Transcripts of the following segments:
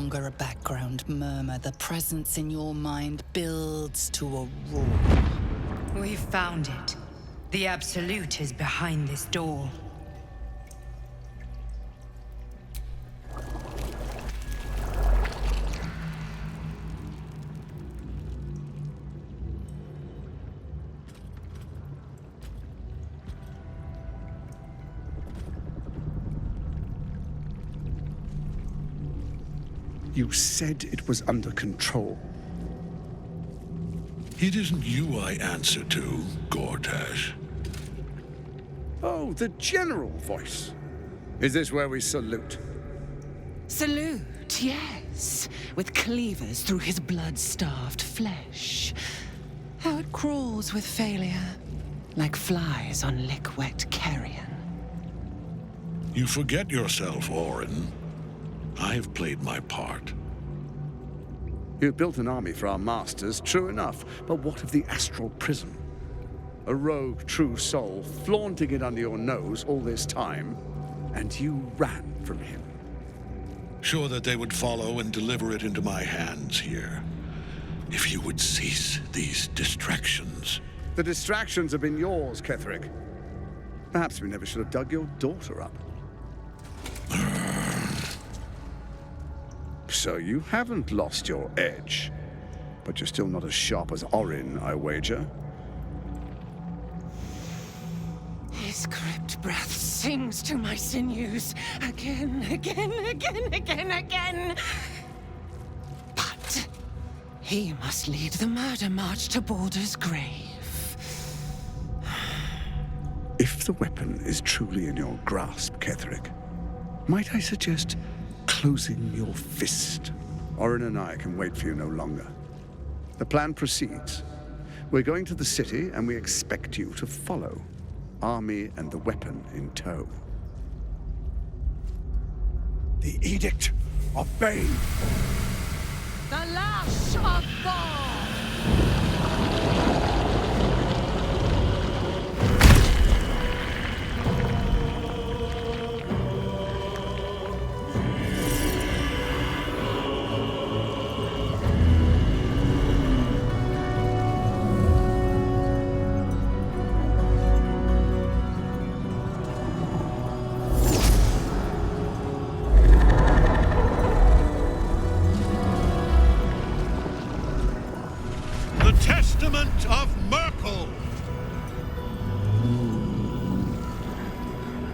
longer a background murmur. The presence in your mind builds to a roar. We've found it. The Absolute is behind this door. You said it was under control. It isn't you I answer to, Gortash. Oh, the general voice. Is this where we salute? Salute, yes. With cleavers through his blood-starved flesh. How it crawls with failure, like flies on lick-wet carrion. You forget yourself, Orin. I have played my part. You've built an army for our masters, true enough. But what of the astral prison? A rogue true soul flaunting it under your nose all this time, and you ran from him. Sure that they would follow and deliver it into my hands here. If you would cease these distractions. The distractions have been yours, Ketherick. Perhaps we never should have dug your daughter up. So you haven't lost your edge. But you're still not as sharp as Orin, I wager. His crypt breath sings to my sinews. Again. But he must lead the murder march to Baldur's grave. If the weapon is truly in your grasp, Ketherick, might I suggest closing your fist? Orin and I can wait for you no longer. The plan proceeds. We're going to the city, and we expect you to follow. Army and the weapon in tow. The Edict of Bane! The Lash of Thor!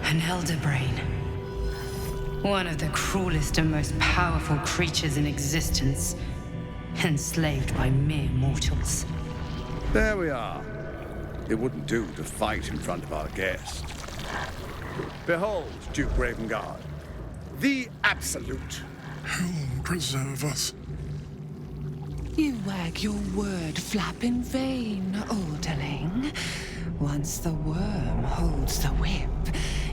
An elder brain. One of the cruelest and most powerful creatures in existence. Enslaved by mere mortals. There we are. It wouldn't do to fight in front of our guest. Behold, Duke Ravengard. The Absolute. Helm preserve us. You wag your word flap in vain, Alderling. Once the worm holds the whip,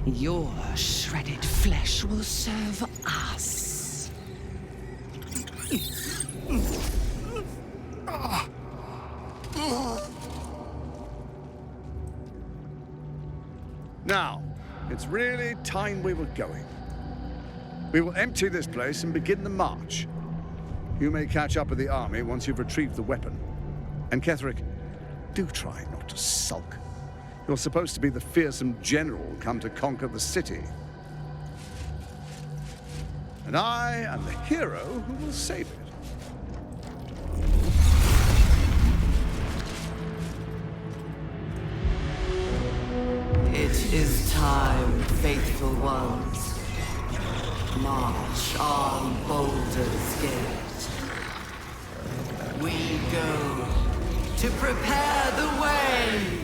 your shredded flesh will serve us. Now, it's really time we were going. We will empty this place and begin the march. You may catch up with the army once you've retrieved the weapon. And Ketherick, do try not to sulk. You're supposed to be the fearsome general come to conquer the city. And I am the hero who will save it. It is time, faithful ones. March on Baldur's Gate. We go to prepare the way.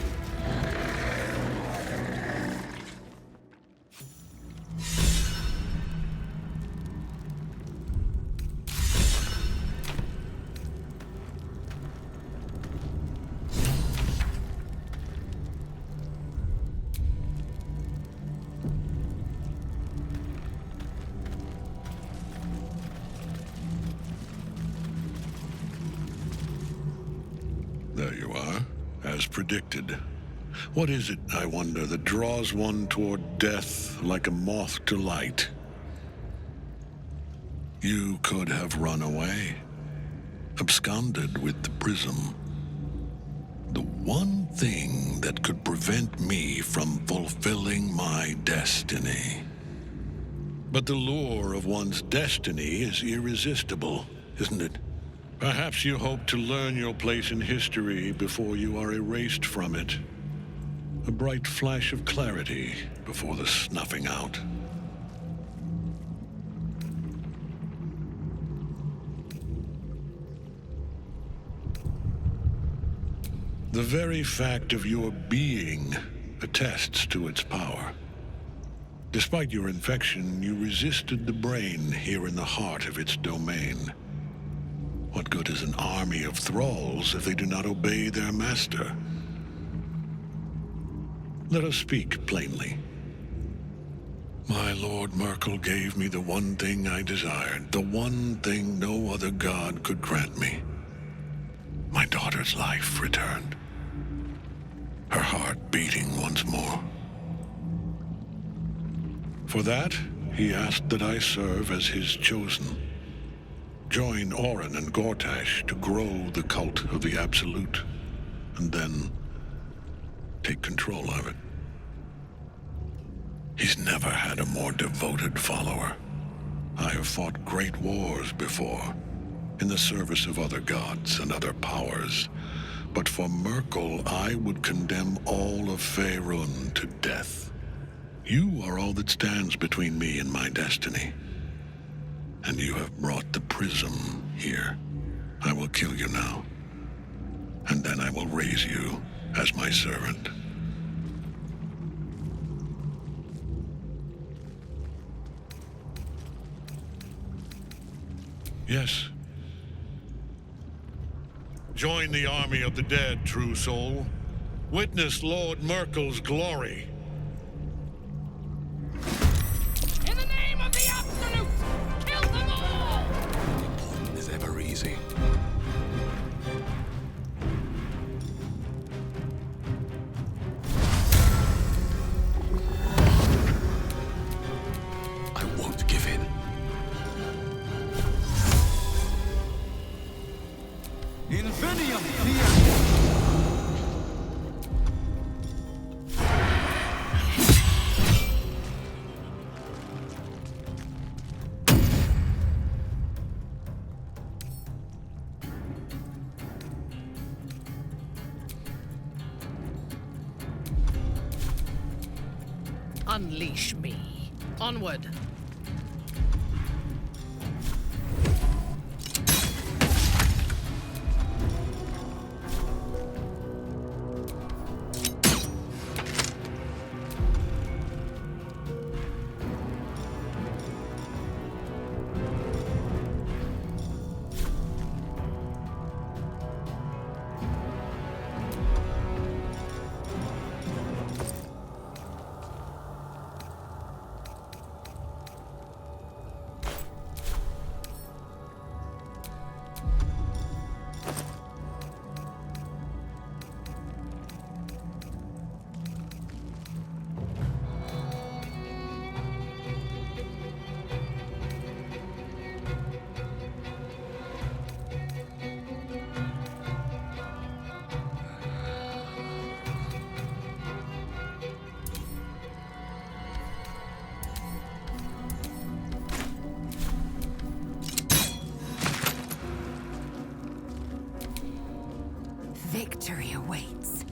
There you are, as predicted. What is it, I wonder, that draws one toward death like a moth to light? You could have run away, absconded with the prism. The one thing that could prevent me from fulfilling my destiny. But the lure of one's destiny is irresistible, isn't it? Perhaps you hope to learn your place in history before you are erased from it. A bright flash of clarity before the snuffing out. The very fact of your being attests to its power. Despite your infection, you resisted the brain here in the heart of its domain. What good is an army of thralls if they do not obey their master? Let us speak plainly. My Lord Merkel gave me the one thing I desired, the one thing no other god could grant me. My daughter's life returned. Her heart beating once more. For that, he asked that I serve as his chosen. Join Orin and Gortash to grow the cult of the Absolute, and then take control of it. He's never had a more devoted follower. I have fought great wars before, in the service of other gods and other powers. But for Merkel, I would condemn all of Faerun to death. You are all that stands between me and my destiny. And you have brought the prism here. I will kill you now. And then I will raise you as my servant. Yes. Join the army of the dead, true soul. Witness Lord Merkel's glory. In the name of the Absolute, kill them all! Important is ever easy. I won't give in. Infinium! Unleash me. Onward. Victory awaits.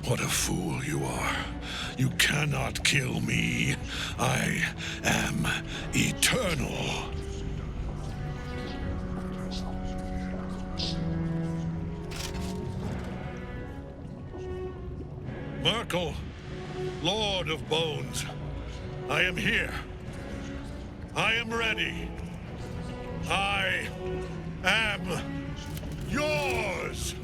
What a fool you are. You cannot kill me. I am eternal. Merkel, Lord of Bones, I am here. I am ready. I am yours!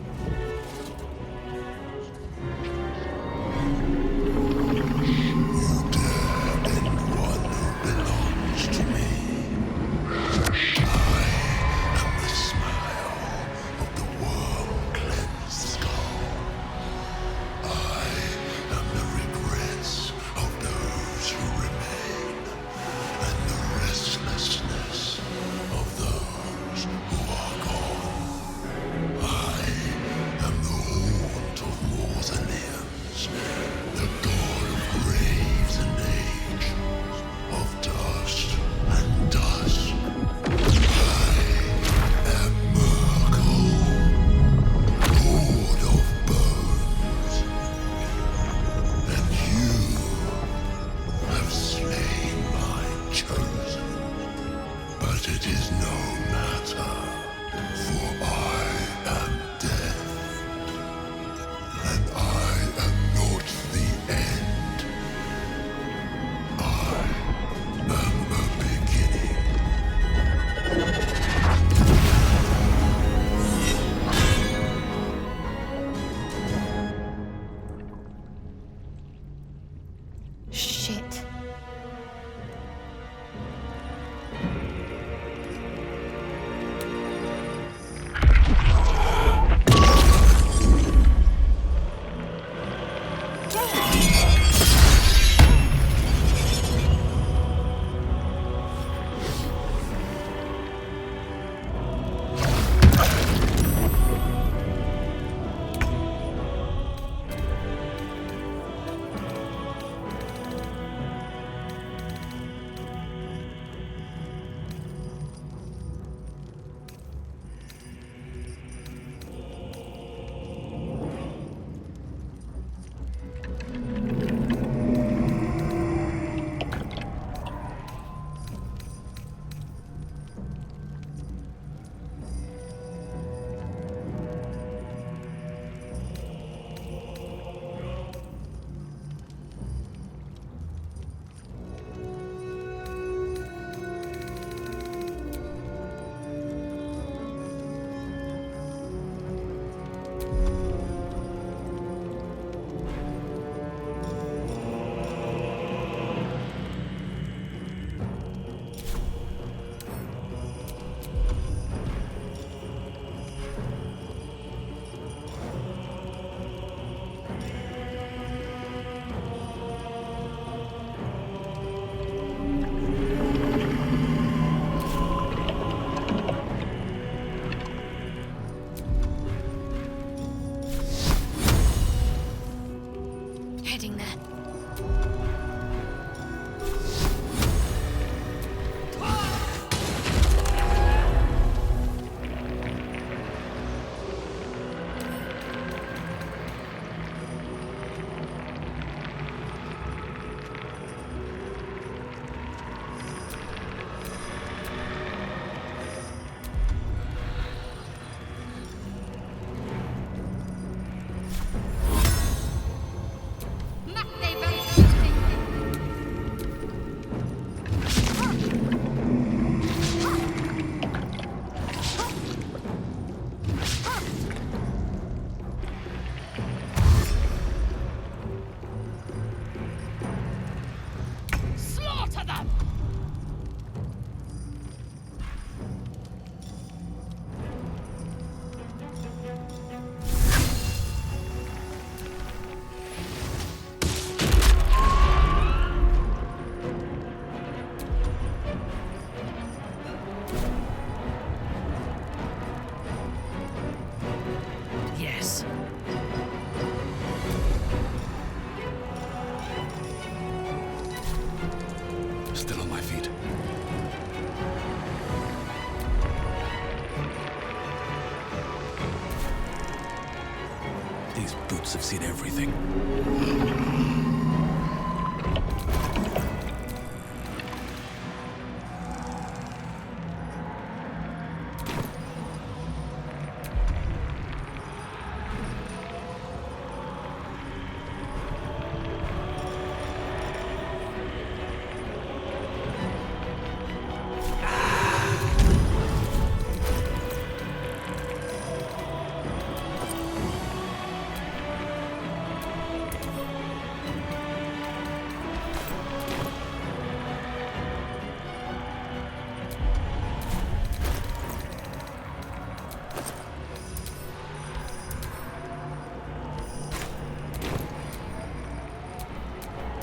These boots have seen everything.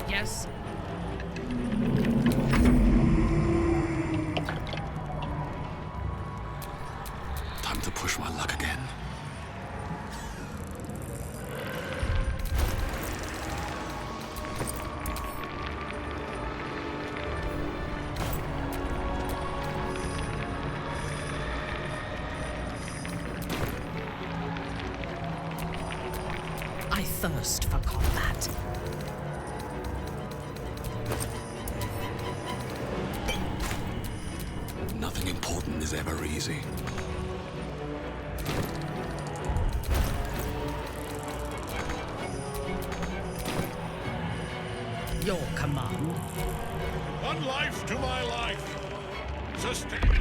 Yes? Time to push my luck again. I thirst for combat. Nothing important is ever easy. Your command. One life to my life. Sustain.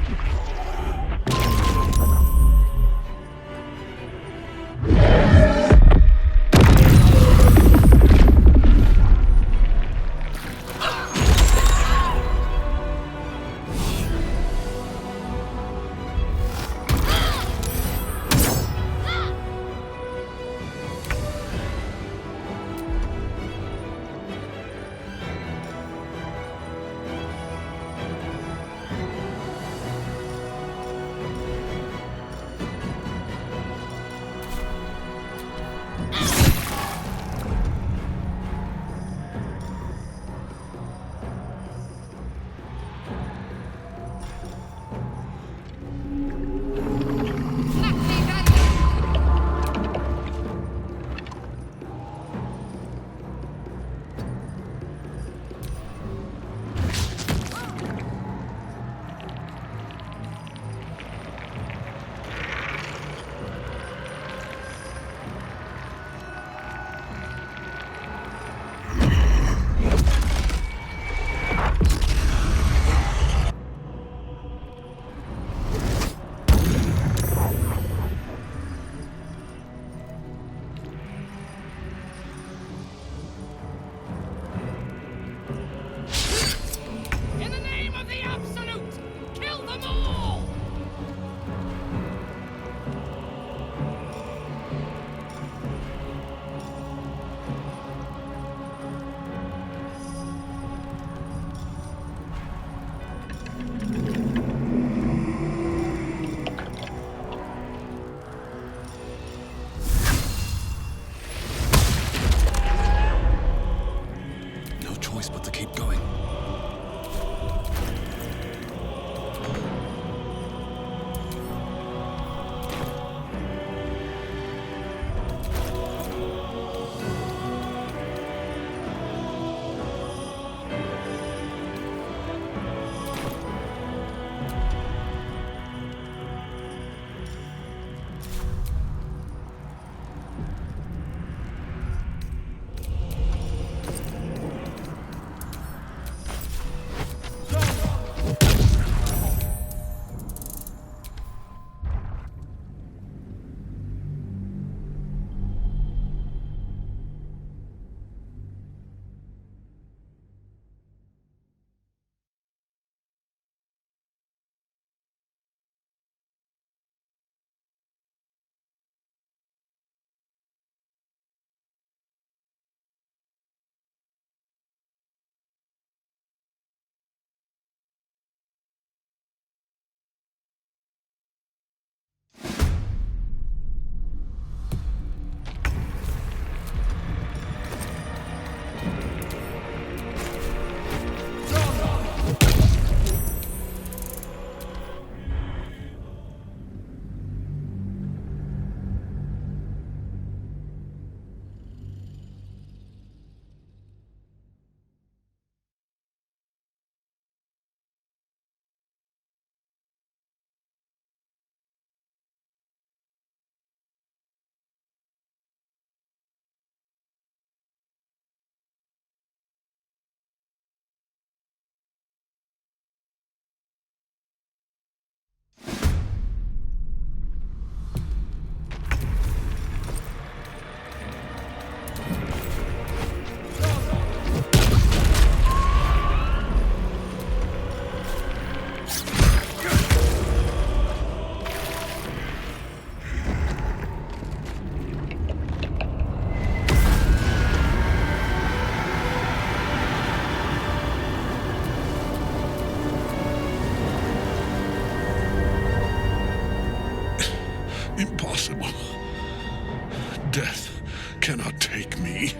Death cannot take me.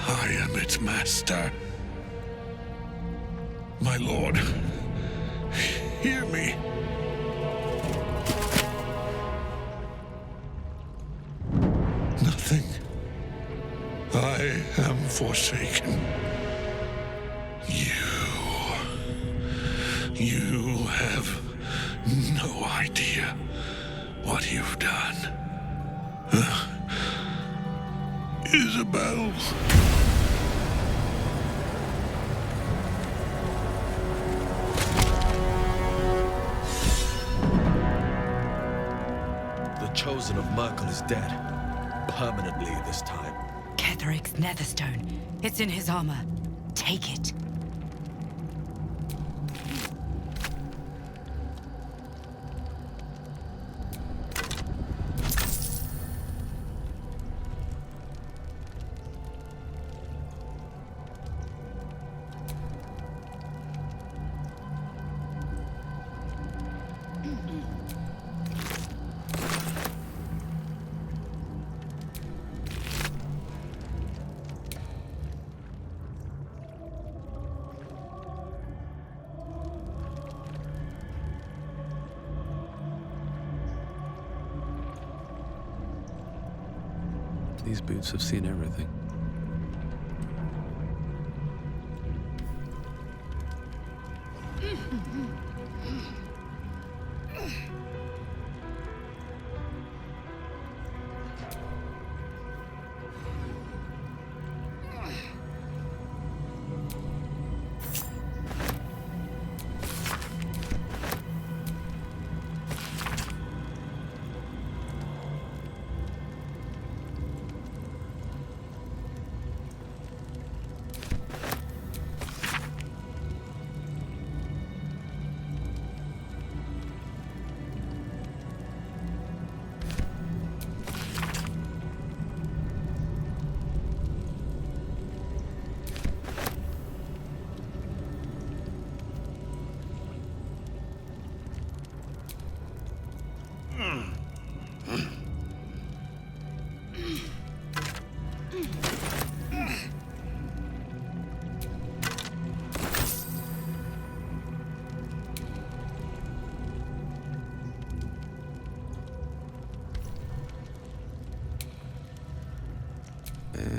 I am its master. My lord, hear me. Nothing. I am forsaken. You have no idea what you've done. Isabel. The Chosen of Merkel is dead. Permanently this time. Ketheric's Netherstone. It's in his armor. Take it. These boots have seen everything.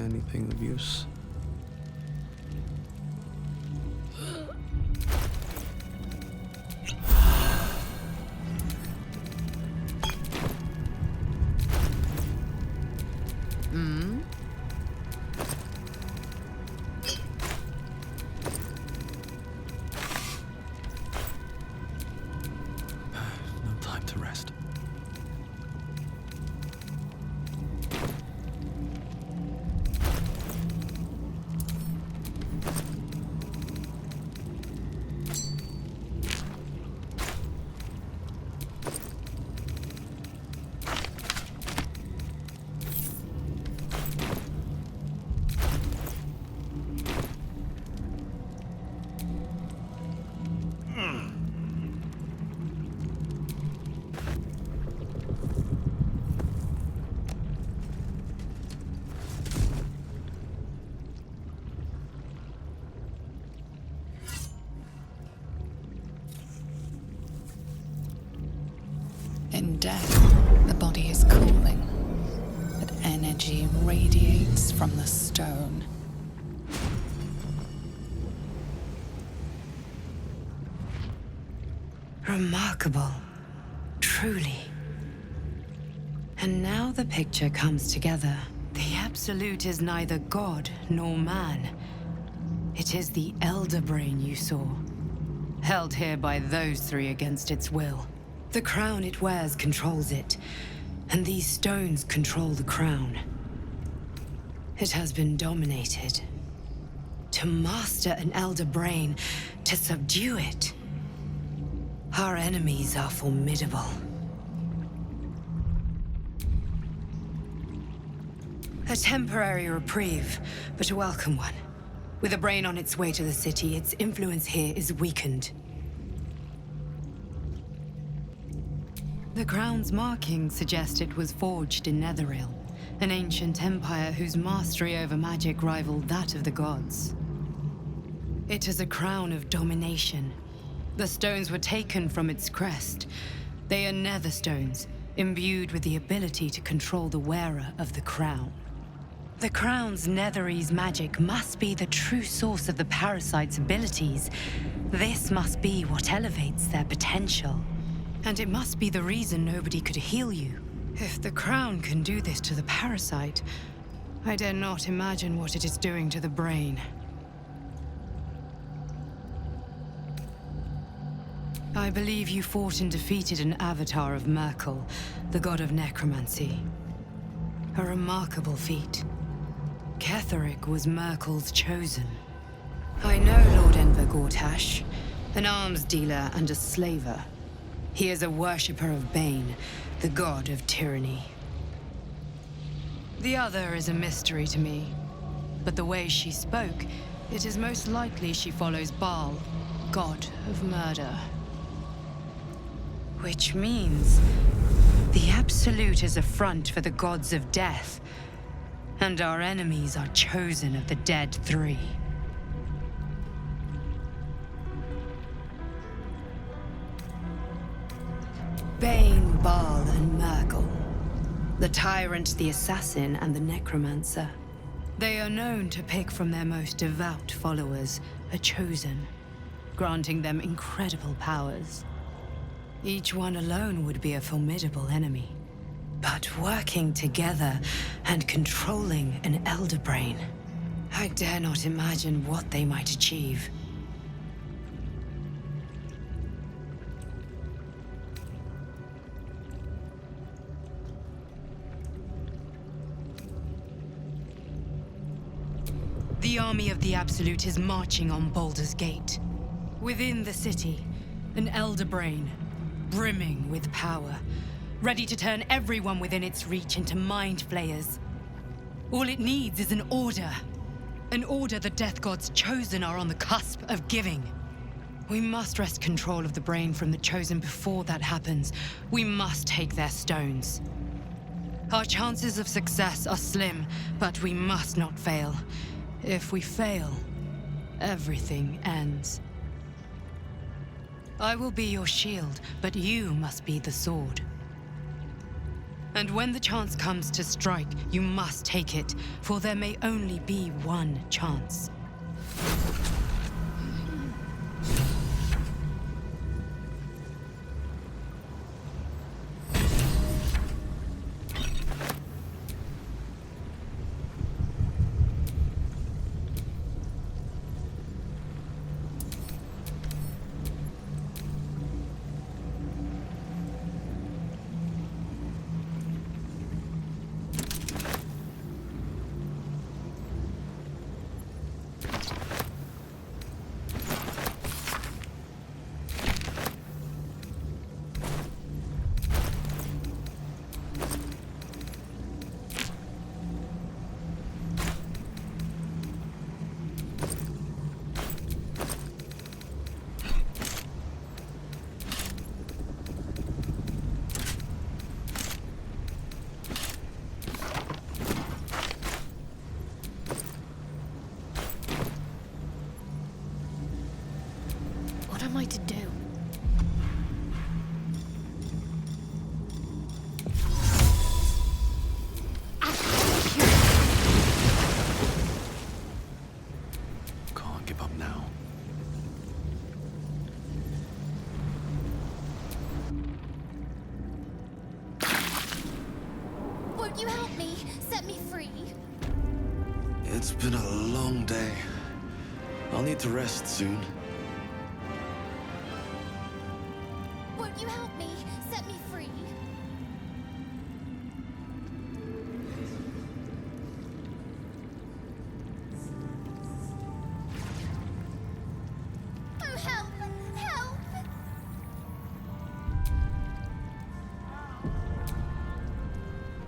Anything of use? No time to rest. In death, the body is cooling, but energy radiates from the stone. Remarkable. Truly. And now the picture comes together. The Absolute is neither god nor man. It is the Elder Brain you saw, held here by those three against its will. The crown it wears controls it, and these stones control the crown. It has been dominated. To master an Elder Brain, to subdue it. Our enemies are formidable. A temporary reprieve, but a welcome one. With a brain on its way to the city, its influence here is weakened. The crown's markings suggest it was forged in Netherrealm, An ancient empire whose mastery over magic rivaled that of the gods. It is a crown of domination. The stones were taken from its crest. They are nether stones, imbued with the ability to control the wearer of the crown. The crown's Netherese magic must be the true source of the parasite's abilities. This must be what elevates their potential. And it must be the reason nobody could heal you. If the crown can do this to the parasite, I dare not imagine what it is doing to the brain. I believe you fought and defeated an avatar of Merkel, the god of necromancy. A remarkable feat. Ketheric was Merkel's chosen. I know Lord Enver Gortash, an arms dealer and a slaver. He is a worshipper of Bane, the god of tyranny. The other is a mystery to me, but the way she spoke, it is most likely she follows Baal, god of murder. Which means the Absolute is a front for the gods of death, and our enemies are chosen of the Dead Three. Bane, Baal, and Merkel. The Tyrant, the Assassin, and the Necromancer. They are known to pick from their most devout followers a chosen, granting them incredible powers. Each one alone would be a formidable enemy. But working together and controlling an Elder Brain, I dare not imagine what they might achieve. The army of the Absolute is marching on Baldur's Gate. Within the city, an Elder Brain, brimming with power, ready to turn everyone within its reach into mind flayers. All it needs is an order. An order the Death Gods chosen are on the cusp of giving. We must wrest control of the brain from the chosen before that happens. We must take their stones. Our chances of success are slim, but we must not fail. If we fail, everything ends. I will be your shield, but you must be the sword. And when the chance comes to strike, you must take it, for there may only be one chance. What am I to do? Can't give up now. Won't you help me? Set me free. It's been a long day. I'll need to rest soon. Won't you help me? Set me free. Oh, help! Help!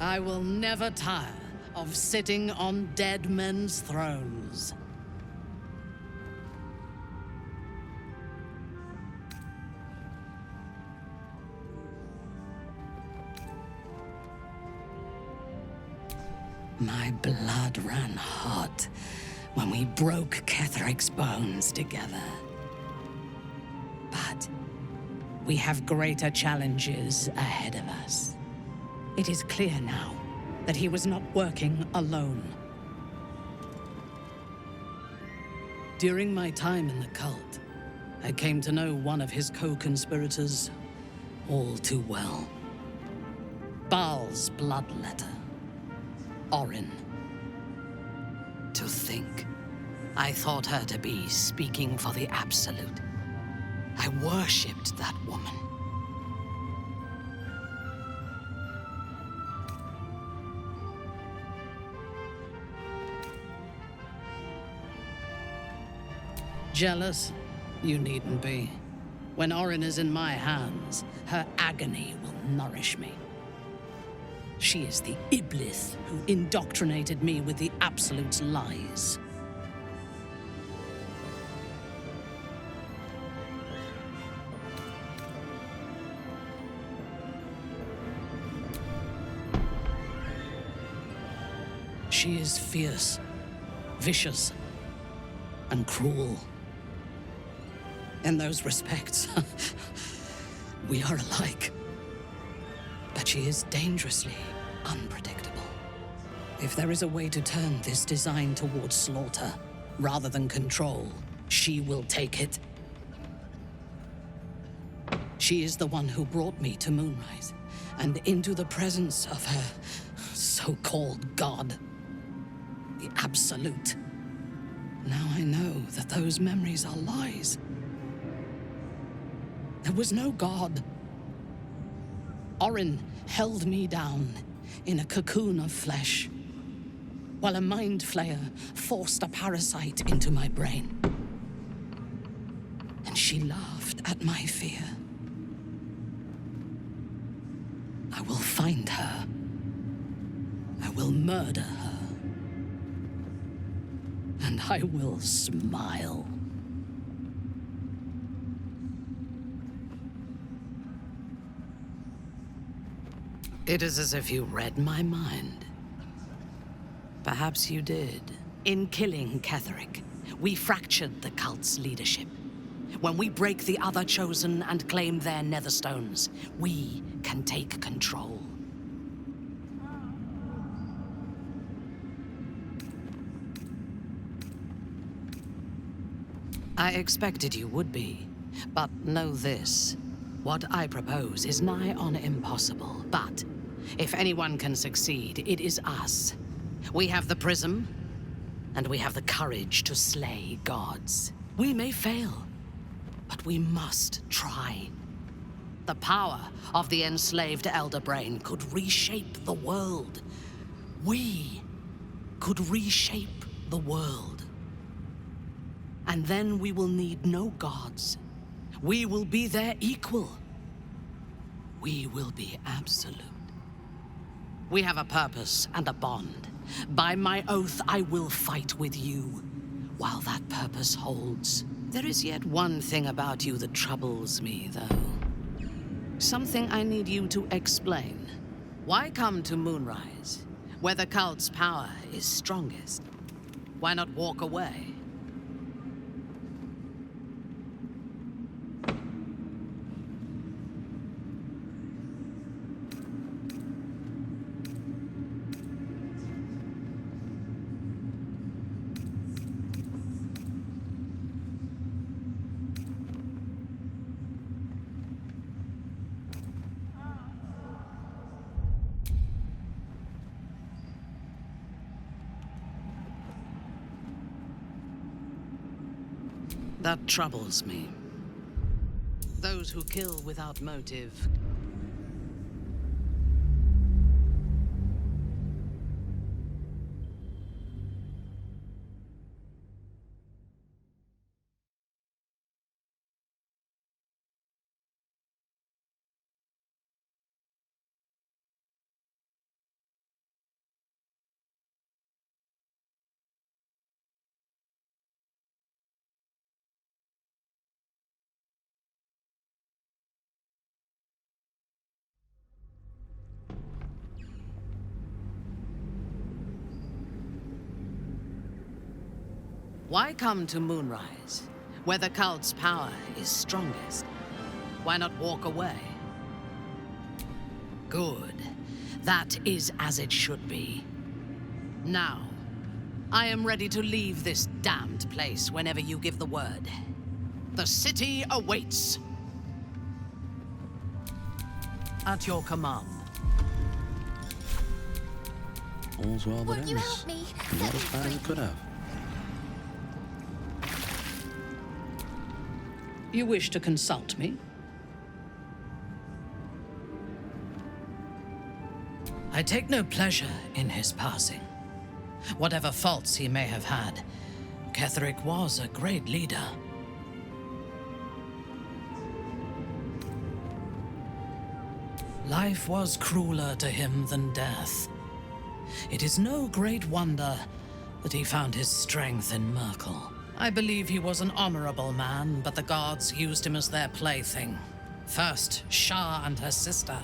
I will never tire of sitting on dead men's thrones. My blood ran hot when we broke Ketheric's bones together. But we have greater challenges ahead of us. It is clear now that he was not working alone. During my time in the cult, I came to know one of his co-conspirators all too well. Baal's bloodletter, Orin. To think, I thought her to be speaking for the Absolute. I worshipped that woman. Jealous? You needn't be. When Orin is in my hands, her agony will nourish me. She is the Iblis who indoctrinated me with the Absolute's lies. She is fierce, vicious, and cruel. In those respects, we are alike. But she is dangerously unpredictable. If there is a way to turn this design towards slaughter, rather than control, she will take it. She is the one who brought me to Moonrise, and into the presence of her so-called god, the Absolute. Now I know that those memories are lies. There was no god. Orin held me down in a cocoon of flesh, while a mind flayer forced a parasite into my brain. And she laughed at my fear. I will find her. I will murder her. And I will smile. It is as if you read my mind. Perhaps you did. In killing Ketheric, we fractured the cult's leadership. When we break the other Chosen and claim their Netherstones, we can take control. I expected you would be, but know this. What I propose is nigh on impossible, but if anyone can succeed, it is us. We have the prism, and we have the courage to slay gods. We may fail, but we must try. The power of the enslaved Elder Brain could reshape the world. We could reshape the world. And then we will need no gods. We will be their equal. We will be absolute. We have a purpose and a bond. By my oath, I will fight with you, while that purpose holds. There is yet one thing about you that troubles me, though. Something I need you to explain. Why come to Moonrise, where the cult's power is strongest? Why not walk away? That troubles me. Those who kill without motive Why come to Moonrise, where the cult's power is strongest? Why not walk away? Good. That is as it should be. Now, I am ready to leave this damned place whenever you give the word. The city awaits. At your command. All's well that Won't you ends. help me? Not Set as me bad as it free. could have. You wish to consult me? I take no pleasure in his passing. Whatever faults he may have had, Ketheric was a great leader. Life was crueler to him than death. It is no great wonder that he found his strength in Merkel. I believe he was an honorable man, but the gods used him as their plaything. First, Shah and her sister,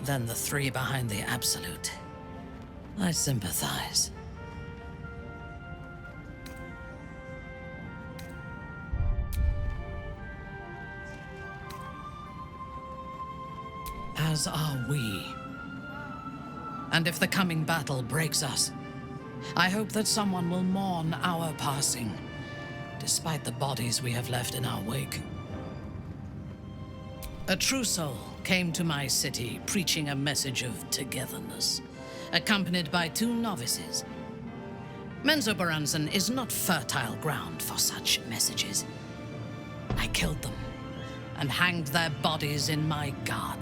then the three behind the Absolute. I sympathize. As are we. And if the coming battle breaks us, I hope that someone will mourn our passing, despite the bodies we have left in our wake. A true soul came to my city preaching a message of togetherness, accompanied by 2 novices. Menzoberranzan is not fertile ground for such messages. I killed them and hanged their bodies in my garden.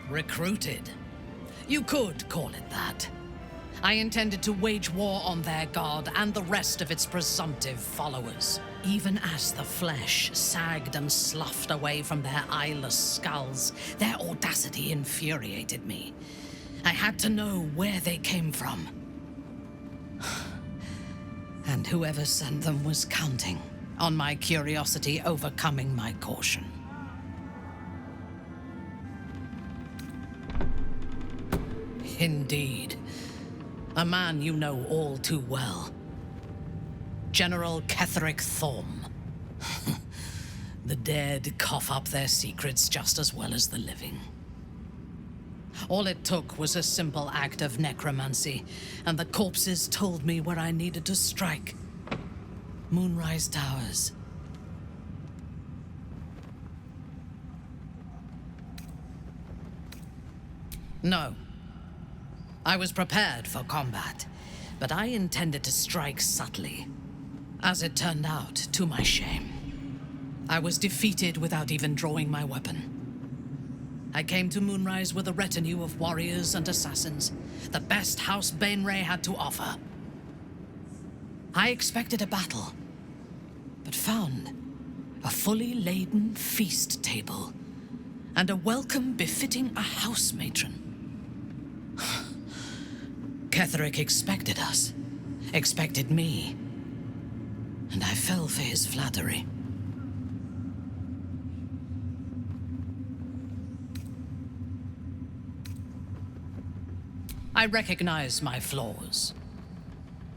Recruited. You could call it that. I intended to wage war on their god and the rest of its presumptive followers. Even as the flesh sagged and sloughed away from their eyeless skulls, their audacity infuriated me. I had to know where they came from. And whoever sent them was counting on my curiosity overcoming my caution. Indeed. A man you know all too well. General Ketheric Thorm. The dead cough up their secrets just as well as the living. All it took was a simple act of necromancy, and the corpses told me where I needed to strike. Moonrise Towers. No. I was prepared for combat, but I intended to strike subtly. As it turned out, to my shame, I was defeated without even drawing my weapon. I came to Moonrise with a retinue of warriors and assassins, the best House Bainray had to offer. I expected a battle, but found a fully laden feast table and a welcome befitting a house matron. Ketheric expected us, expected me, and I fell for his flattery. I recognize my flaws.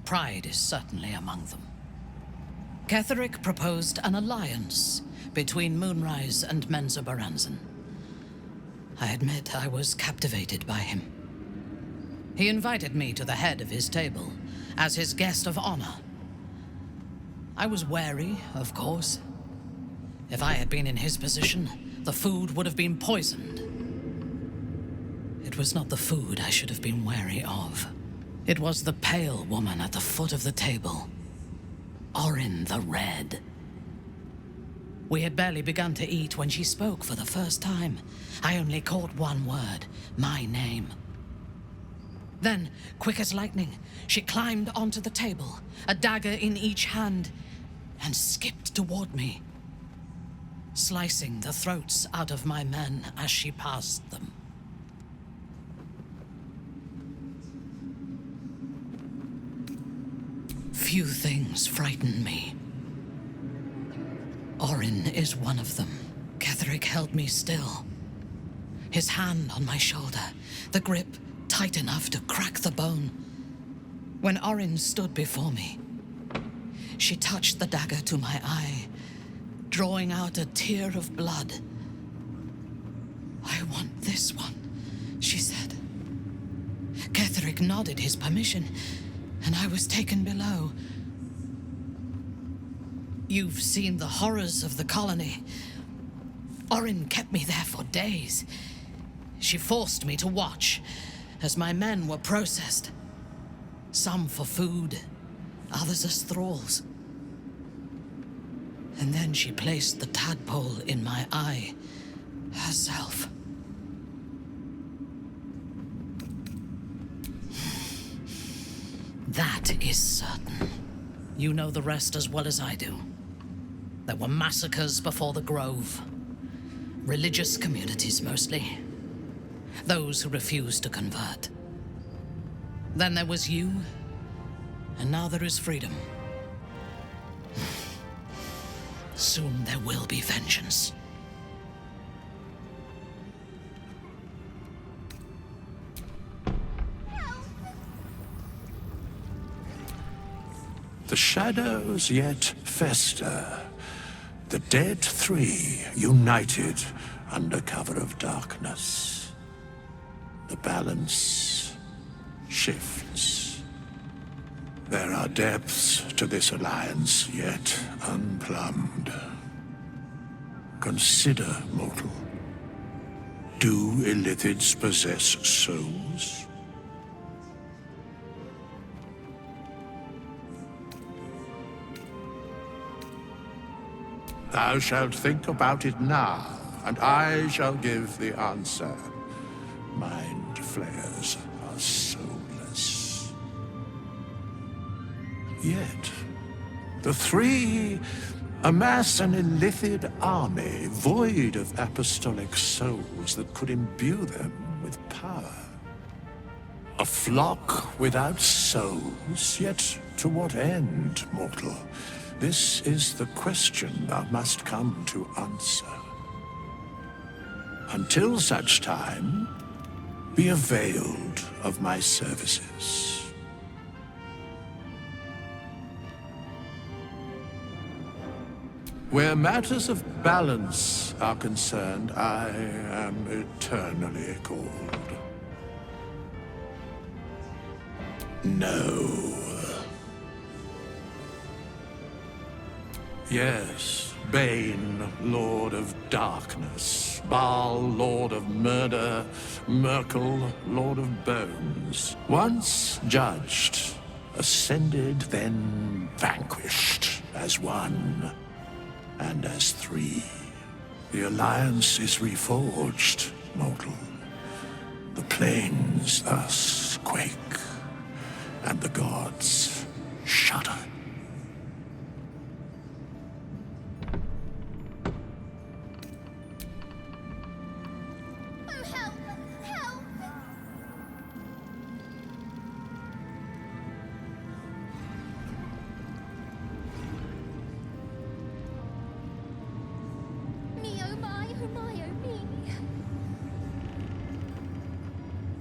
Pride is certainly among them. Ketheric proposed an alliance between Moonrise and Menzoberranzan. I admit I was captivated by him. He invited me to the head of his table as his guest of honor. I was wary, of course. If I had been in his position, the food would have been poisoned. It was not the food I should have been wary of. It was the pale woman at the foot of the table. Orin the Red. We had barely begun to eat when she spoke for the first time. I only caught one word, my name. Then, quick as lightning, she climbed onto the table, a dagger in each hand, and skipped toward me, slicing the throats out of my men as she passed them. Few things frighten me. Orin is one of them. Ketheric held me still, His hand on my shoulder, the grip tight enough to crack the bone. When Orin stood before me, she touched the dagger to my eye, drawing out a tear of blood. "I want this one," she said. Ketherick nodded his permission, and I was taken below. You've seen the horrors of the colony. Orin kept me there for days. She forced me to watch as my men were processed. Some for food, others as thralls. And then she placed the tadpole in my eye herself. That is certain. You know the rest as well as I do. There were massacres before the Grove. Religious communities mostly. Those who refused to convert. Then there was you, and now there is freedom. Soon there will be vengeance. The shadows yet fester. The dead three united under cover of darkness. The balance shifts. There are depths to this alliance yet unplumbed. Consider, mortal. Do Illithids possess souls? Thou shalt think about it now, and I shall give the answer. Mind flayers are soulless. Yet, the three amass an Illithid army void of apostolic souls that could imbue them with power. A flock without souls, yet to what end, mortal? This is the question thou must come to answer. Until such time, be availed of my services. Where matters of balance are concerned, I am eternally called. No. Yes, Bane, Lord of Darkness, Baal, Lord of Murder, Merkel, Lord of Bones. Once judged, ascended, then vanquished, as one, and as three. The alliance is reforged, mortal. The plains thus quake, and the gods shudder.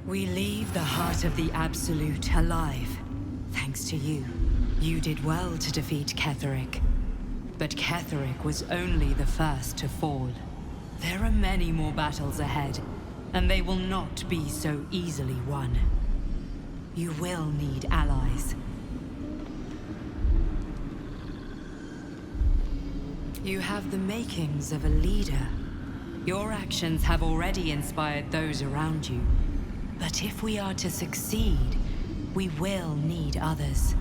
We leave the heart of the Absolute alive, thanks to you. You did well to defeat Ketherick. But Ketherick was only the first to fall. There are many more battles ahead, and they will not be so easily won. You will need allies. You have the makings of a leader. Your actions have already inspired those around you. But if we are to succeed, we will need others.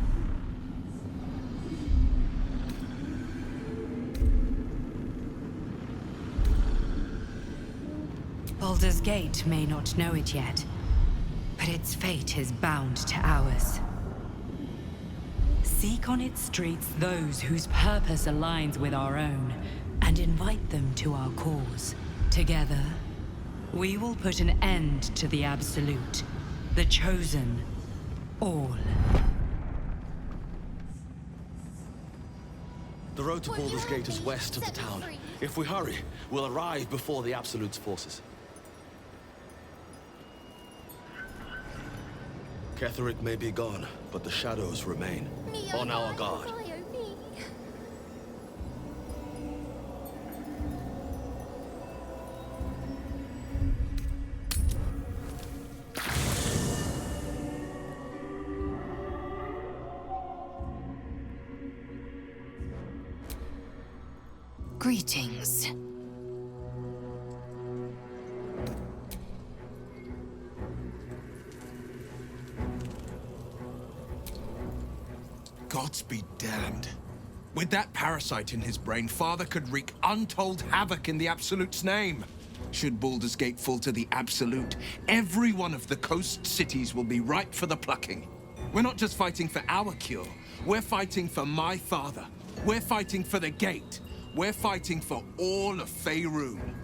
Baldur's Gate may not know it yet, but its fate is bound to ours. Seek on its streets those whose purpose aligns with our own, and invite them to our cause. Together, we will put an end to the Absolute, the Chosen, all. The road to Baldur's Gate is west of the town. If we hurry, we'll arrive before the Absolute's forces. Ketheric may be gone, but the shadows remain. On our guard. Greetings. Gods be damned. With that parasite in his brain, Father could wreak untold havoc in the Absolute's name. Should Baldur's Gate fall to the Absolute, every one of the coast cities will be ripe for the plucking. We're not just fighting for our cure, we're fighting for my father. We're fighting for the Gate. We're fighting for all of Faerun.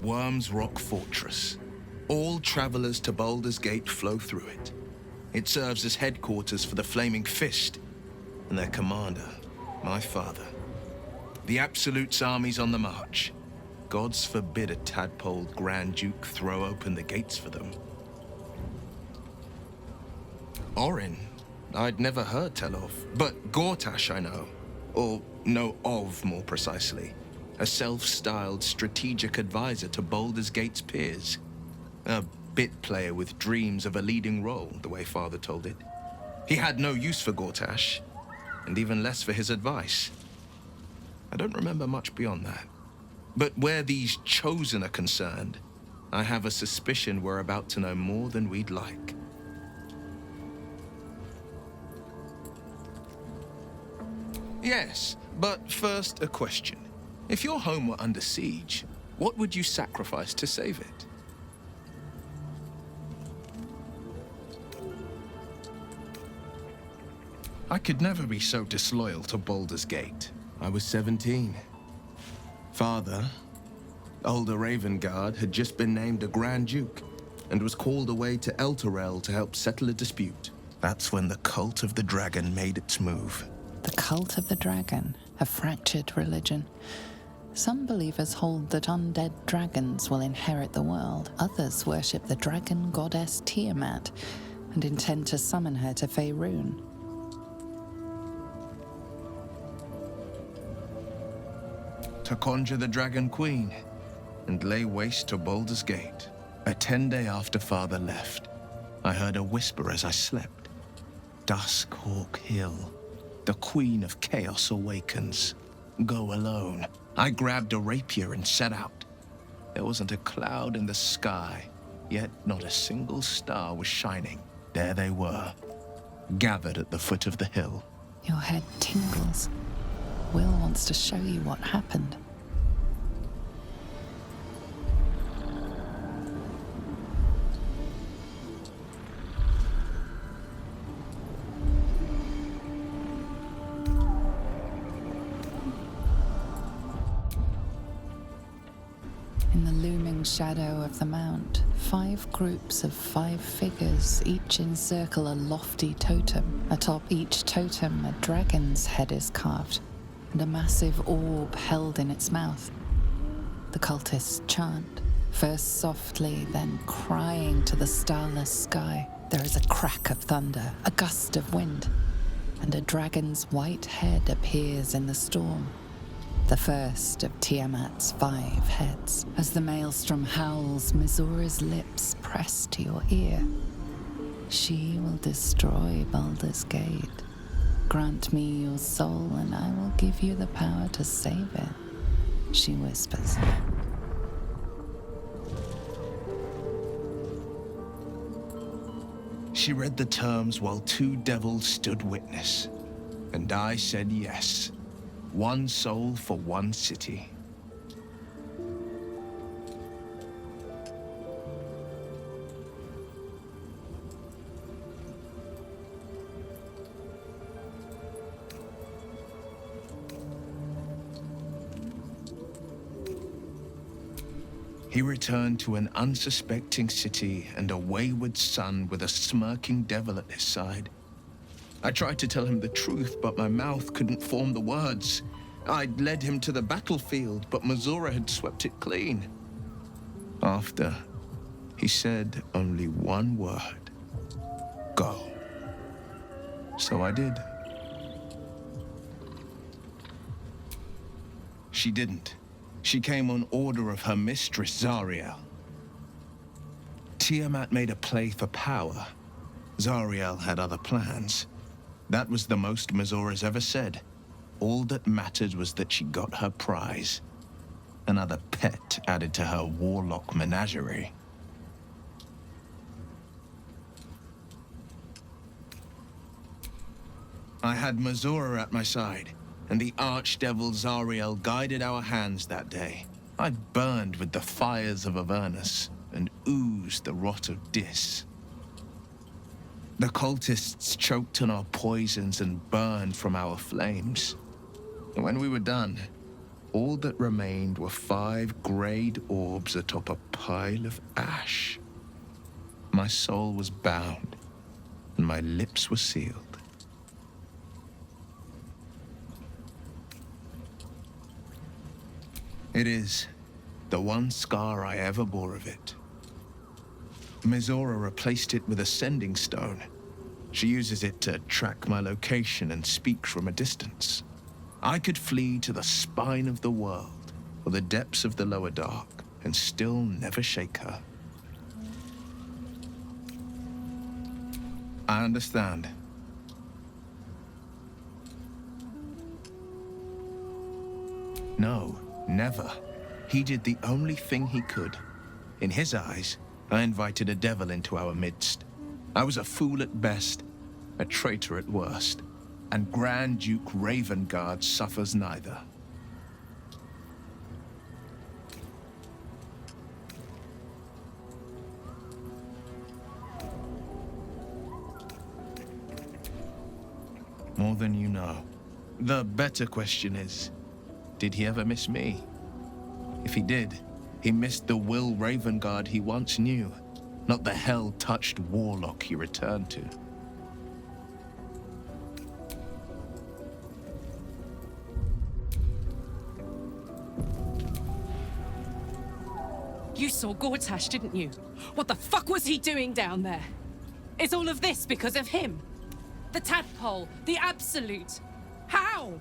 Worm's Rock Fortress. All travelers to Baldur's Gate flow through it. It serves as headquarters for the Flaming Fist and their commander, my father. The Absolute's army's on the march. Gods forbid a tadpole Grand Duke throw open the gates for them. Orin, I'd never heard tell of, but Gortash I know. Or know of, more precisely. A self-styled strategic advisor to Baldur's Gate's peers. A bit player with dreams of a leading role, the way Father told it. He had no use for Gortash, and even less for his advice. I don't remember much beyond that. But where these Chosen are concerned, I have a suspicion we're about to know more than we'd like. Yes, but first a question. If your home were under siege, what would you sacrifice to save it? I could never be so disloyal to Baldur's Gate. I was 17. Father, older Ravengard, had just been named a Grand Duke and was called away to Elturel to help settle a dispute. That's when the Cult of the Dragon made its move. The Cult of the Dragon, a fractured religion. Some believers hold that undead dragons will inherit the world. Others worship the dragon goddess Tiamat and intend to summon her to Faerun. To conjure the Dragon Queen and lay waste to Baldur's Gate. A 10-day after Father left, I heard a whisper as I slept. Duskhawk Hill. The Queen of Chaos awakens. Go alone. I grabbed a rapier and set out. There wasn't a cloud in the sky, yet not a single star was shining. There they were, gathered at the foot of the hill. Your head tingles. Will wants to show you what happened. In the looming shadow of the mount, 5 groups of 5 figures each encircle a lofty totem. Atop each totem, a dragon's head is carved, and a massive orb held in its mouth. The cultists chant, first softly, then crying to the starless sky. There is a crack of thunder, a gust of wind, and a dragon's white head appears in the storm. The first of Tiamat's 5 heads. As the maelstrom howls, Mizura's lips press to your ear. She will destroy Baldur's Gate. Grant me your soul, and I will give you the power to save it, she whispers. She read the terms while 2 devils stood witness, and I said yes. 1 soul for 1 city. He returned to an unsuspecting city and a wayward son with a smirking devil at his side. I tried to tell him the truth, but my mouth couldn't form the words. I'd led him to the battlefield, but Mazora had swept it clean. After, he said only one word. Go. So I did. She didn't. She came on order of her mistress, Zariel. Tiamat made a play for power. Zariel had other plans. That was the most Mazora's ever said. All that mattered was that she got her prize. Another pet added to her warlock menagerie. I had Mazora at my side, and the archdevil Zariel guided our hands that day. I burned with the fires of Avernus and oozed the rot of Dis. The cultists choked on our poisons and burned from our flames. And when we were done, all that remained were 5 grayed orbs atop a pile of ash. My soul was bound, and my lips were sealed. It is the one scar I ever bore of it. Mizora replaced it with a sending stone. She uses it to track my location and speak from a distance. I could flee to the spine of the world or the depths of the lower dark and still never shake her. I understand. No, never. He did the only thing he could. In his eyes, I invited a devil into our midst. I was a fool at best, a traitor at worst, and Grand Duke Ravengard suffers neither. More than you know. The better question is, did he ever miss me? If he did, he missed the Will Ravengard he once knew, not the hell-touched warlock he returned to. You saw Gortash, didn't you? What the fuck was he doing down there? Is all of this because of him? The tadpole, the absolute. How?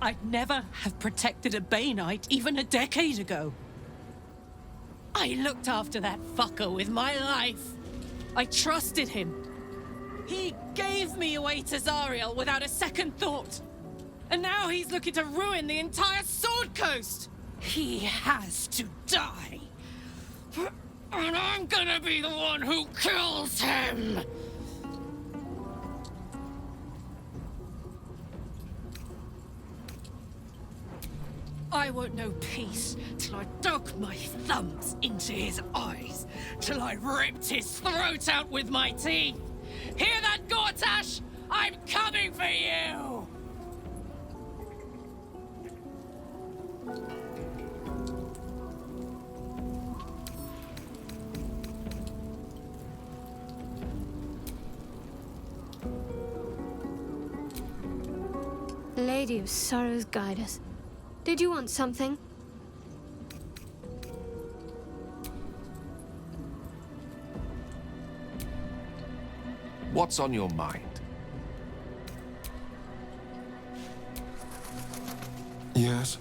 I'd never have protected a Banite even a decade ago. I looked after that fucker with my life. I trusted him. He gave me away to Zariel without a second thought. And now he's looking to ruin the entire Sword Coast. He has to die. And I'm gonna be the one who kills him. I won't know peace till I dug my thumbs into his eyes, till I ripped his throat out with my teeth. Hear that, Gortash? I'm coming for you! Lady of Sorrows, guide us. Did you want something? What's on your mind? Yes?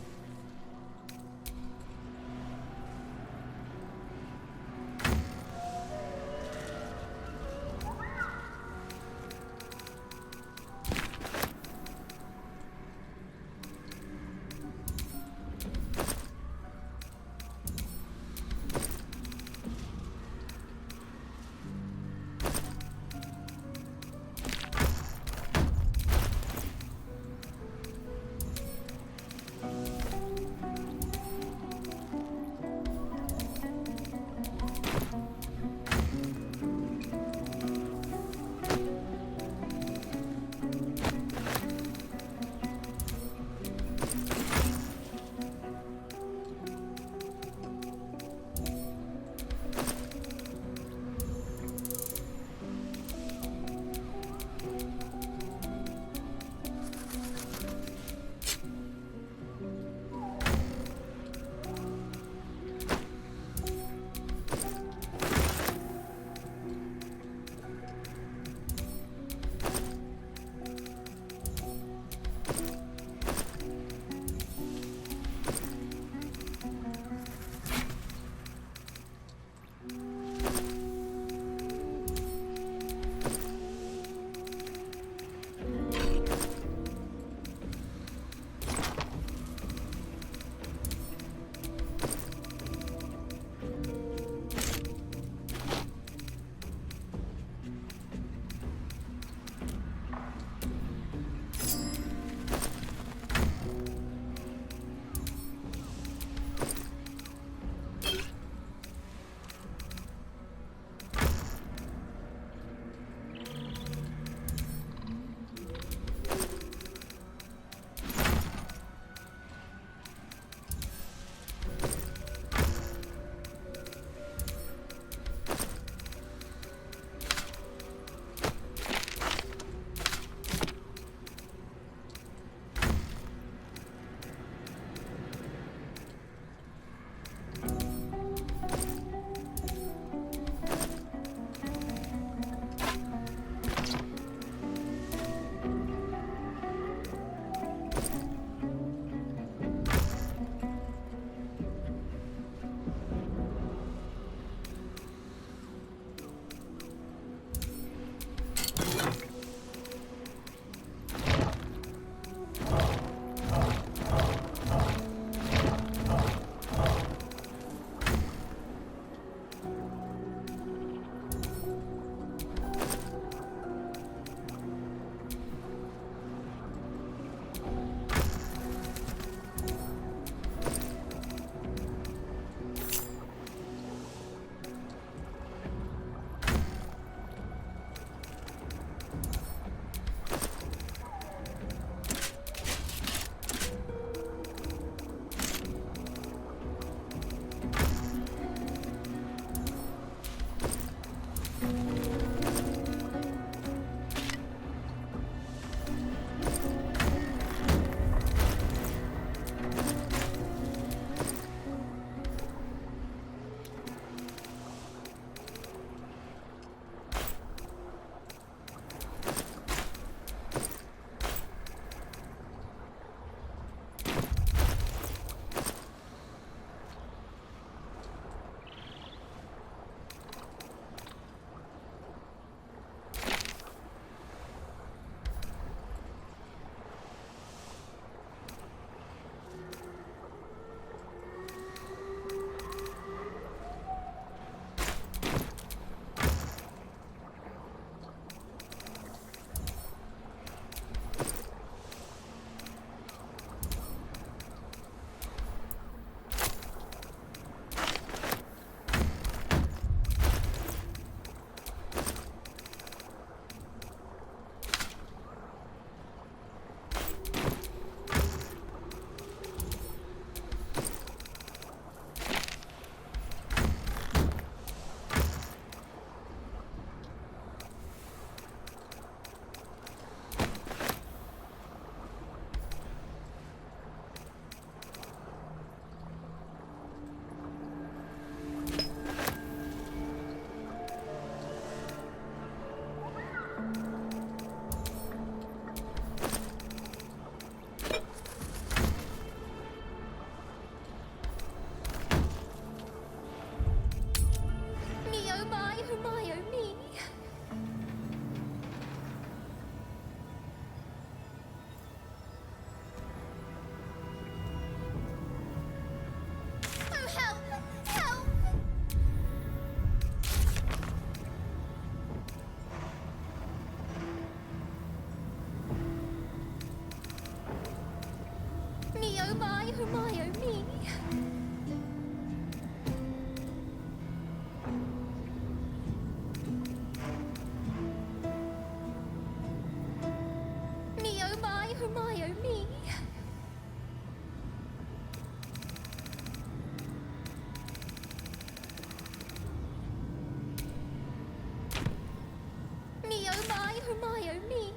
oh my, oh me.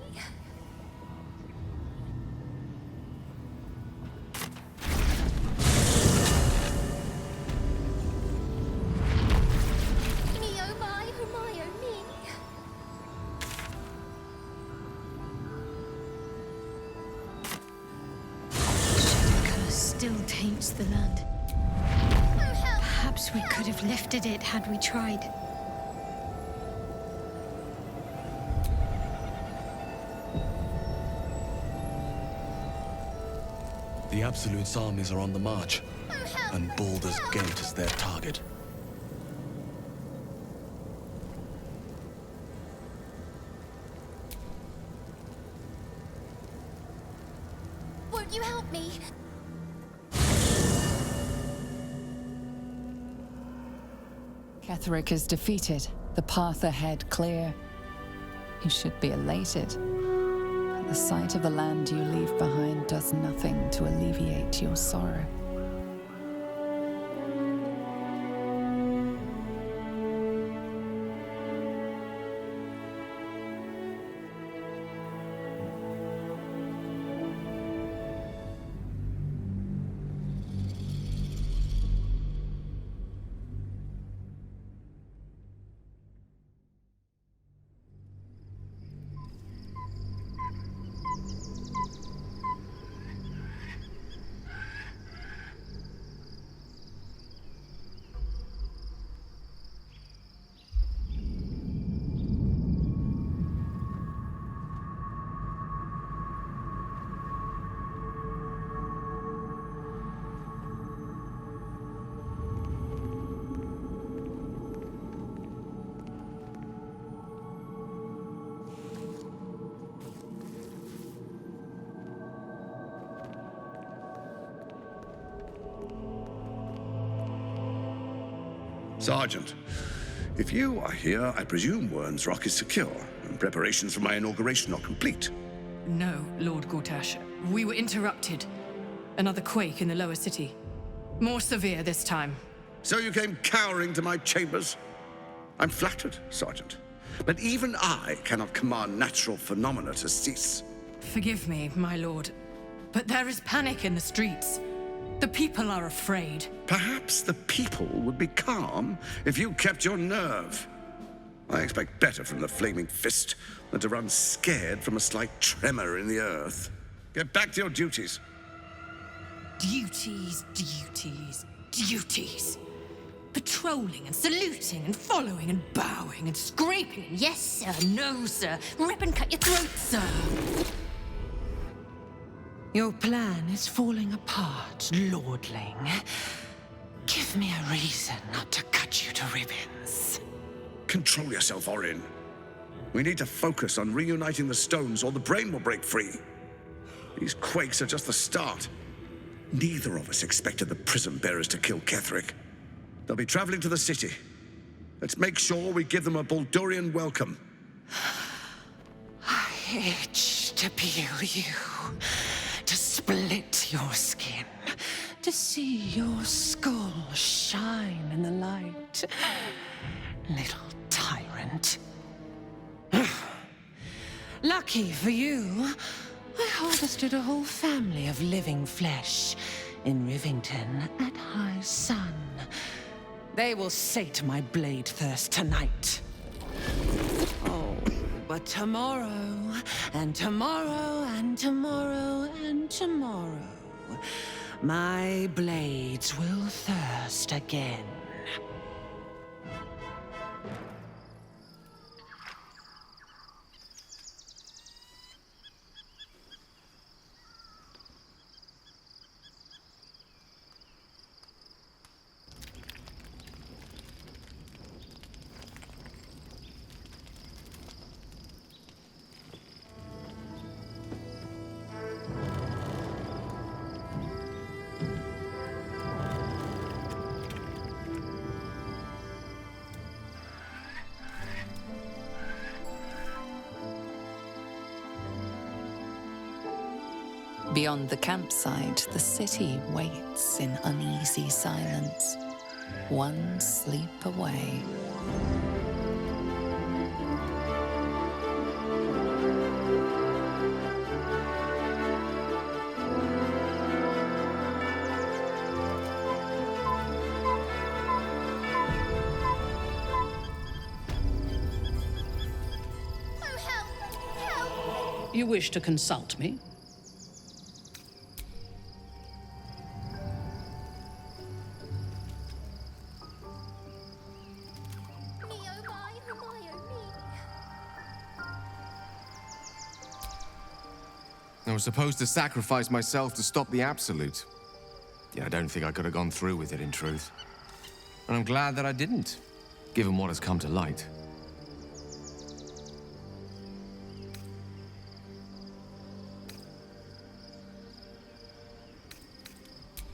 Me, oh my, oh my, oh me. Shadow curse still taints the land. Perhaps we could have lifted it had we tried. The Absolute's armies are on the march, and Baldur's Gate is their target. Won't you help me? Ketheric is defeated, the path ahead clear. You should be elated. But the sight of the land you leave behind does nothing to alleviate your sorrow. Sergeant, if you are here, I presume Wern's Rock is secure, and preparations for my inauguration are complete. No, Lord Gortash. We were interrupted. Another quake in the lower city. More severe this time. So you came cowering to my chambers? I'm flattered, Sergeant. But even I cannot command natural phenomena to cease. Forgive me, my lord, but there is panic in the streets. The people are afraid. Perhaps the people would be calm if you kept your nerve. I expect better from the Flaming Fist than to run scared from a slight tremor in the earth. Get back to your duties. Duties, duties, duties. Patrolling and saluting and following and bowing and scraping. Yes, sir. No, sir. Rip and cut your throat, sir. Your plan is falling apart, lordling. Give me a reason not to cut you to ribbons. Control yourself, Orin. We need to focus on reuniting the stones or the brain will break free. These quakes are just the start. Neither of us expected the Prism Bearers to kill Ketheric. They'll be traveling to the city. Let's make sure we give them a Baldurian welcome. I itch to peel you, to split your skin, to see your skull shine in the light. Little tyrant. Lucky for you, I harvested a whole family of living flesh in Rivington at high sun. They will sate my blade thirst tonight. Oh, but tomorrow, and tomorrow, and tomorrow, and tomorrow, my blades will thirst again. Beyond the campsite, the city waits in uneasy silence, one sleep away. You wish to consult me? I was supposed to sacrifice myself to stop the Absolute. Yeah, I don't think I could have gone through with it, in truth. And I'm glad that I didn't, given what has come to light.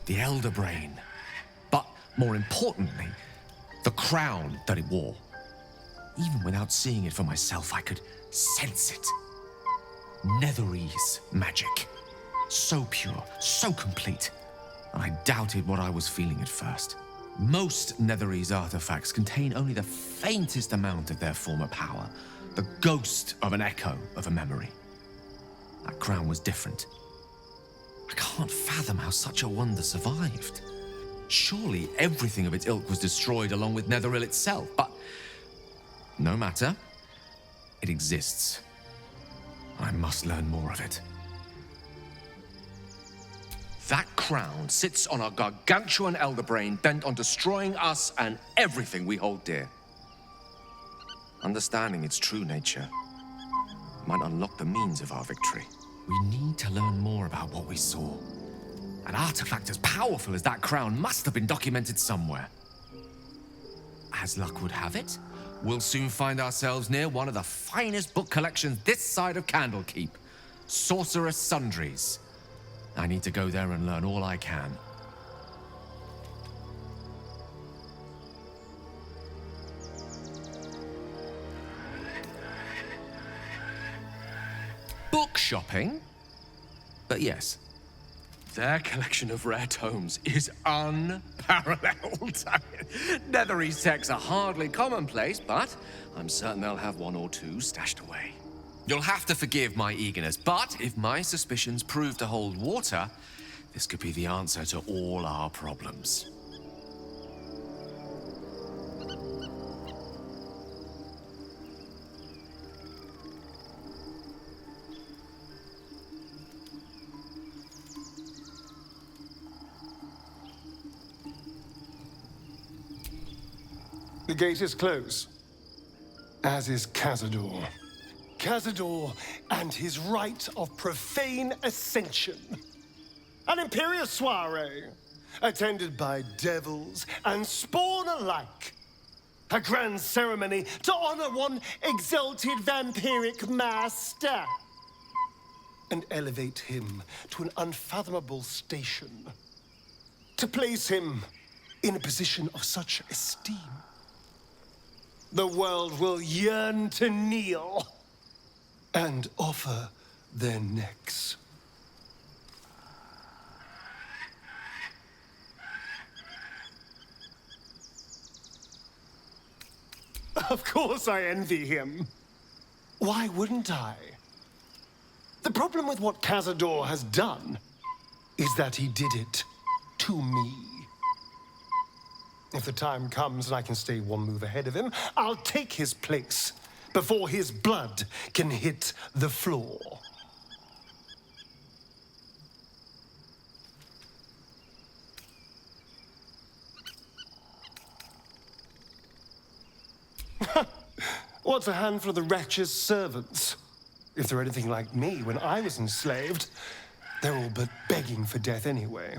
The Elder Brain. But, more importantly, the crown that it wore. Even without seeing it for myself, I could sense it. Netherese magic. So pure, so complete. I doubted what I was feeling at first. Most Netherese artifacts contain only the faintest amount of their former power, the ghost of an echo of a memory. That crown was different. I can't fathom how such a wonder survived. Surely everything of its ilk was destroyed along with Netheril itself, but no matter. It exists. I must learn more of it. That crown sits on a gargantuan elder brain bent on destroying us and everything we hold dear. Understanding its true nature might unlock the means of our victory. We need to learn more about what we saw. An artifact as powerful as that crown must have been documented somewhere. As luck would have it, we'll soon find ourselves near one of the finest book collections this side of Candlekeep. Sorcerous Sundries. I need to go there and learn all I can. Book shopping? But yes, their collection of rare tomes is unparalleled. Netherese texts are hardly commonplace, but I'm certain they'll have one or two stashed away. You'll have to forgive my eagerness, but if my suspicions prove to hold water, this could be the answer to all our problems. The gate is closed, as is Cazador. Cazador and his rite of profane ascension. An imperious soiree, attended by devils and spawn alike. A grand ceremony to honor one exalted vampiric master. And elevate him to an unfathomable station. To place him in a position of such esteem. The world will yearn to kneel and offer their necks. Of course I envy him. Why wouldn't I? The problem with what Cazador has done is that he did it to me. If the time comes and I can stay one move ahead of him, I'll take his place before his blood can hit the floor. What's a handful of the wretch's servants? If they're anything like me when I was enslaved, they're all but begging for death anyway.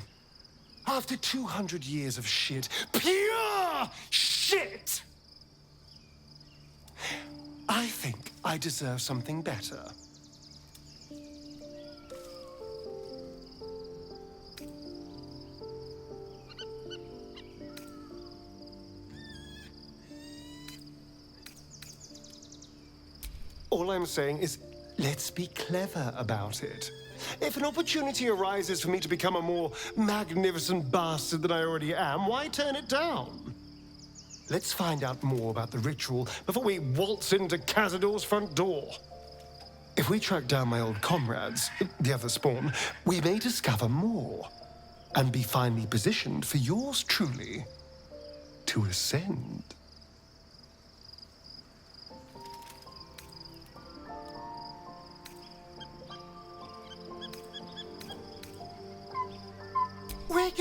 After 200 years of shit, pure shit! I think I deserve something better. All I'm saying is, let's be clever about it. If an opportunity arises for me to become a more magnificent bastard than I already am, why turn it down? Let's find out more about the ritual before we waltz into Cazador's front door. If we track down my old comrades, the other spawn, we may discover more and be finally positioned for yours truly to ascend.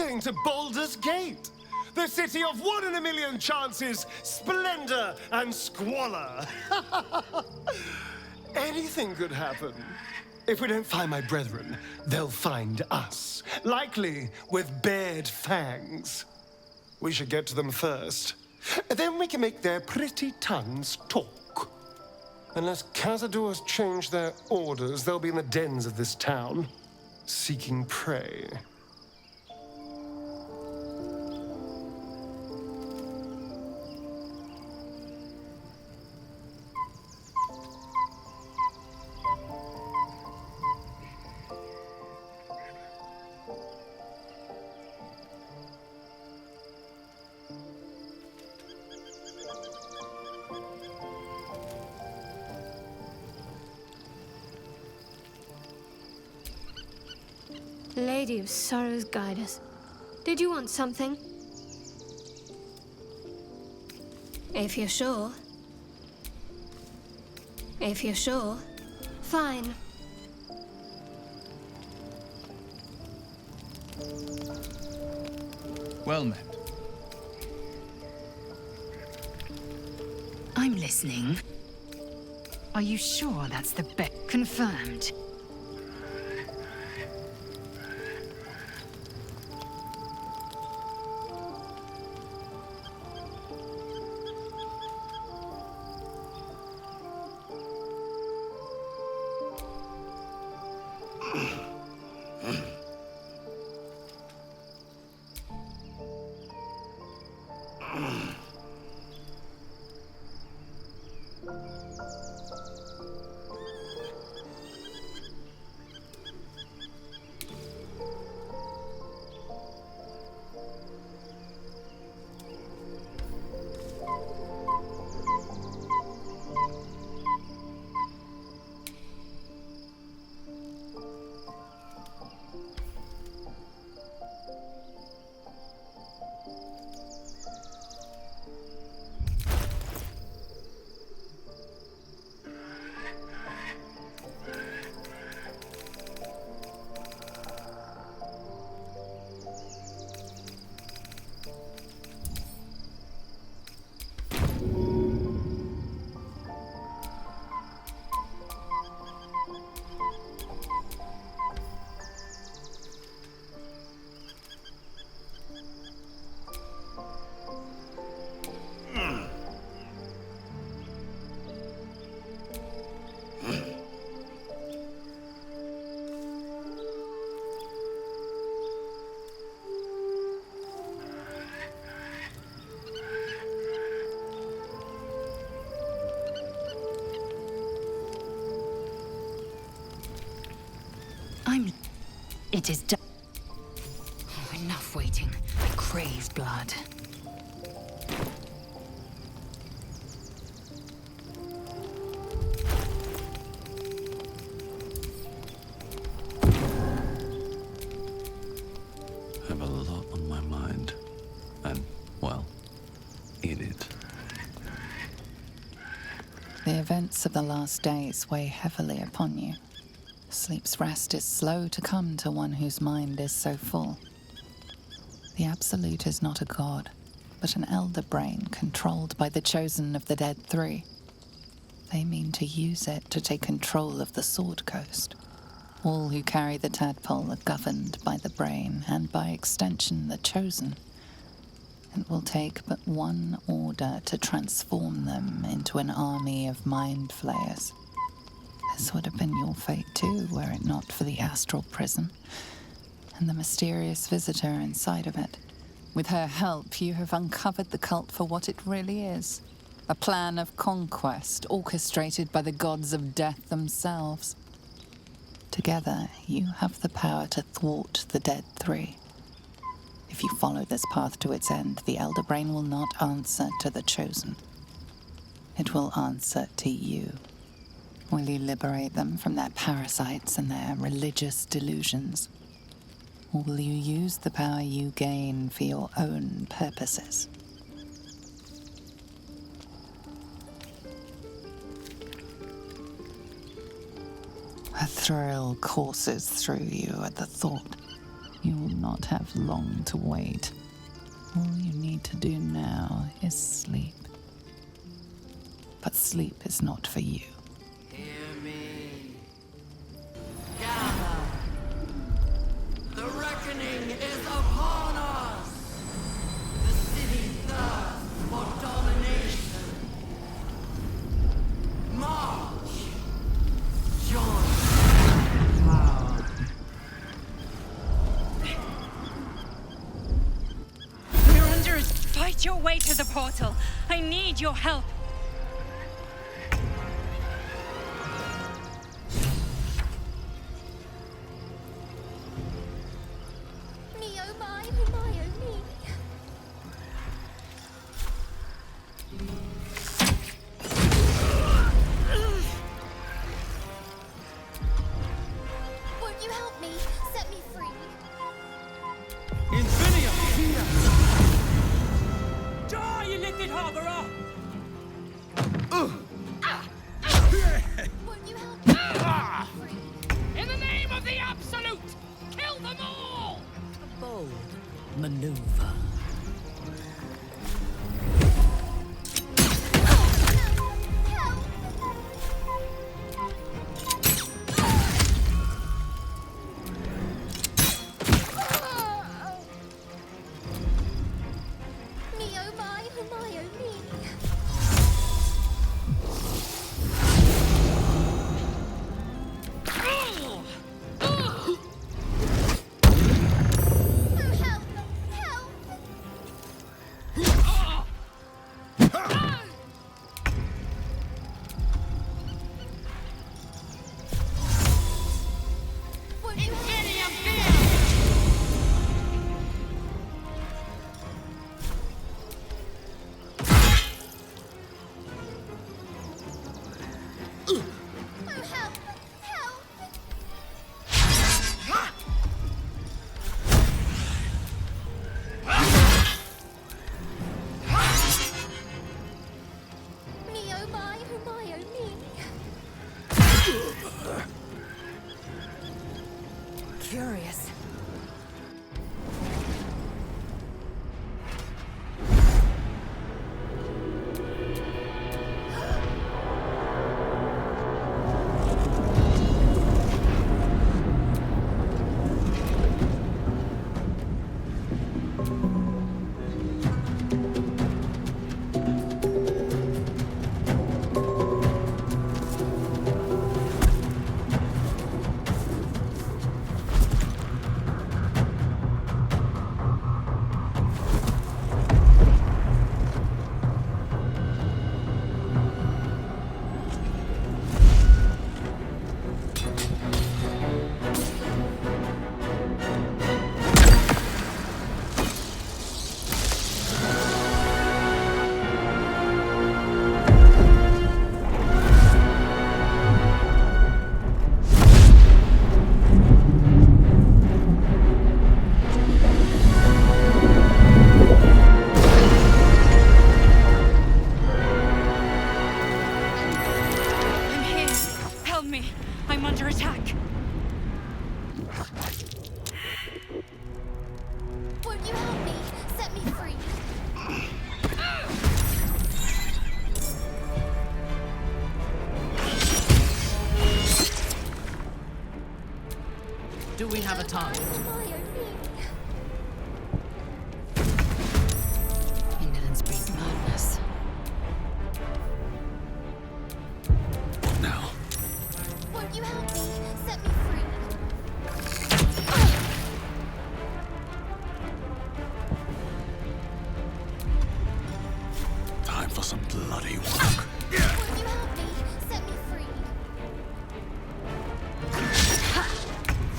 going to Baldur's Gate, the city of 1 in a million chances, splendor, and squalor. Anything could happen. If we don't find my brethren, they'll find us, likely with bared fangs. We should get to them first. Then we can make their pretty tongues talk. Unless Cazadors change their orders, they'll be in the dens of this town, seeking prey. Lady of Sorrows, guide us. Did you want something? If you're sure. If you're sure, fine. Well met. I'm listening. Are you sure that's the bet? Confirmed. It is done. Oh, enough waiting. I crave blood. I have a lot on my mind. And, well, in it. The events of the last days weigh heavily upon you. Sleep's rest is slow to come to one whose mind is so full. The Absolute is not a god, but an elder brain controlled by the chosen of the Dead Three. They mean to use it to take control of the Sword Coast. All who carry the tadpole are governed by the brain, and by extension the chosen. It will take but one order to transform them into an army of mind flayers. This would have been your fate too, were it not for the astral prison and the mysterious visitor inside of it. With her help, you have uncovered the cult for what it really is. A plan of conquest orchestrated by the gods of death themselves. Together, you have the power to thwart the Dead Three. If you follow this path to its end, the Elder Brain will not answer to the Chosen. It will answer to you. Will you liberate them from their parasites and their religious delusions? Or will you use the power you gain for your own purposes? A thrill courses through you at the thought. You will not have long to wait. All you need to do now is sleep. But sleep is not for you. Hear me. Gather. The reckoning is upon us. The city thirsts for domination. March. Join power. You're under it. Fight your way to the portal. I need your help. Me, oh my, oh my, oh me. Won't you help me? Set me free. Die, you lifted harborer! Won't you help me? Set me free. In the name of the Absolute, kill them all! A bold maneuver. Me, oh my, oh my, oh me. Oh, help! Help! Won't you help? Oh, help! Help! Me, oh my, oh my, oh me. Curious. I'm here. Help me. I'm under attack. Won't you help me? Set me free. Do we have a target? Oh my, oh me. Indolence breeds madness. Now. Won't you help me? Set me free. Time for some bloody work. Won't you help me? Set me free.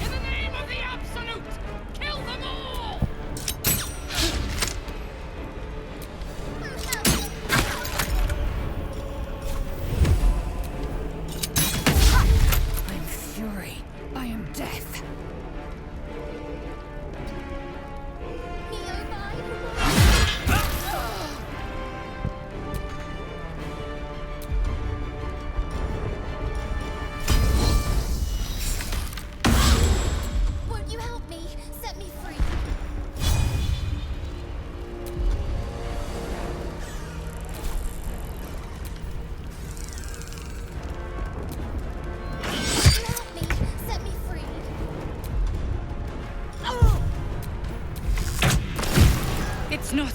In the name of the Absolute, kill them all! I'm fury. I am death. Me, oh my, oh my.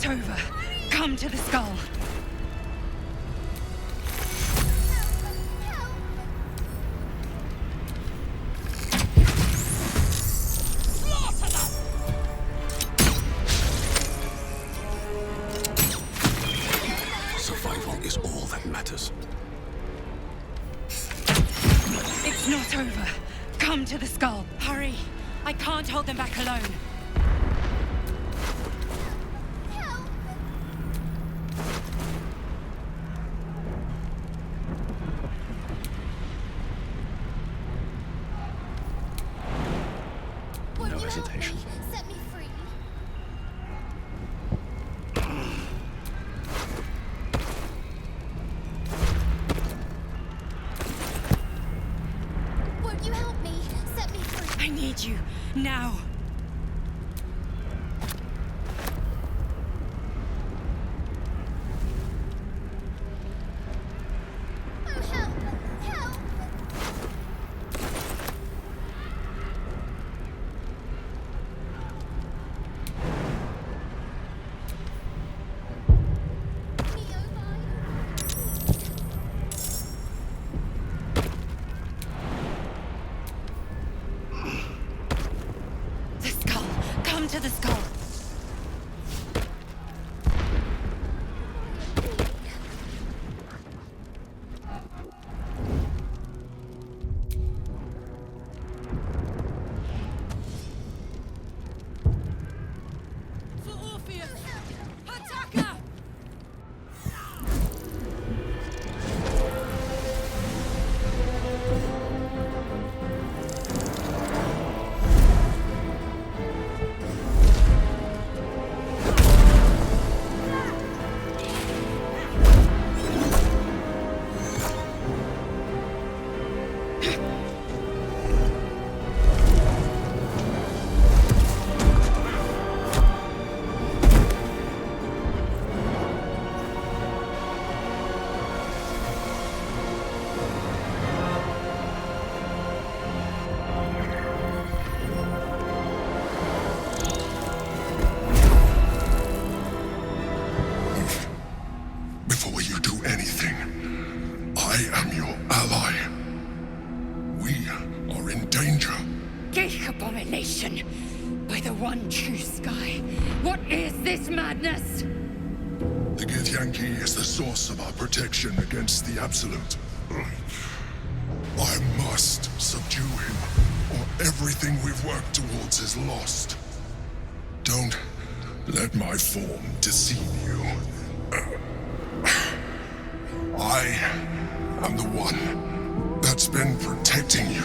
not over. Come to the skull. Survival is all that matters. It's not over. Come to the skull. Hurry. I can't hold them back alone. No hesitation. Set me free. Won't you help me? Set me free. I need you. Now. Oh, help! Help! The skull. Come to the skull. For Orpheus! Attacker! Before you do anything, I am your ally. We are in danger. Geek abomination! By the one true sky, what is this madness? The Githyanki is the source of our protection against the Absolute. I must subdue him, or everything we've worked towards is lost. Don't let my form deceive you. I am the one that's been protecting you.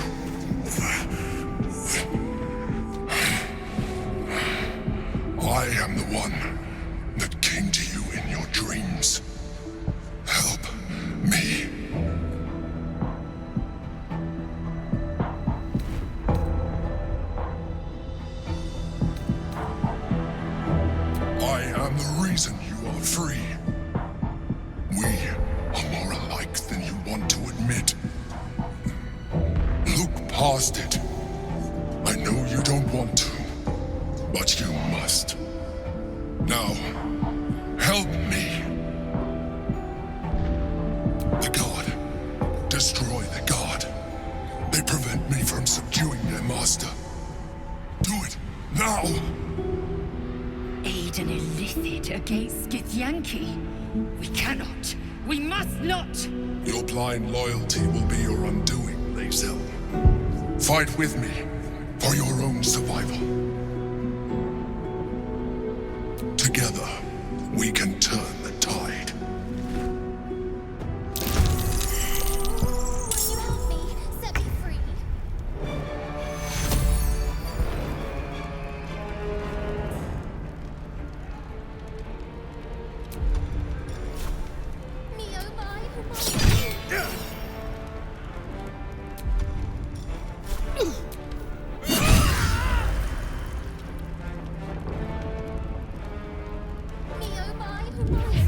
I am the one that came to you in your dreams. Help me. I am the reason you are free. We are more alike than you want to admit. Look past it. I know you don't want to, but you must. Now, help me. The god. Destroy the god. They prevent me from subduing their master. Do it, now! Aid an illithid against Githyanki? We cannot. We must not! Your blind loyalty will be your undoing, Lae'zel. Fight with me, for your own survival. Together, we can turn the tide. Won't you help me? Set me free. Me, oh my, oh my. Me, oh my, oh my.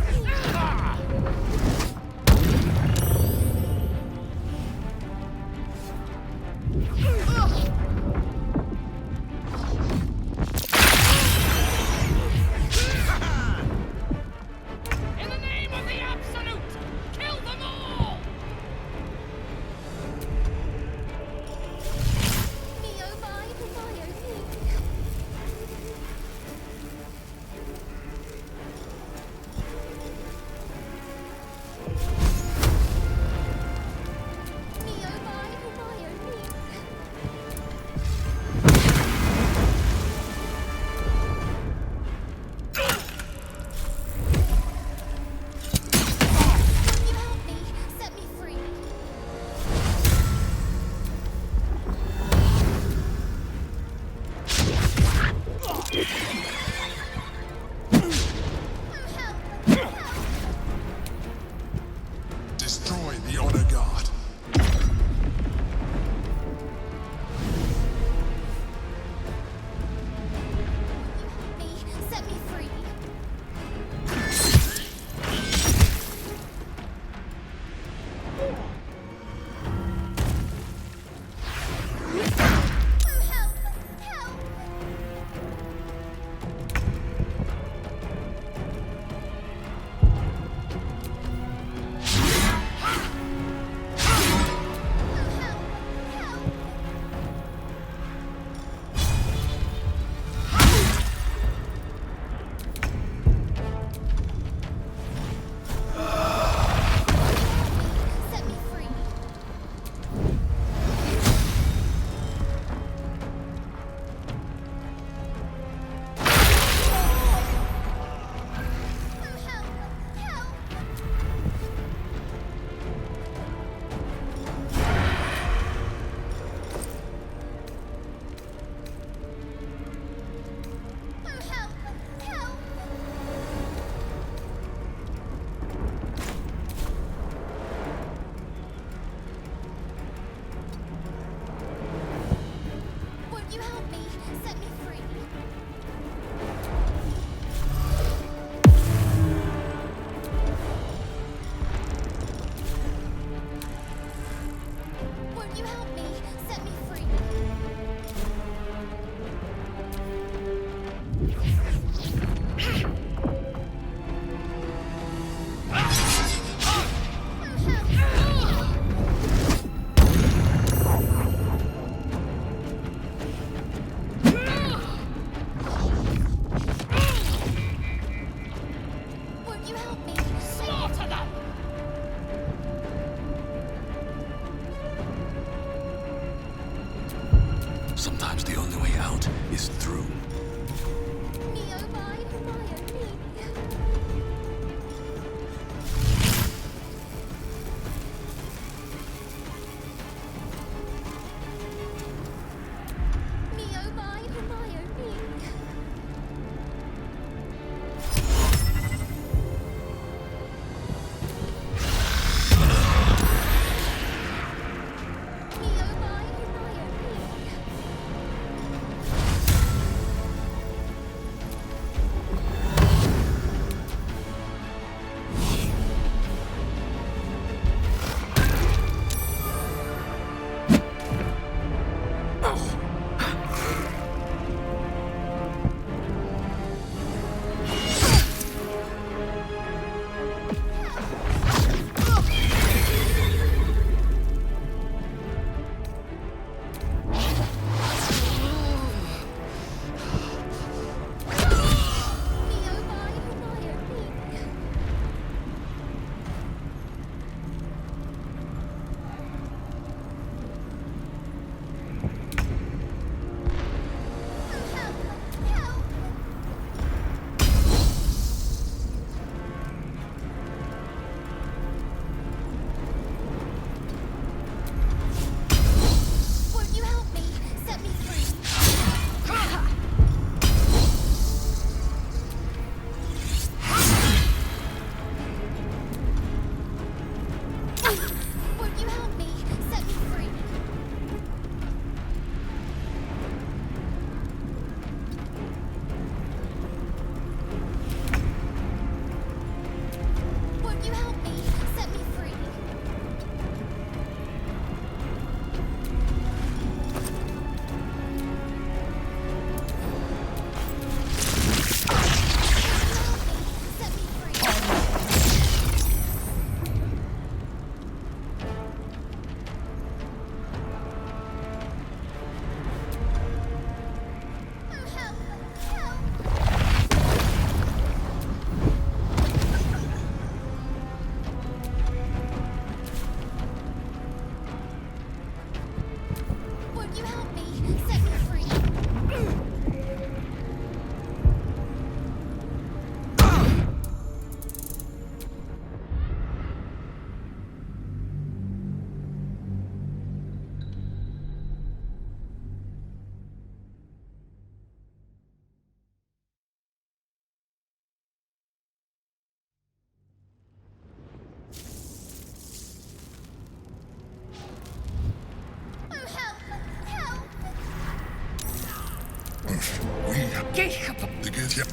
is through.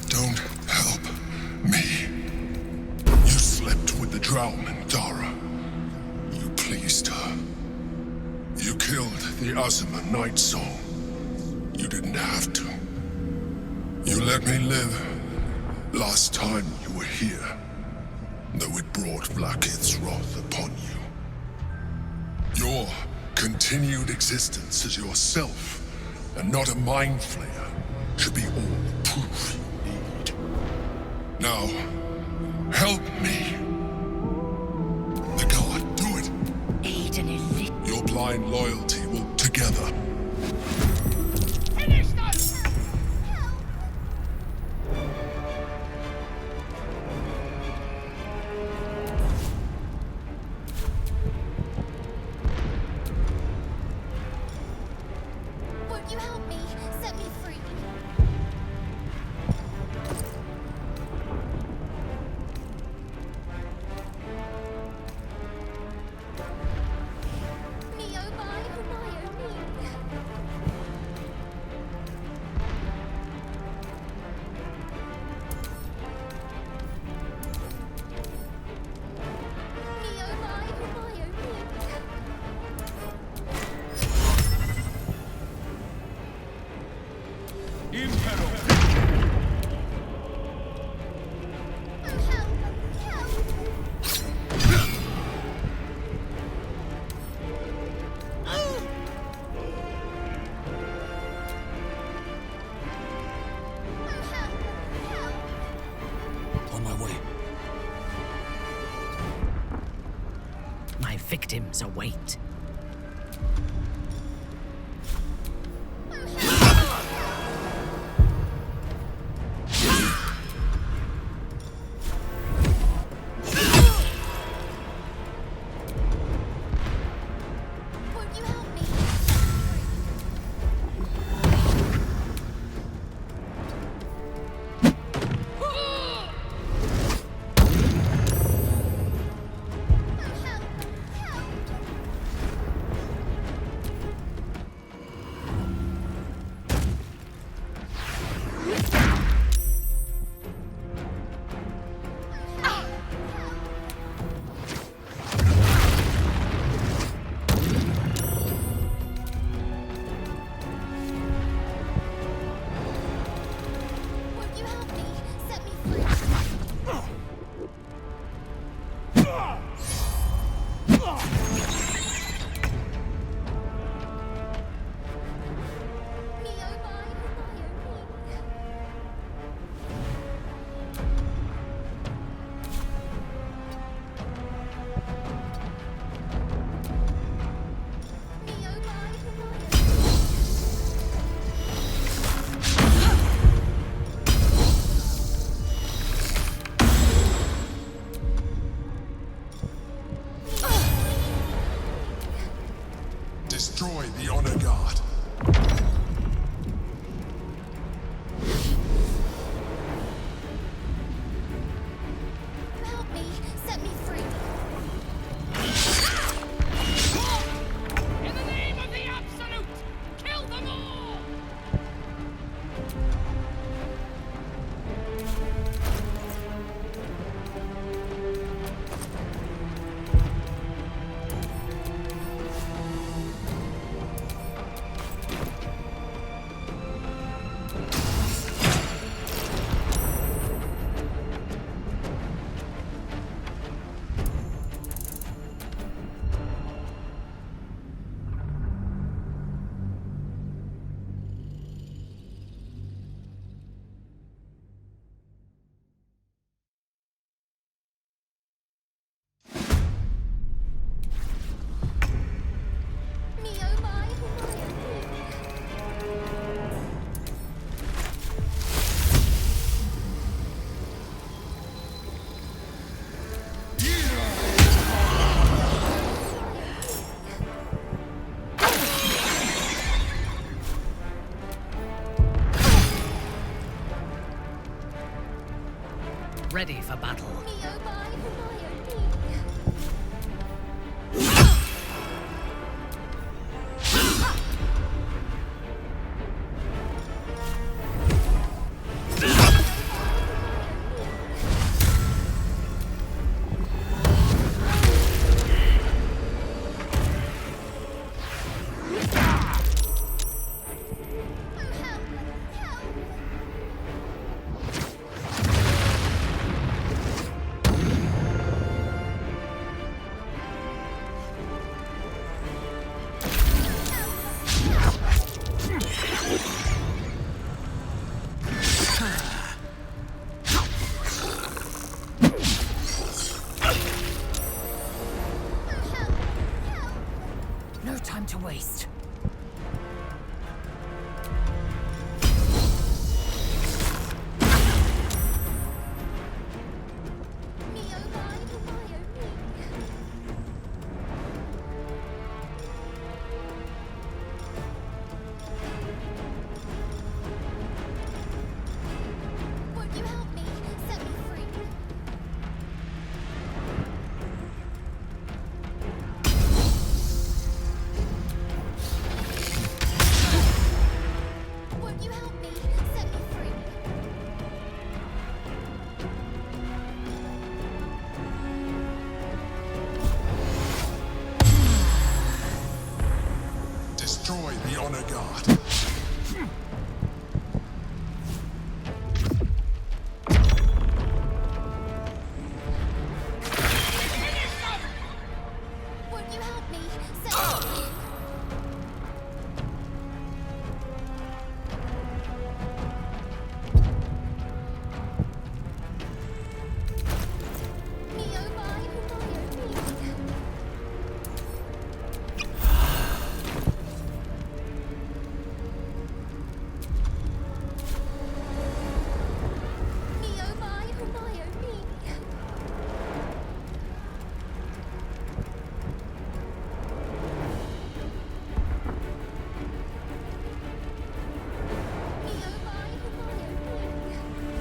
Don't help me. You slept with the drowned Dara. You pleased her. You killed the Azuma Night Soul. You didn't have to. You let me live last time you were here, though it brought Blackith's wrath upon you. Your continued existence as yourself, and not a mind flayer, should be all the proof you need. Now, help me. The god, do it. Your blind loyalty will together. Finish them! Won't you help me? Set me free. Me, oh my, oh me. Me, oh my, oh me. On my way. My victims await. Destroy the Honor Guard. Help me! Set me free! In the name of the Absolute, kill them all! Me oh my, Ready for battle. me oh my, No time to waste. would you help me? Set me free! Would you help me? Set me free! Destroy the Honor Guard. Would you help me? Set me free! Me oh my, me oh my, me. Me oh my,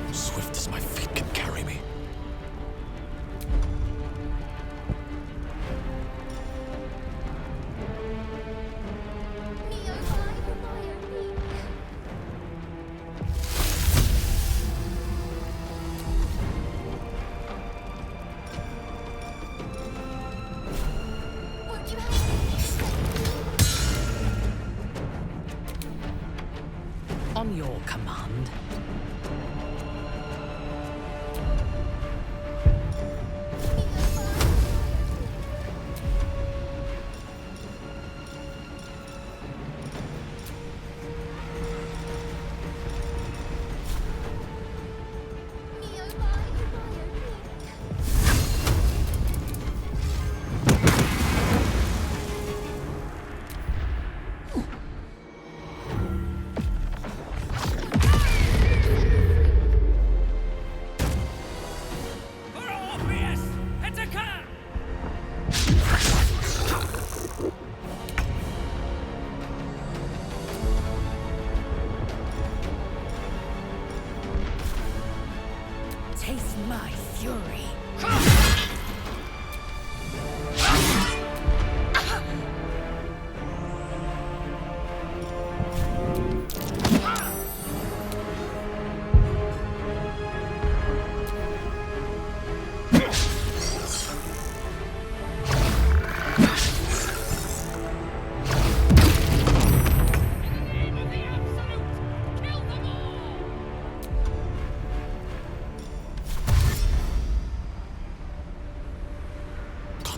me. Swift as my feet can carry me. Me oh my, me. Would you help me? On your command.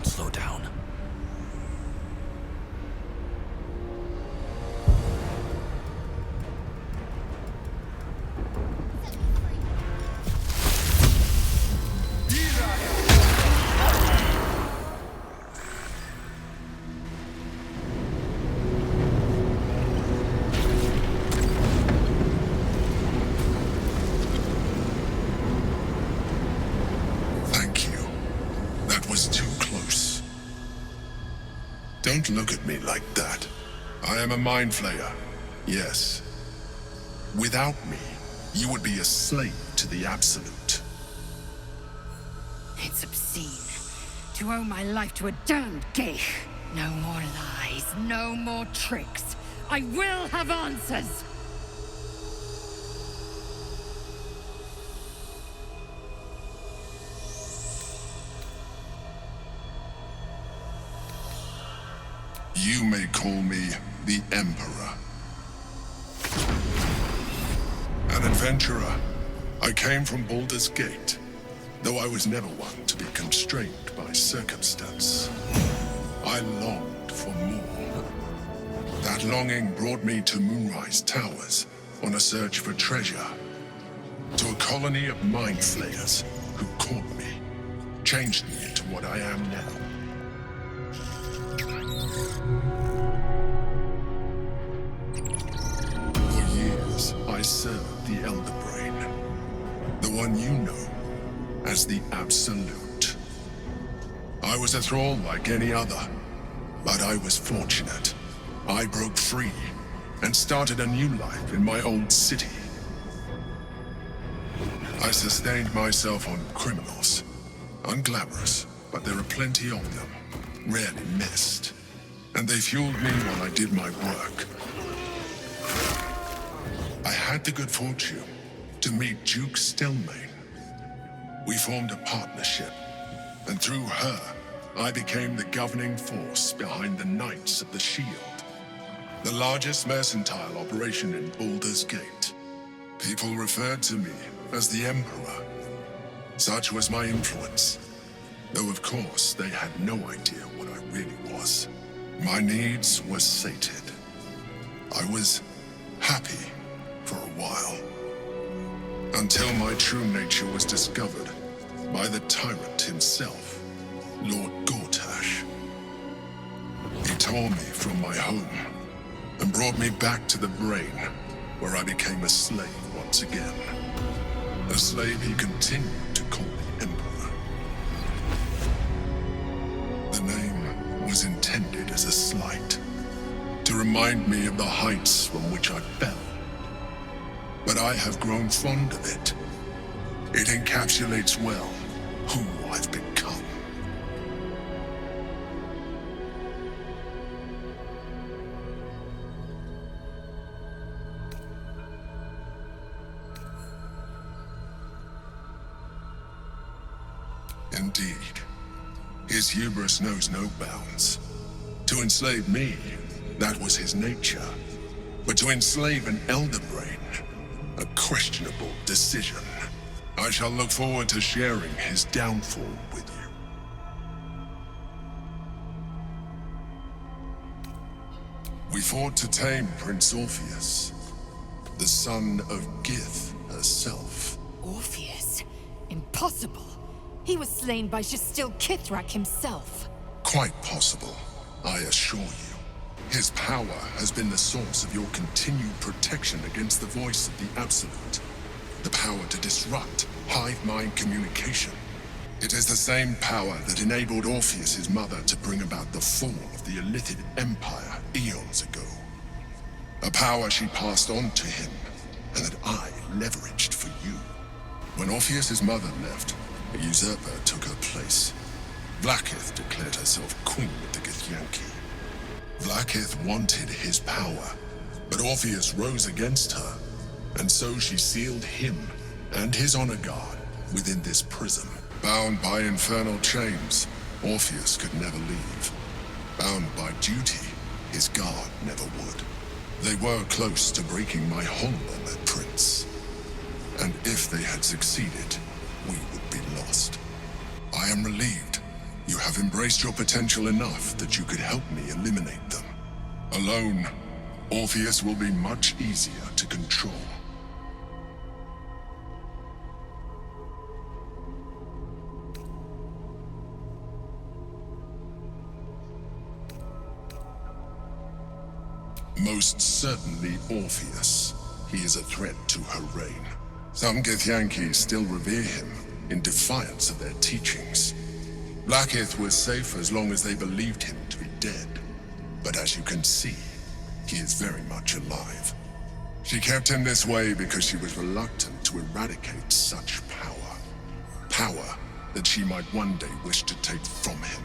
can't slow down. Don't look at me like that. I am a mind flayer, yes. Without me, you would be a slave to the Absolute. It's obscene to owe my life to a damned geich. No more lies, no more tricks. I will have answers! You may call me the Emperor. An adventurer, I came from Baldur's Gate, though I was never one to be constrained by circumstance. I longed for more. That longing brought me to Moonrise Towers on a search for treasure, to a colony of mind flayers who caught me, changed me into what I am now. For years, I served the Elder Brain, the one you know as the Absolute. I was a thrall like any other, but I was fortunate. I broke free and started a new life in my old city. I sustained myself on criminals. Unglamorous, but there are plenty of them, rarely missed. And they fueled me while I did my work. I had the good fortune to meet Duke Stelmane. We formed a partnership, and through her, I became the governing force behind the Knights of the Shield, the largest mercantile operation in Baldur's Gate. People referred to me as the Emperor. Such was my influence, though of course they had no idea what I really was. My needs were sated. I was happy for a while, until my true nature was discovered by the tyrant himself, Lord Gortash. He tore me from my home and brought me back to the Brain, where I became a slave once again. A slave he continued to call the Emperor. The name was intended as a slight, to remind me of the heights from which I fell. But I have grown fond of it. It encapsulates well who I've become. Indeed, his hubris knows no bounds. To enslave me, that was his nature. But to enslave an Elder Brain, a questionable decision. I shall look forward to sharing his downfall with you. We fought to tame Prince Orpheus, the son of Gith herself. Orpheus? Impossible. He was slain by Jastil Kithrak himself. Quite possible, I assure you. His power has been the source of your continued protection against the voice of the Absolute. The power to disrupt hive mind communication. It is the same power that enabled Orpheus's mother to bring about the fall of the Illithid Empire eons ago. A power she passed on to him, and that I leveraged for you. When Orpheus's mother left, a usurper took her place. Vlaakith declared herself queen of the Githyanki. Vlaakith wanted his power, but Orpheus rose against her, and so she sealed him and his honor guard within this prison. Bound by infernal chains, Orpheus could never leave. Bound by duty, his guard never would. They were close to breaking my hold on that prince. And if they had succeeded, we would be lost. I am relieved You have embraced your potential enough that you could help me eliminate them. Alone, Orpheus will be much easier to control. Most certainly Orpheus. He is a threat to her reign. Some Githyanki still revere him, in defiance of their teachings. Blackith was safe as long as they believed him to be dead. But as you can see, he is very much alive. She kept him this way because she was reluctant to eradicate such power. Power that she might one day wish to take from him.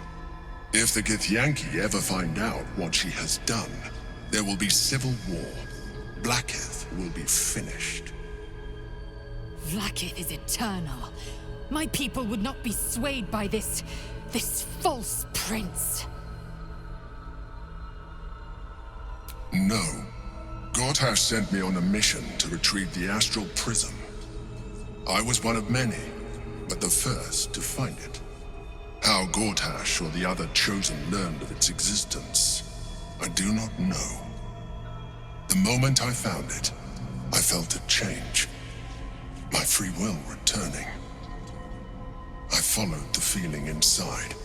If the Githyanki ever find out what she has done, there will be civil war. Blackith will be finished. Vlaakith is eternal. My people would not be swayed by this false prince. No. Gortash sent me on a mission to retrieve the Astral Prism. I was one of many, but the first to find it. How Gortash or the other Chosen learned of its existence, I do not know. The moment I found it, I felt a change. My free will returning. I followed the feeling inside,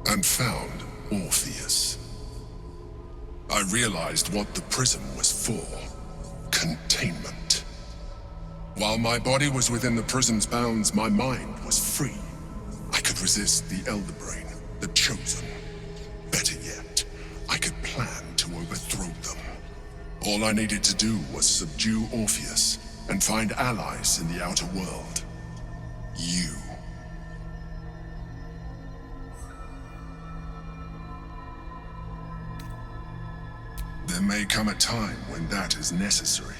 and found Orpheus. I realized what the prism was for. Containment. While my body was within the prism's bounds, my mind was free. I could resist the Elder Brain, the Chosen. Better yet, I could plan to overthrow them. All I needed to do was subdue Orpheus and find allies in the outer world. You. There may come a time when that is necessary,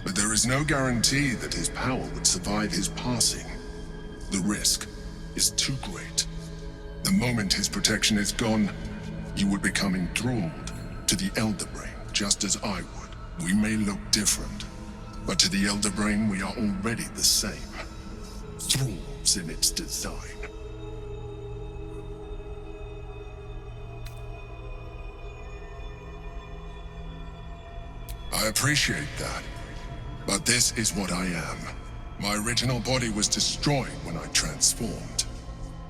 but there is no guarantee that his power would survive his passing. The risk is too great. The moment his protection is gone, you would become enthralled to the Elder Brain, just as I would. We may look different, but to the Elder Brain we are already the same. Thralls in its design. I appreciate that, but this is what I am. My original body was destroyed when I transformed.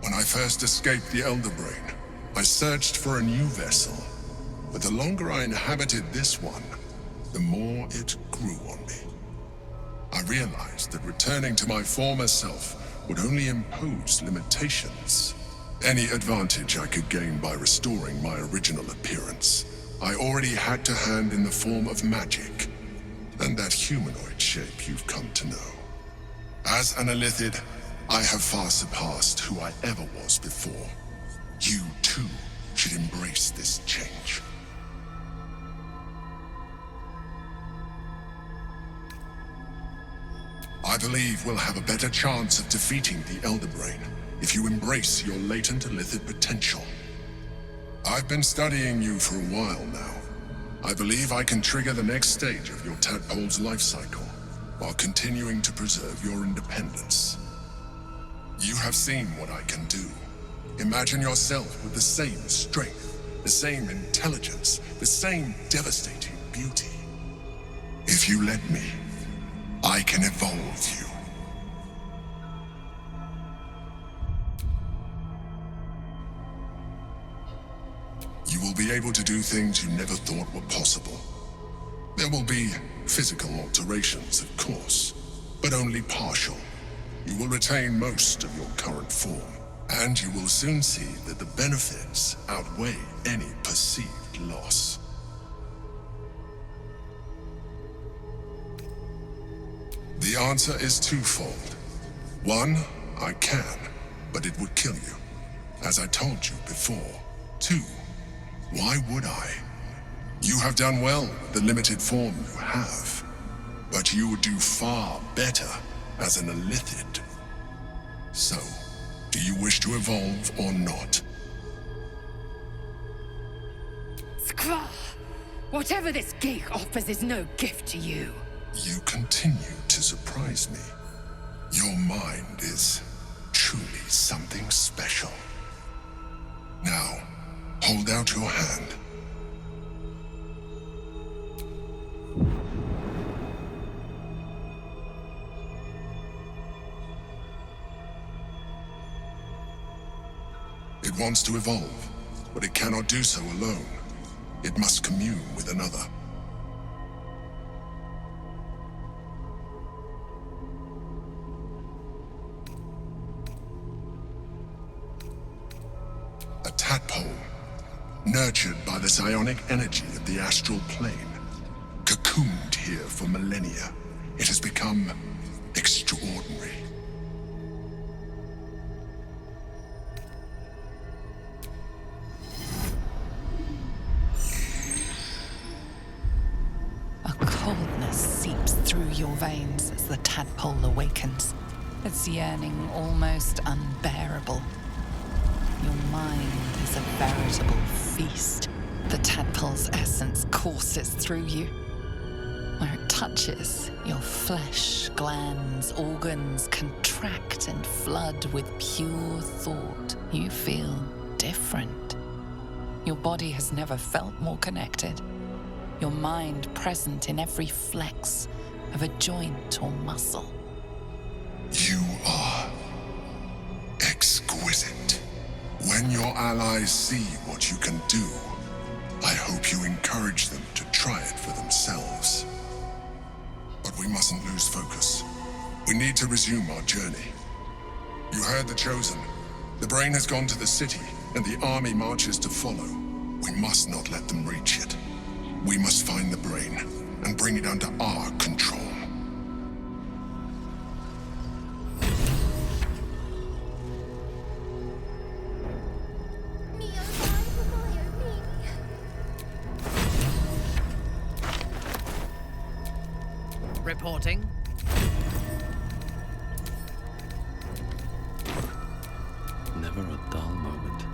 When I first escaped the Elder Brain, I searched for a new vessel, but the longer I inhabited this one, the more it grew on me. I realized that returning to my former self would only impose limitations. Any advantage I could gain by restoring my original appearance, I already had to hand in the form of magic, and that humanoid shape you've come to know. As an Illithid, I have far surpassed who I ever was before. You, too, should embrace this change. I believe we'll have a better chance of defeating the Elder Brain if you embrace your latent Illithid potential. I've been studying you for a while now. I believe I can trigger the next stage of your tadpole's life cycle, while continuing to preserve your independence. You have seen what I can do. Imagine yourself with the same strength, the same intelligence, the same devastating beauty. If you let me, I can evolve you. You will be able to do things you never thought were possible. There will be physical alterations, of course, but only partial. You will retain most of your current form, and you will soon see that the benefits outweigh any perceived loss. The answer is twofold. One, I can, but it would kill you, as I told you before. Two, why would I? You have done well with the limited form you have, but you would do far better as an Illithid. So, do you wish to evolve or not? Skvar! Whatever this gig offers is no gift to you. You continue to surprise me. Your mind is truly something special. Hold out your hand. It wants to evolve, but it cannot do so alone. It must commune with another. A tadpole, nurtured by the psionic energy of the astral plane, cocooned here for millennia. It has become extraordinary. A coldness seeps through your veins as the tadpole awakens, its yearning almost unbearable. Your mind is a veritable feast. The tadpole's essence courses through you. Where it touches, your flesh, glands, organs contract and flood with pure thought. You feel different. Your body has never felt more connected. Your mind present in every flex of a joint or muscle. You are exquisite. When your allies see what you can do, I hope you encourage them to try it for themselves. But we mustn't lose focus. We need to resume our journey. You heard the Chosen. The brain has gone to the city, and the army marches to follow. We must not let them reach it. We must find the brain and bring it under our control. Reporting. Never a dull moment.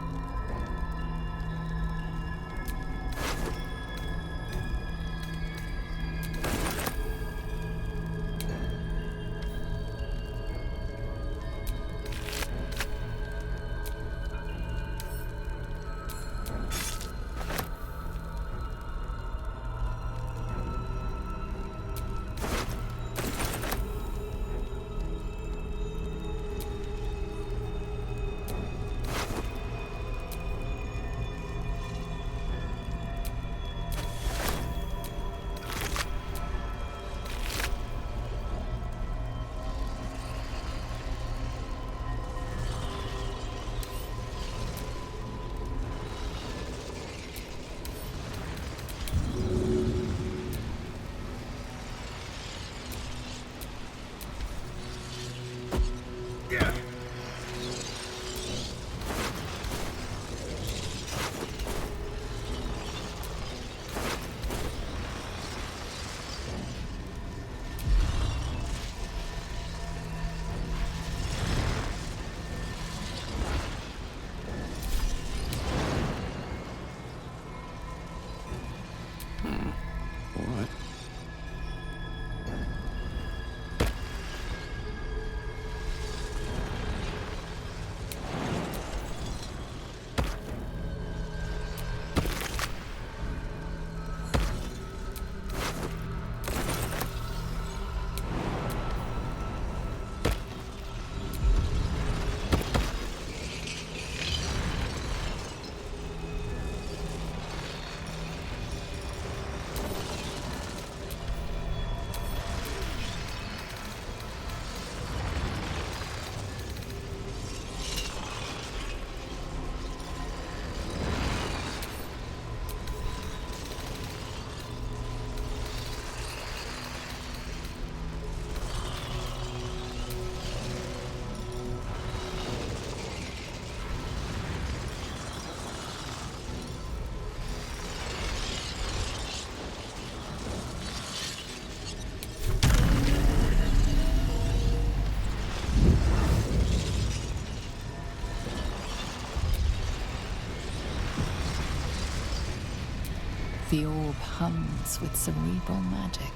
The orb hums with cerebral magic,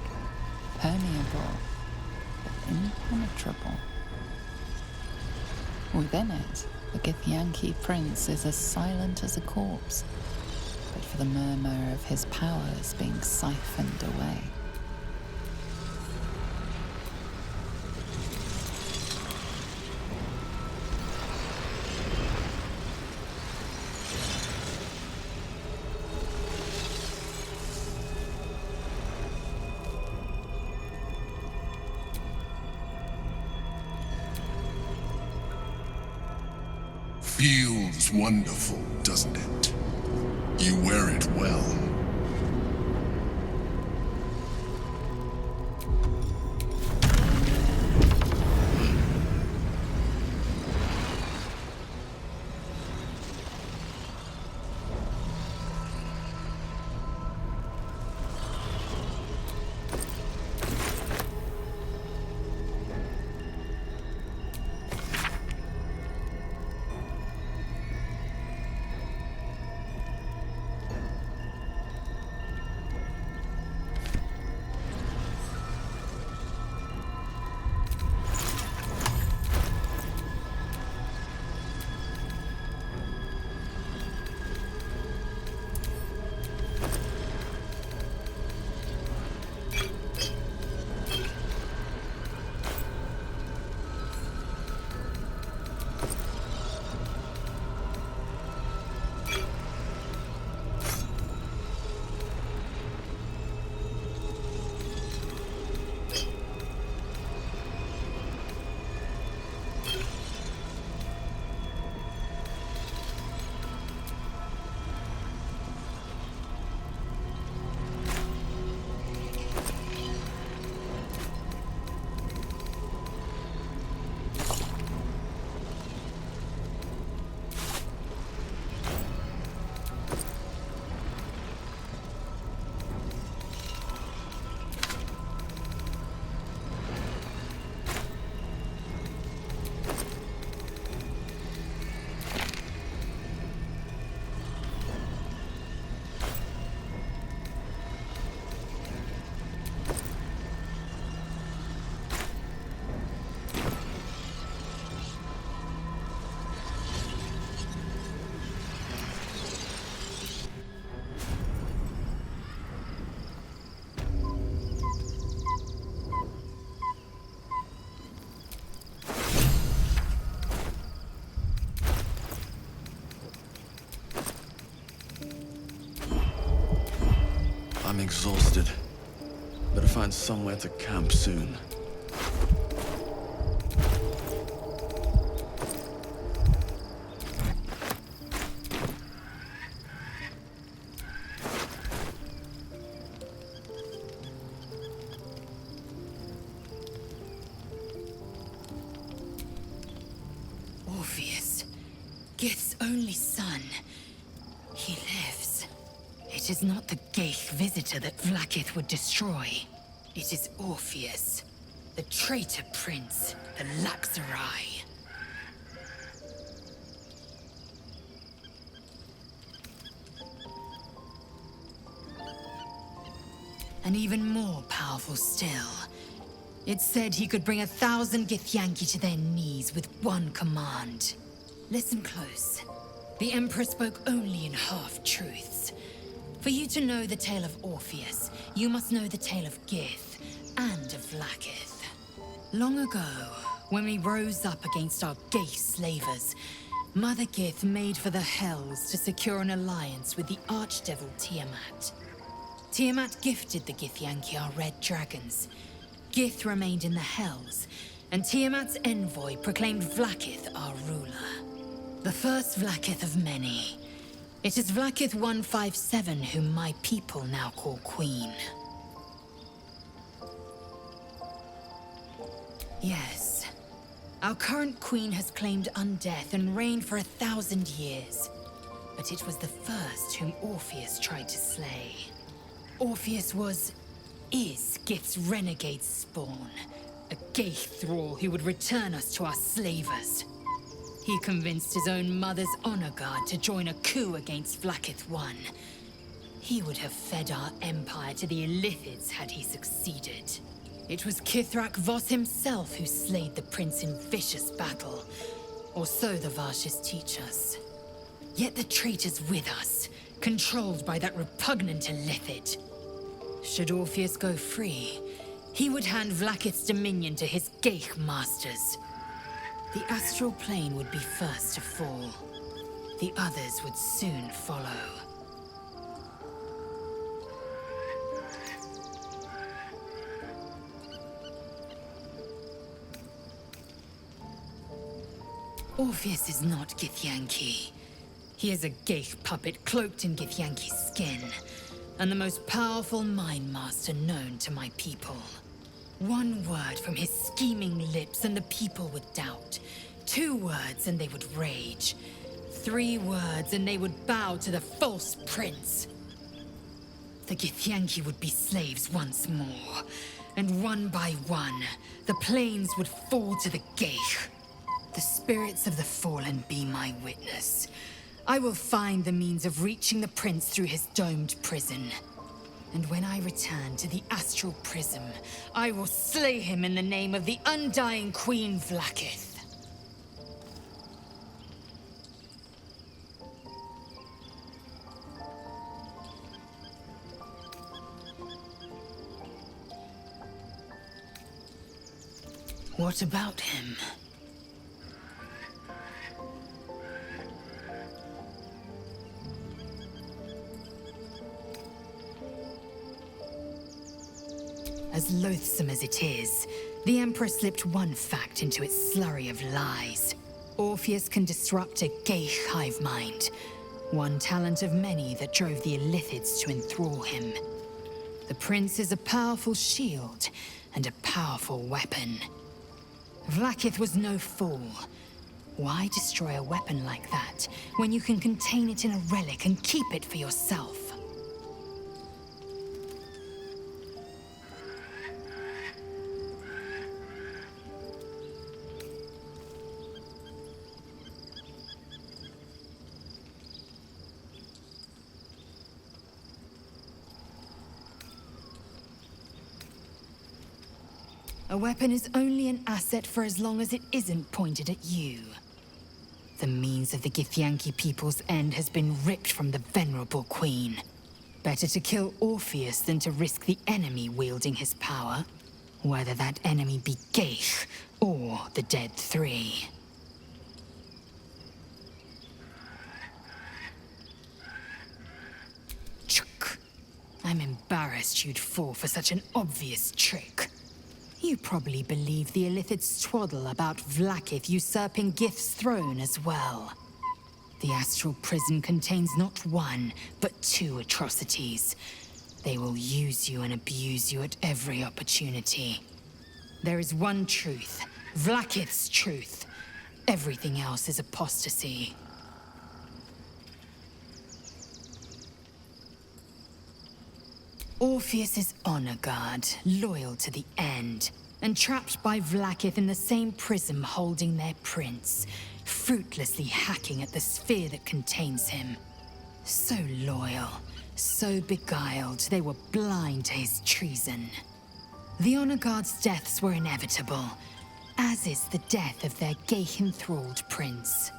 permeable but impenetrable. Within it, the Githyanki prince is as silent as a corpse, but for the murmur of his powers being siphoned away. Feels wonderful, doesn't it? You wear it well. I'm exhausted. Better find somewhere to camp soon. Orpheus, Gith's only son. He lives. It is not the Geich visitor that Vlaakith would destroy. It is Orpheus, the traitor prince, the Laxarai. And even more powerful still. It said he could bring 1,000 Githyanki to their knees with one command. Listen close. The Emperor spoke only in half-truths. For you to know the tale of Orpheus, you must know the tale of Gith and of Vlaakith. Long ago, when we rose up against our Geich slavers, Mother Gith made for the Hells to secure an alliance with the Archdevil Tiamat. Tiamat gifted the Githyanki our red dragons. Gith remained in the Hells, and Tiamat's envoy proclaimed Vlaakith our ruler. The first Vlaakith of many. It is Vlaakith 157 whom my people now call Queen. Yes. Our current queen has claimed undeath and reigned for 1,000 years. But it was the first whom Orpheus tried to slay. Orpheus is Gith's renegade spawn. A Geich thrall who would return us to our slavers. He convinced his own mother's honor guard to join a coup against Vlaakith I. He would have fed our empire to the Illithids had he succeeded. It was Kithrak Voss himself who slayed the prince in vicious battle, or so the Varshas teach us. Yet the traitor's with us, controlled by that repugnant Illithid. Should Orpheus go free, he would hand Vlaakith's dominion to his Geich masters. The astral plane would be first to fall. The others would soon follow. Orpheus is not Githyanki. He is a Geich puppet cloaked in Githyanki's skin, and the most powerful mind master known to my people. One word from his scheming lips and the people would doubt. 2 words and they would rage. 3 words and they would bow to the false prince. The Githyanki would be slaves once more, and one by one, the planes would fall to the Geich. The spirits of the fallen be my witness. I will find the means of reaching the prince through his domed prison. And when I return to the astral prism, I will slay him in the name of the undying Queen Vlaakith. What about him? As loathsome as it is, the Emperor slipped one fact into its slurry of lies. Orpheus can disrupt a Geich hive mind, one talent of many that drove the Illithids to enthrall him. The prince is a powerful shield and a powerful weapon. Vlaakith was no fool. Why destroy a weapon like that when you can contain it in a relic and keep it for yourself? A weapon is only an asset for as long as it isn't pointed at you. The means of the Githyanki people's end has been ripped from the venerable queen. Better to kill Orpheus than to risk the enemy wielding his power, whether that enemy be Geich or the Dead Three. Chuk. I'm embarrassed you'd fall for such an obvious trick. You probably believe the Illithid's twaddle about Vlaakith usurping Gith's throne as well. The astral prison contains not 1, but 2 atrocities. They will use you and abuse you at every opportunity. There is one truth, Vlaakith's truth. Everything else is apostasy. Orpheus is honor guard, loyal to the end, and trapped by Vlaakith in the same prism holding their prince, fruitlessly hacking at the sphere that contains him. So loyal, so beguiled, they were blind to his treason. The honor guard's deaths were inevitable, as is the death of their Geich-enthralled prince.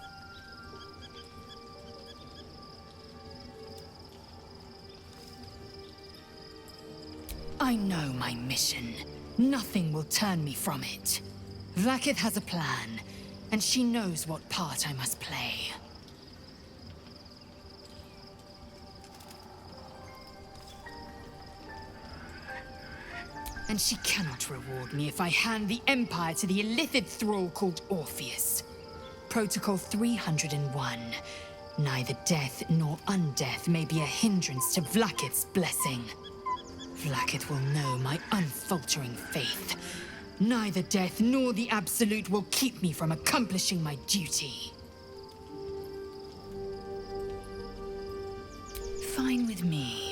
I know my mission. Nothing will turn me from it. Vlaakith has a plan, and she knows what part I must play. And she cannot reward me if I hand the Empire to the Illithid thrall called Orpheus. Protocol 301. Neither death nor undeath may be a hindrance to Vlaakith's blessing. Vlaakith will know my unfaltering faith. Neither death nor the Absolute will keep me from accomplishing my duty. Fine with me.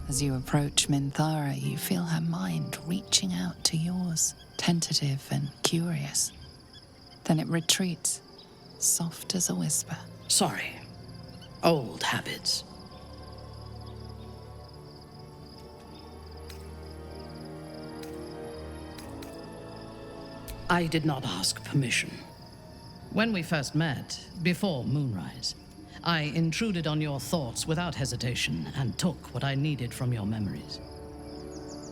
As you approach Minthara, you feel her mind reaching out to yours, tentative and curious. Then it retreats, soft as a whisper. Sorry. Old habits. I did not ask permission. When we first met, before moonrise, I intruded on your thoughts without hesitation and took what I needed from your memories.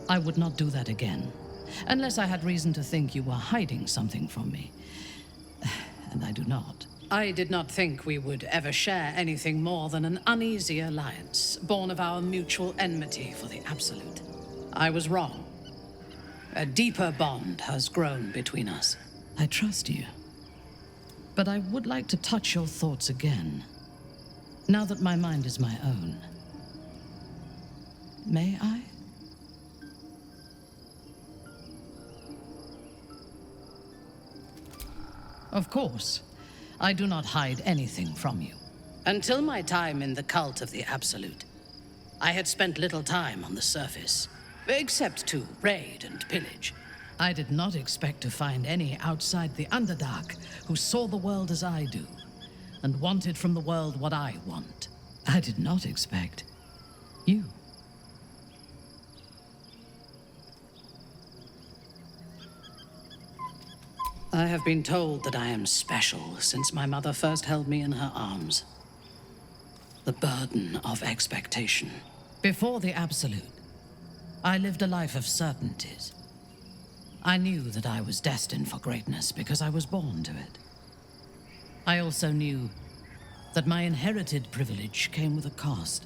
I would not do that again, unless I had reason to think you were hiding something from me. And I do not. I did not think we would ever share anything more than an uneasy alliance, born of our mutual enmity for the Absolute. I was wrong. A deeper bond has grown between us. I trust you. But I would like to touch your thoughts again, now that my mind is my own. May I? Of course. I do not hide anything from you. Until my time in the cult of the Absolute, I had spent little time on the surface, except to raid and pillage. I did not expect to find any outside the Underdark who saw the world as I do, and wanted from the world what I want. I did not expect you. I have been told that I am special since my mother first held me in her arms. The burden of expectation. Before the Absolute, I lived a life of certainties. I knew that I was destined for greatness because I was born to it. I also knew that my inherited privilege came with a cost.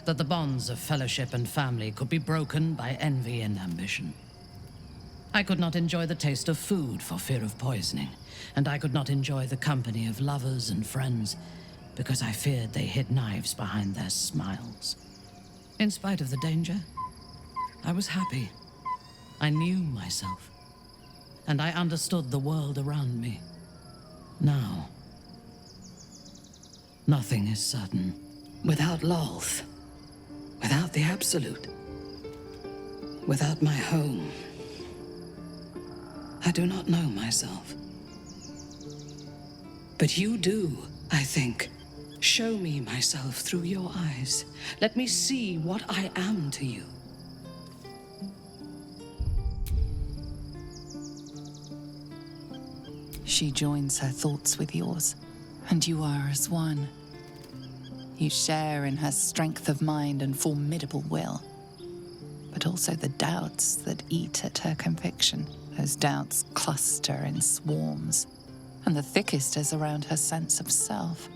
That the bonds of fellowship and family could be broken by envy and ambition. I could not enjoy the taste of food for fear of poisoning, and I could not enjoy the company of lovers and friends because I feared they hid knives behind their smiles. In spite of the danger, I was happy. I knew myself, and I understood the world around me. Now, nothing is certain. Without Lolth, without the Absolute, without my home, I do not know myself. But you do, I think. Show me myself through your eyes. Let me see what I am to you. She joins her thoughts with yours, and you are as one. You share in her strength of mind and formidable will, but also the doubts that eat at her conviction. Those doubts cluster in swarms, and the thickest is around her sense of self.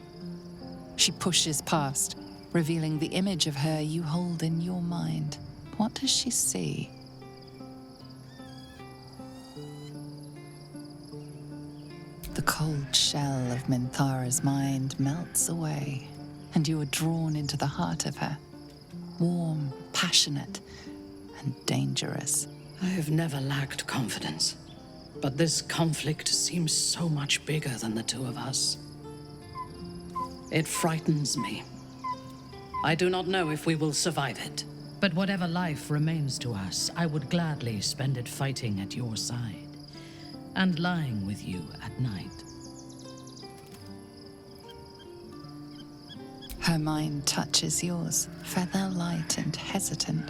She pushes past, revealing the image of her you hold in your mind. What does she see? The cold shell of Minthara's mind melts away, and you are drawn into the heart of her, warm, passionate, and dangerous. I have never lacked confidence, but this conflict seems so much bigger than the two of us. It frightens me. I do not know if we will survive it, but whatever life remains to us, I would gladly spend it fighting at your side and lying with you at night. Her mind touches yours, feather light and hesitant.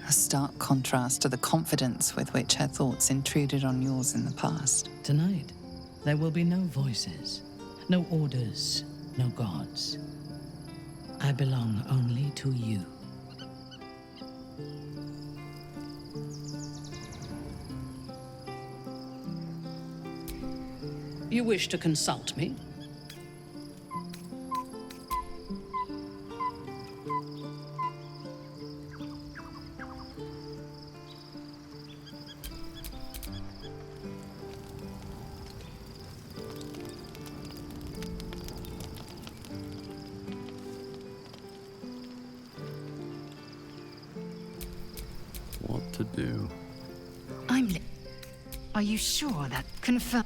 A stark contrast to the confidence with which her thoughts intruded on yours in the past. Tonight, there will be no voices, no orders, no gods. I belong only to you. You wish to consult me? What to do? Are you sure that confirm?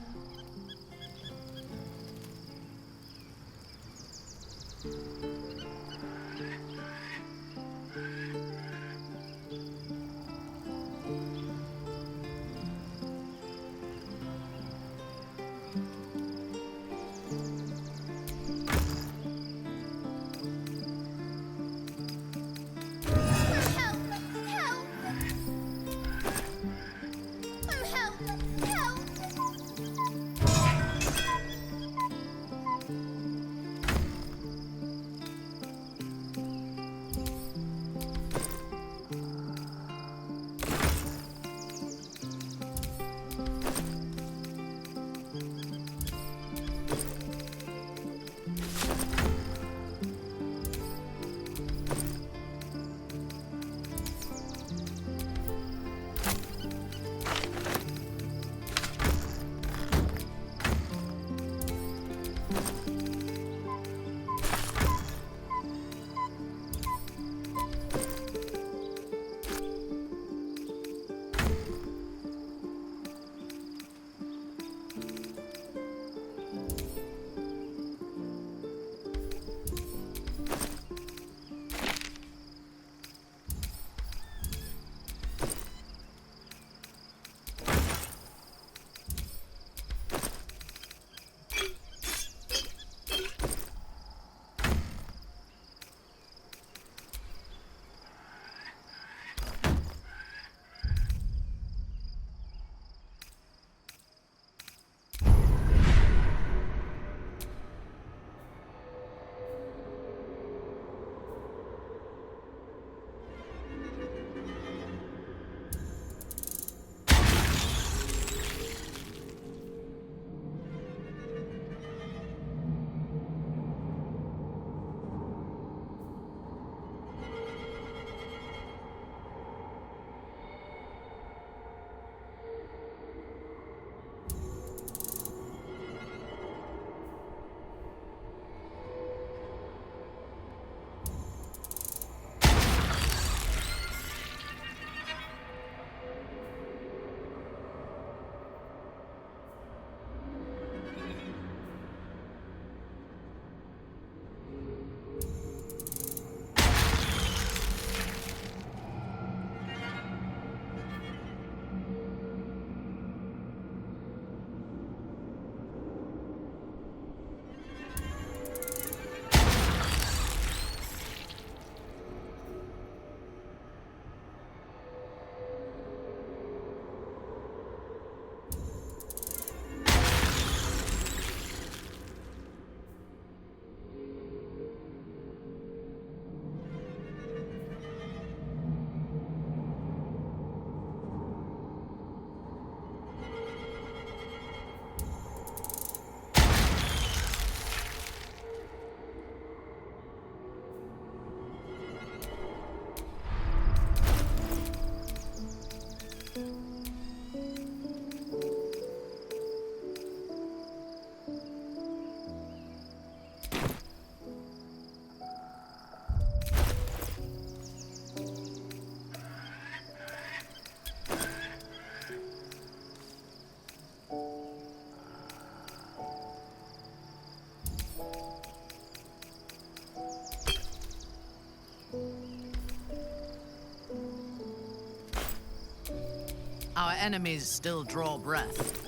enemies still draw breath.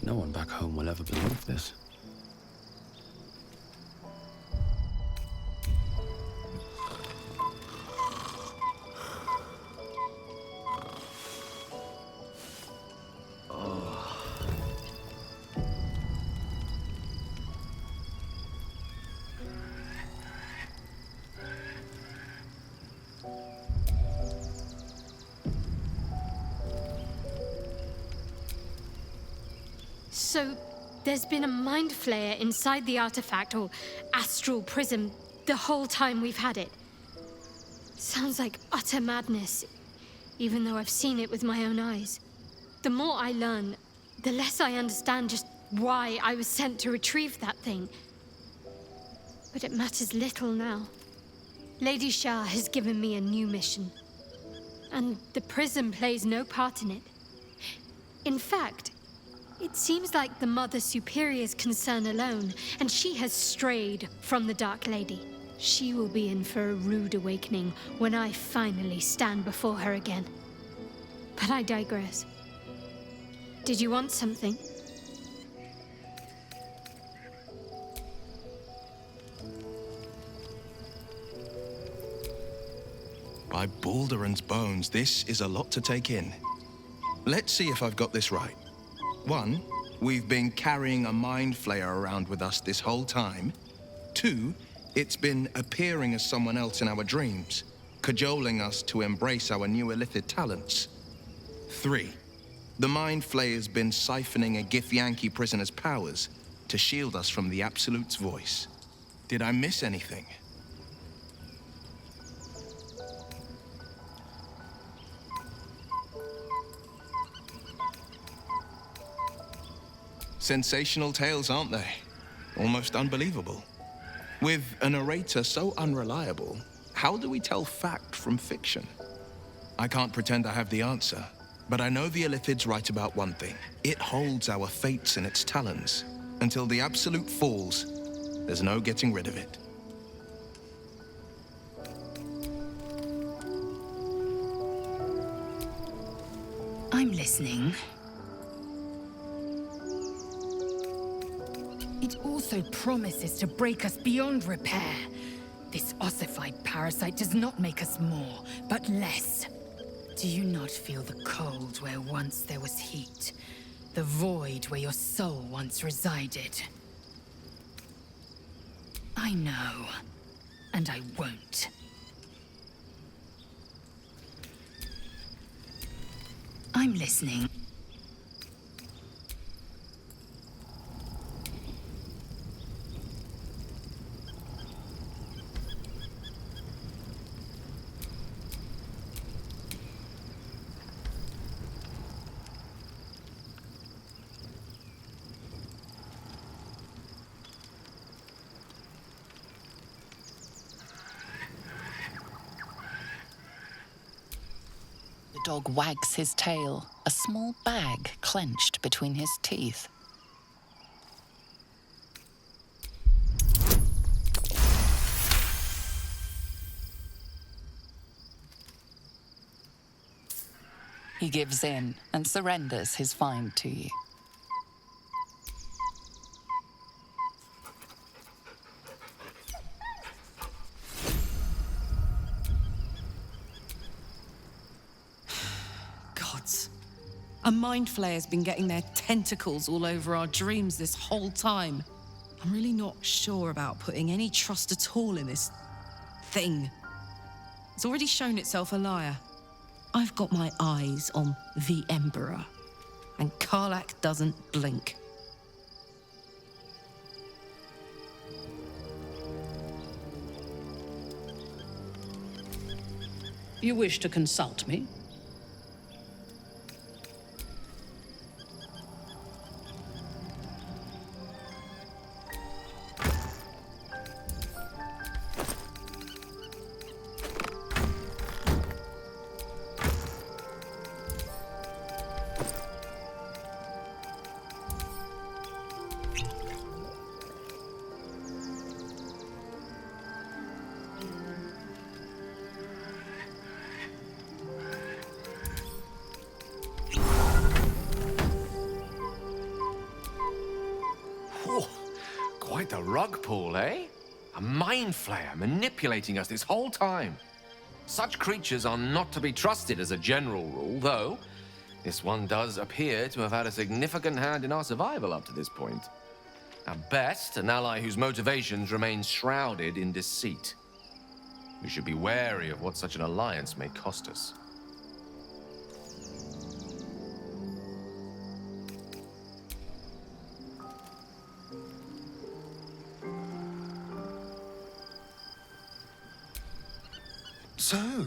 No one back home will ever believe this. So, there's been a mind flayer inside the artifact, or astral prism, the whole time we've had it. Sounds like utter madness, even though I've seen it with my own eyes. The more I learn, the less I understand just why I was sent to retrieve that thing. But it matters little now. Lady Shah has given me a new mission, and the prism plays no part in it. In fact, it seems like the Mother Superior's concern alone, and she has strayed from the Dark Lady. She will be in for a rude awakening when I finally stand before her again. But I digress. Did you want something? By Baldur's bones, this is a lot to take in. Let's see if I've got this right. 1, we've been carrying a mind flayer around with us this whole time. 2, it's been appearing as someone else in our dreams, cajoling us to embrace our new illithid talents. 3, the mind flayer's been siphoning a Githyanki prisoner's powers to shield us from the Absolute's voice. Did I miss anything? Sensational tales, aren't they? Almost unbelievable. With a narrator so unreliable, how do we tell fact from fiction? I can't pretend I have the answer, but I know the Illithid's right about one thing. It holds our fates in its talons. Until the Absolute falls, there's no getting rid of it. I'm listening. It also promises to break us beyond repair. This ossified parasite does not make us more, but less. Do you not feel the cold where once there was heat? The void where your soul once resided? I know, and I won't. I'm listening. The dog wags his tail, a small bag clenched between his teeth. He gives in and surrenders his find to you. Gods. A mind flayer's been getting their tentacles all over our dreams this whole time. I'm really not sure about putting any trust at all in this thing. It's already shown itself a liar. I've got my eyes on the Emperor, and Karlach doesn't blink. You wish to consult me? Quite the rug pull, eh? A mind flayer manipulating us this whole time. Such creatures are not to be trusted as a general rule, though this one does appear to have had a significant hand in our survival up to this point. At best, an ally whose motivations remain shrouded in deceit. We should be wary of what such an alliance may cost us. So,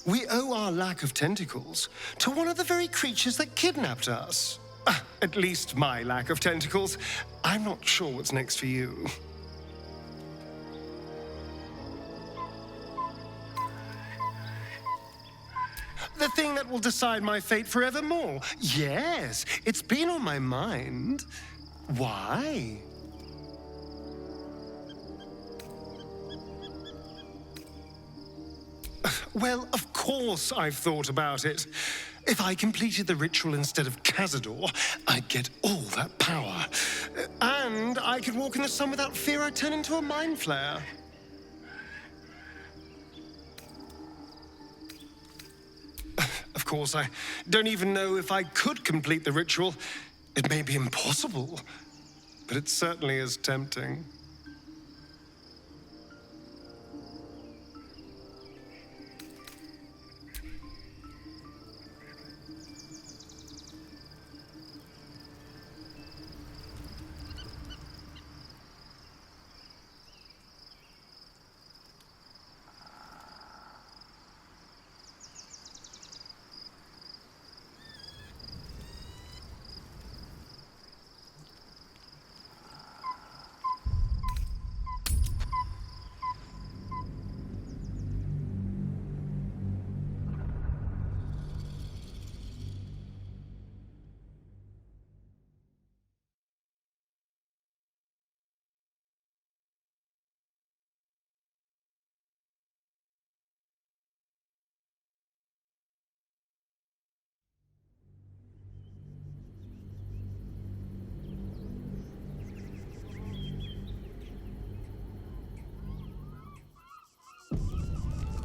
we owe our lack of tentacles to one of the very creatures that kidnapped us. At least my lack of tentacles. I'm not sure what's next for you. The thing that will decide my fate forevermore. Yes, it's been on my mind. Why? Well, of course I've thought about it. If I completed the ritual instead of Cazador, I'd get all that power. And I could walk in the sun without fear I'd turn into a mind flayer. Of course, I don't even know if I could complete the ritual. It may be impossible, but it certainly is tempting.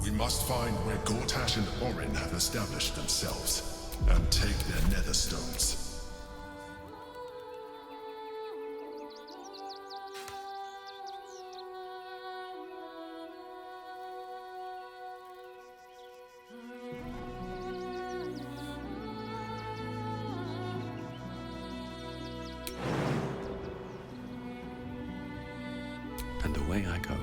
We must find where Gortash and Orin have established themselves, and take their nether stones. And away I go.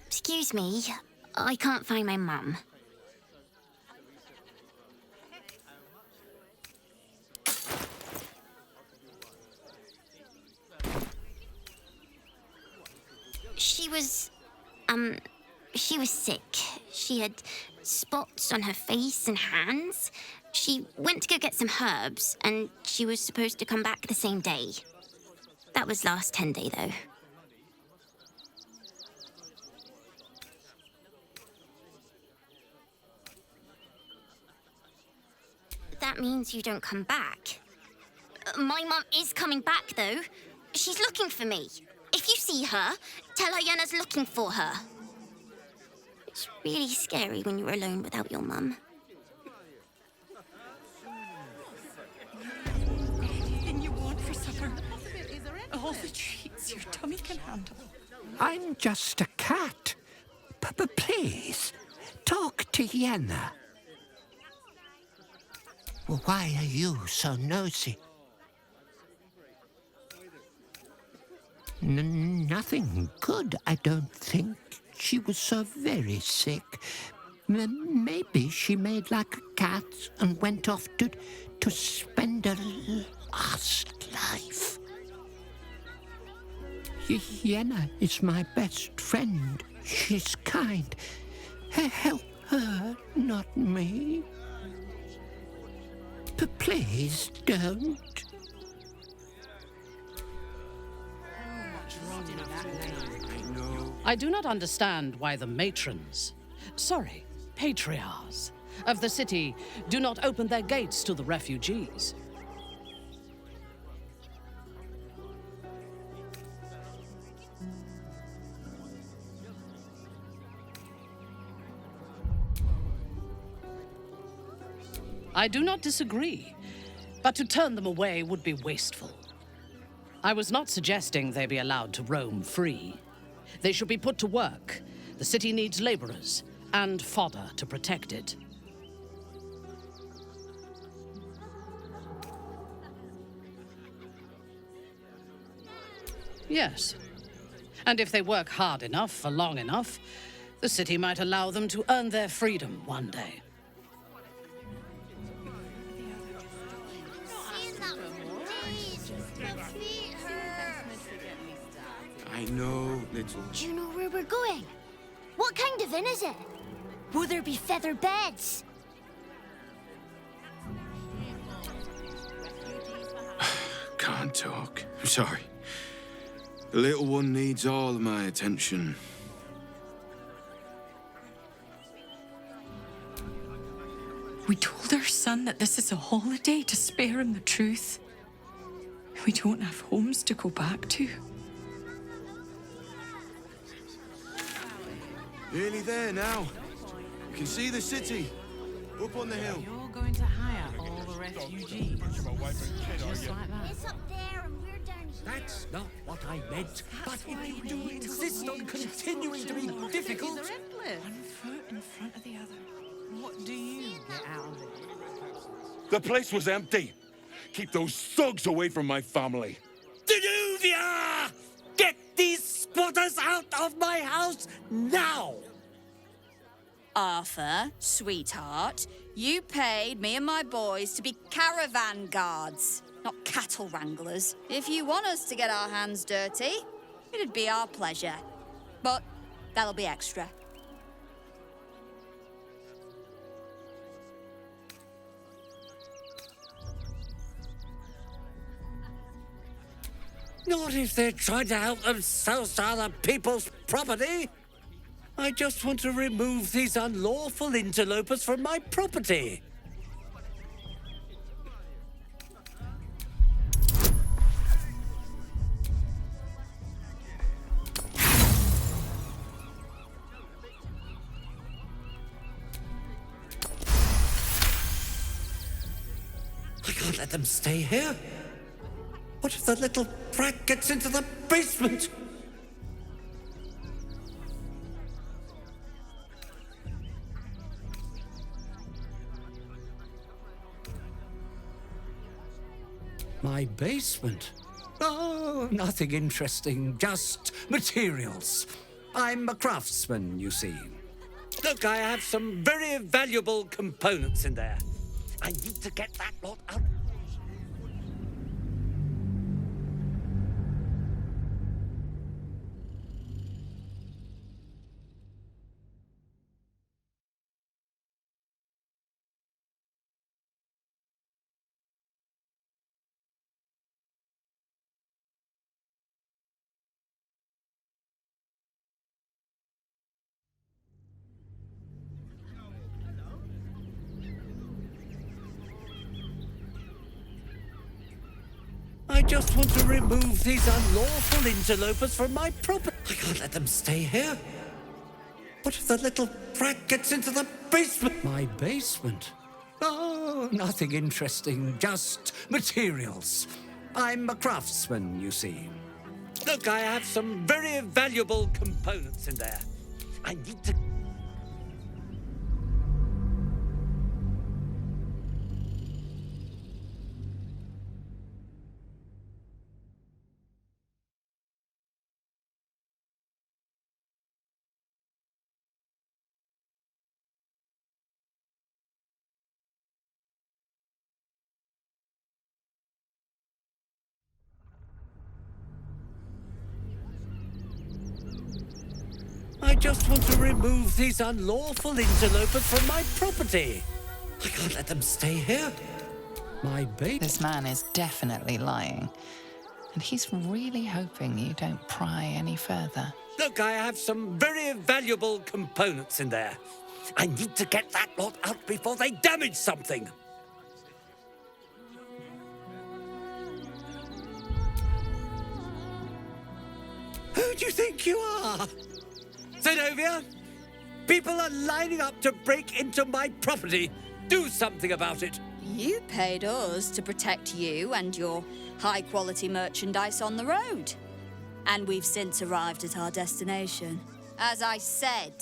Excuse me. I can't find my mum. She was sick. She had spots on her face and hands. She went to go get some herbs, and she was supposed to come back the same day. That was last 10-day, though. That means you don't come back. My mum is coming back, though. She's looking for me. If you see her, tell her Yenna's looking for her. It's really scary when you're alone without your mum. Anything you want for supper? All the treats your tummy can handle. I'm just a cat. Please, talk to Yenna. Why are you so nosy? Nothing good, I don't think. She was so very sick. Maybe she made like a cat and went off to spend her last life. Yenna is my best friend. She's kind. Help her, not me. Please don't. I do not understand why the patriarchs of the city do not open their gates to the refugees. I do not disagree, but to turn them away would be wasteful. I was not suggesting they be allowed to roam free. They should be put to work. The city needs laborers and fodder to protect it. Yes. And if they work hard enough for long enough, the city might allow them to earn their freedom one day. I know, little. Do you know where we're going? What kind of inn is it? Will there be feather beds? Can't talk. I'm sorry. The little one needs all of my attention. We told our son that this is a holiday to spare him the truth. We don't have homes to go back to. Nearly there now. You can see the city. Up on the hill. You're going to hire all the refugees. Just like that. It's up there and we're down here. That's not what I meant. But if you do insist on continuing to be difficult... One foot in front of the other. What do you get out of it? The place was empty. Keep those thugs away from my family. Danuvia! Get these squatters out of my house now! Arthur, sweetheart, you paid me and my boys to be caravan guards, not cattle wranglers. If you want us to get our hands dirty, it'd be our pleasure. But that'll be extra. Not if they're trying to help themselves to other people's property. I just want to remove these unlawful interlopers from my property. I can't let them stay here. What if the little brat gets into the basement? My basement? Oh, nothing interesting, just materials. I'm a craftsman, you see. Look, I have some very valuable components in there. I need to get that lot out. I just want to remove these unlawful interlopers from my property. I can't let them stay here. What if the little brat gets into the basement? My basement? Oh, nothing interesting, just materials. I'm a craftsman, you see. Look, I have some very valuable components in there. I need to... I just want to remove these unlawful interlopers from my property. I can't let them stay here. My baby... This man is definitely lying. And he's really hoping you don't pry any further. Look, I have some very valuable components in there. I need to get that lot out before they damage something. Who do you think you are? Zenobia? People are lining up to break into my property. Do something about it. You paid us to protect you and your high-quality merchandise on the road. And we've since arrived at our destination. As I said,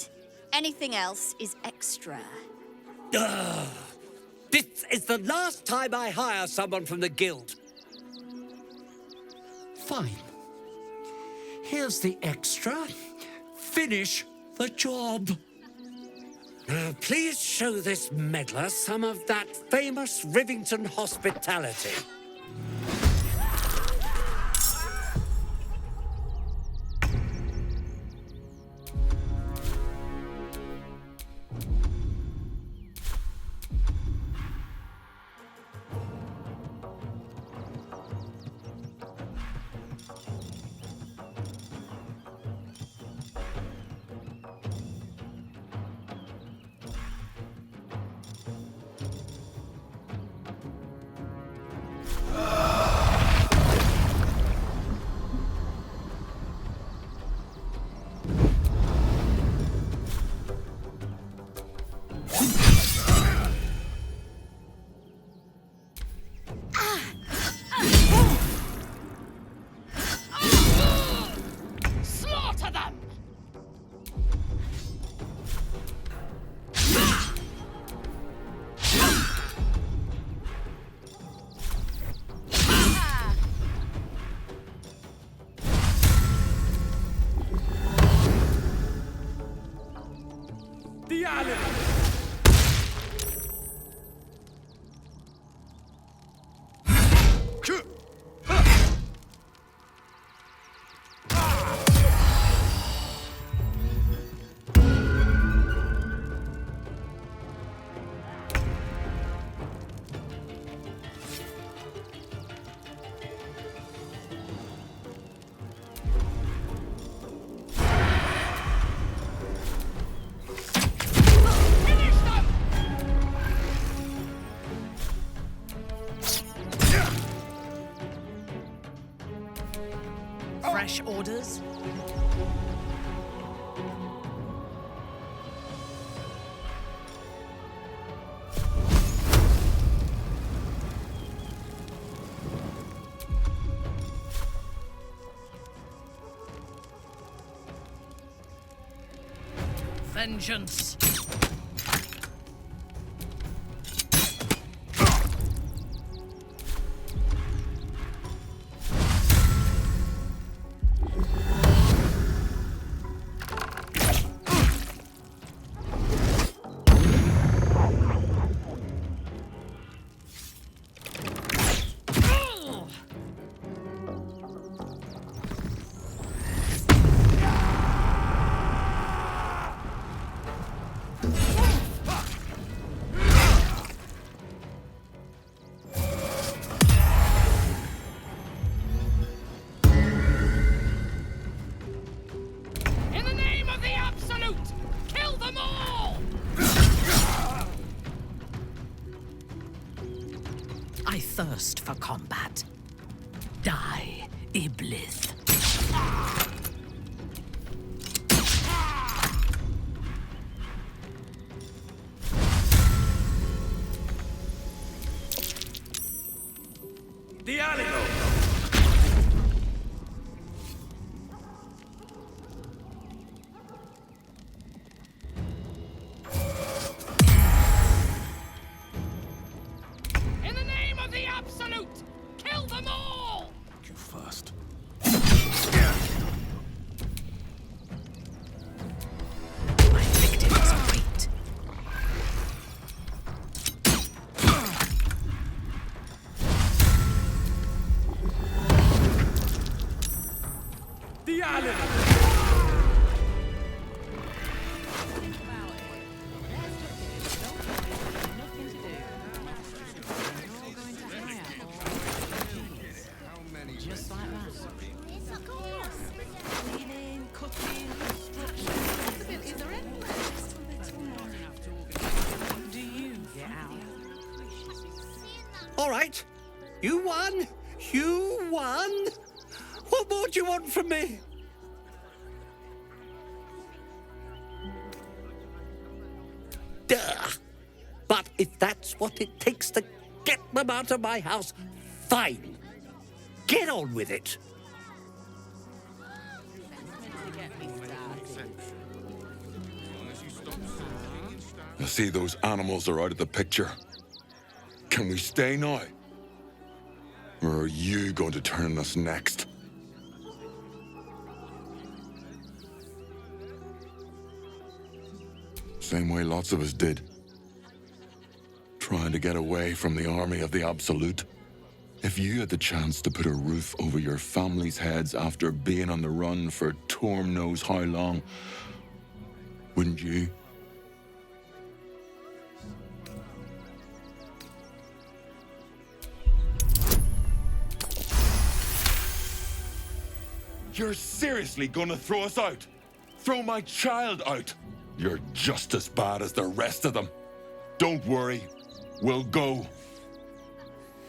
anything else is extra. This is the last time I hire someone from the guild. Fine. Here's the extra. Finish the job. Now, please show this meddler some of that famous Rivington hospitality. Slaughter them! The island! Fresh orders? Vengeance! just for combat. Die, Iblis. The animal! In the name of the Absolute, kill them all! You first. My victims wait. The animal! Just like that. Cleaning, cooking, construction. Possibilities are endless. What do you get out? All right. You won. You won. What more do you want from me? Duh. But if that's what it takes to get them out of my house, fine. Get on with it. I see those animals are out of the picture. Can we stay now? Or are you going to turn us next? Same way lots of us did. Trying to get away from the army of the Absolute. If you had the chance to put a roof over your family's heads after being on the run for Torm knows how long, wouldn't you? You're seriously gonna throw us out? Throw my child out? You're just as bad as the rest of them. Don't worry, we'll go.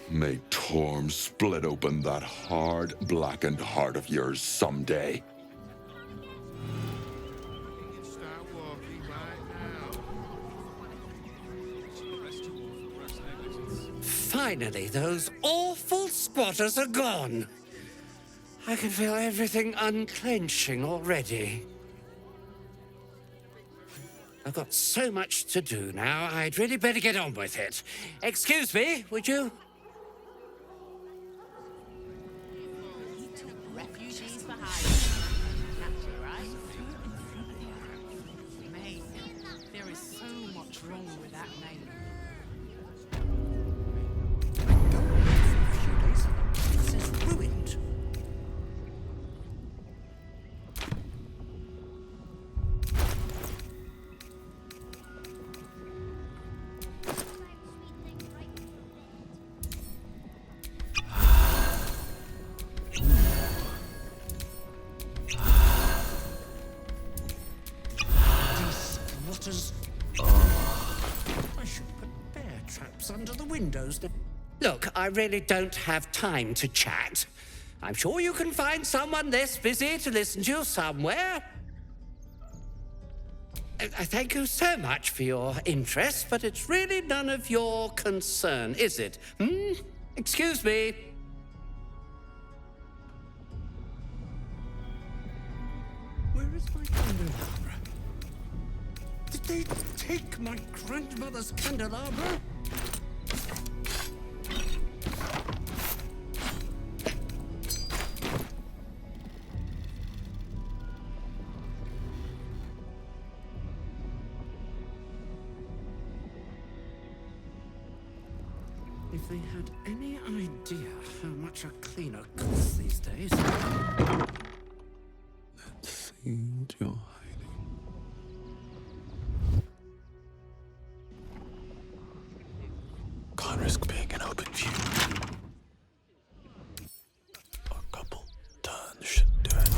May Torm split open that hard, blackened heart of yours someday. Finally, those awful squatters are gone. I can feel everything unclenching already. I've got so much to do now, I'd really better get on with it. Excuse me, would you? Refugees for hire. Catchy, right? Mate, there is so much wrong with that name. This is ruined. I should put bear traps under the windows. Look, I really don't have time to chat. I'm sure you can find someone less busy to listen to you somewhere. I thank you so much for your interest, but it's really none of your concern, is it? Excuse me. Where is my candelabra? Did they take my grandmother's candelabra? If they had any idea how much a cleaner costs these days. Seemed you're hiding. Can't risk being in open view. A couple turns should do it.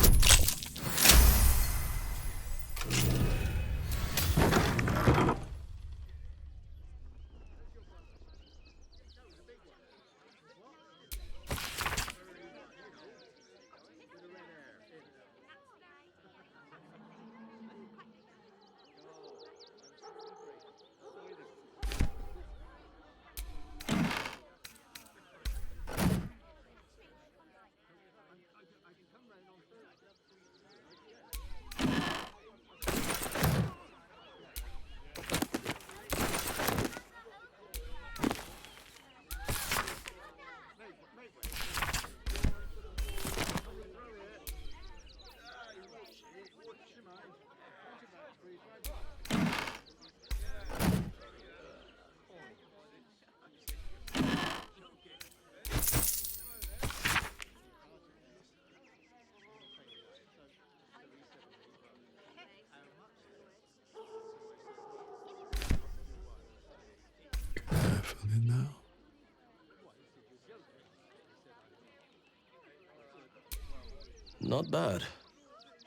Not bad.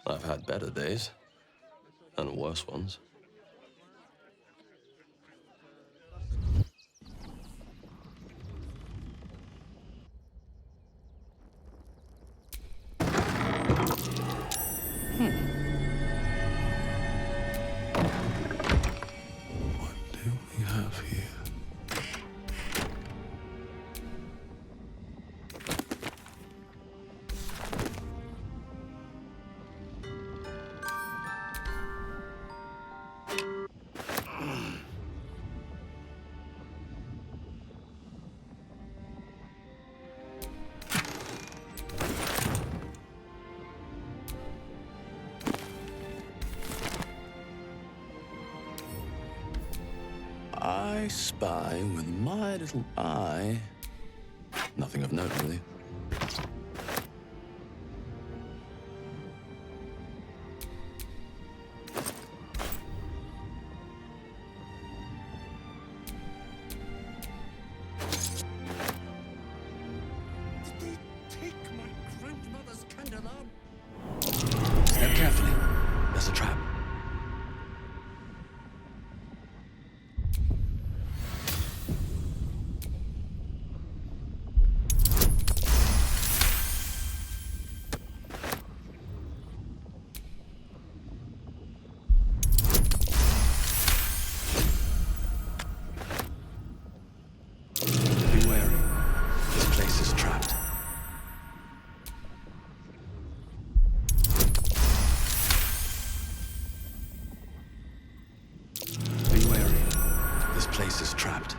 I've had better days. And worse ones. What do we have here? I spy with my little eye. Nothing of note, really. Take my grandmother's candelabra. Step carefully. There's a trap. Be wary. This place is trapped. Be wary. This place is trapped.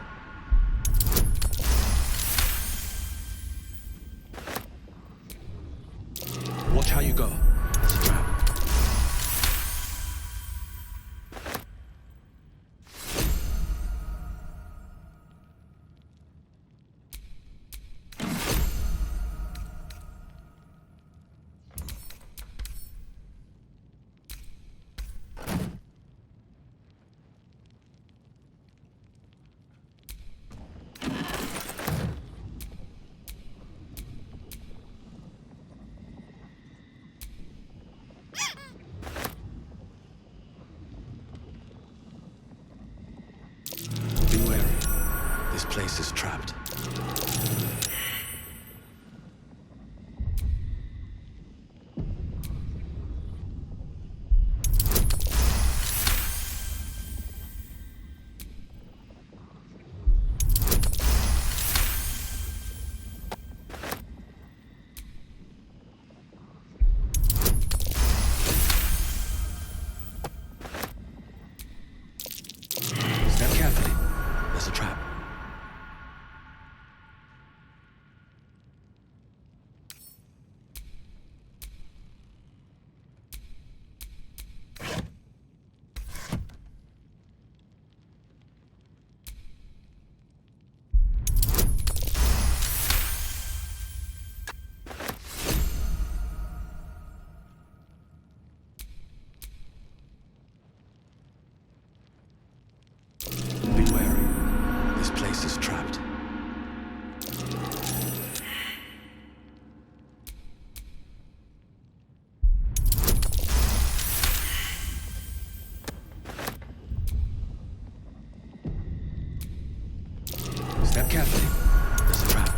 Watch how you go. It's a trap. Be wary. This place is trapped. Step carefully. There's a trap. Be wary. This place is trapped. Step carefully. There's a trap.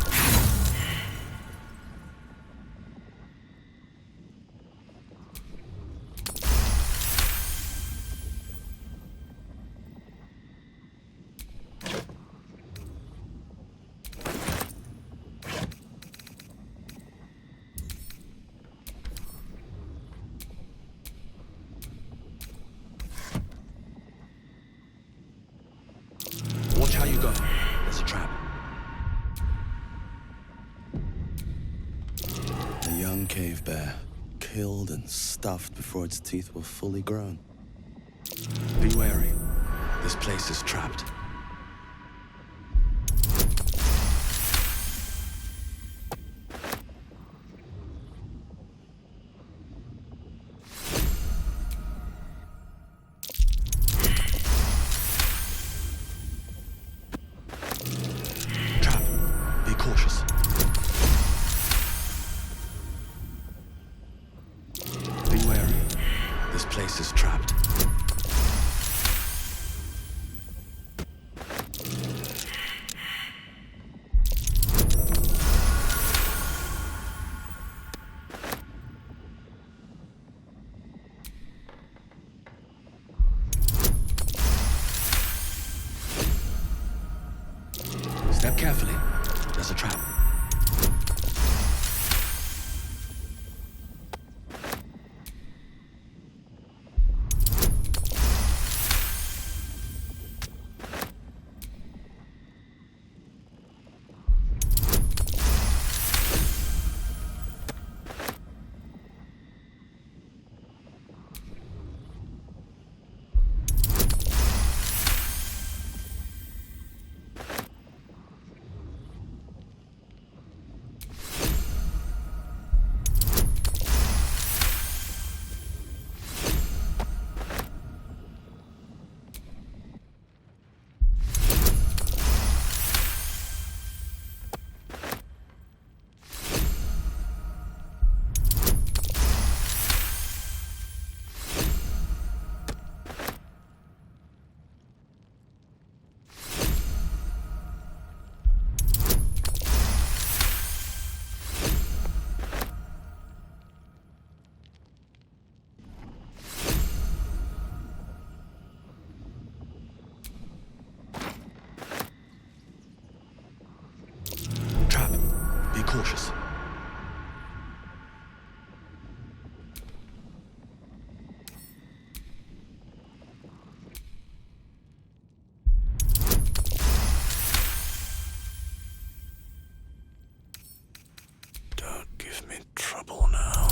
Watch how you go. There's a trap. A young cave bear, killed and stuffed before its teeth were fully grown. Be wary. This place is trapped. Trap. Be cautious. This place is trapped. Step carefully. There's a trap. Be cautious. Don't give me trouble now.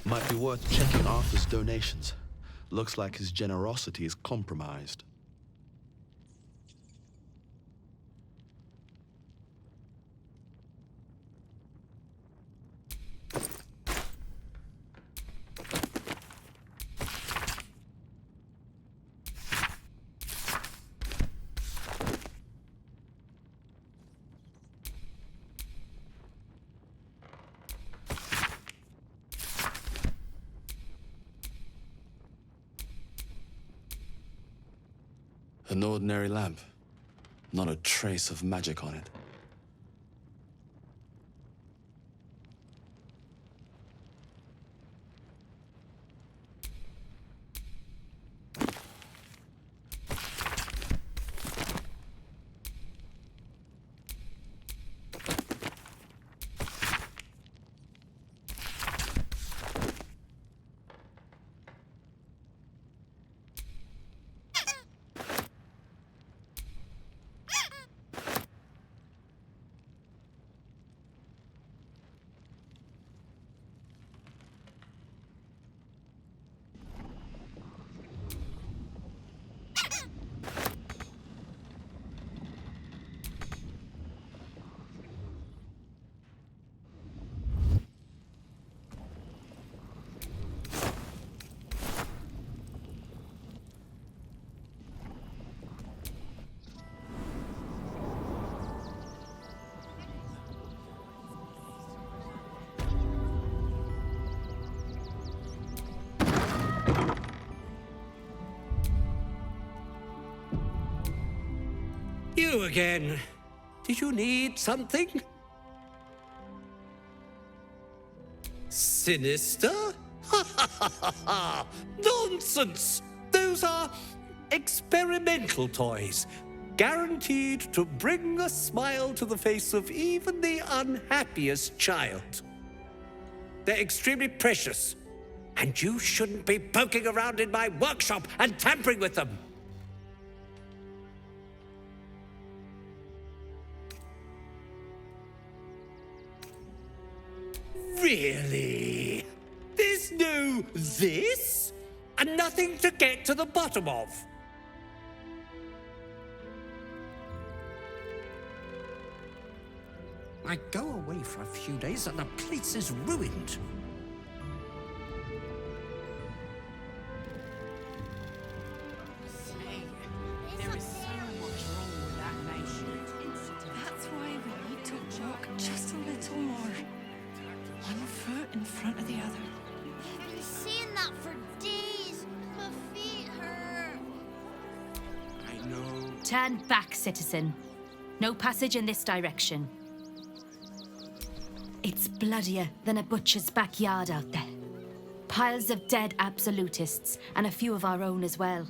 Might be worth checking Arthur's donations. Looks like his generosity is compromised. An ordinary lamp. Not a trace of magic on it. You again. Did you need something? Sinister? Nonsense! Those are experimental toys, guaranteed to bring a smile to the face of even the unhappiest child. They're extremely precious, and you shouldn't be poking around in my workshop and tampering with them. Really? There's no this? And nothing to get to the bottom of? I go away for a few days and the place is ruined. There is so much wrong with that nation. That's why we need to walk just a little more. One foot in front of the other. I've been seeing that for days. My feet hurt. I know. Turn back, citizen. No passage in this direction. It's bloodier than a butcher's backyard out there. Piles of dead absolutists, and a few of our own as well.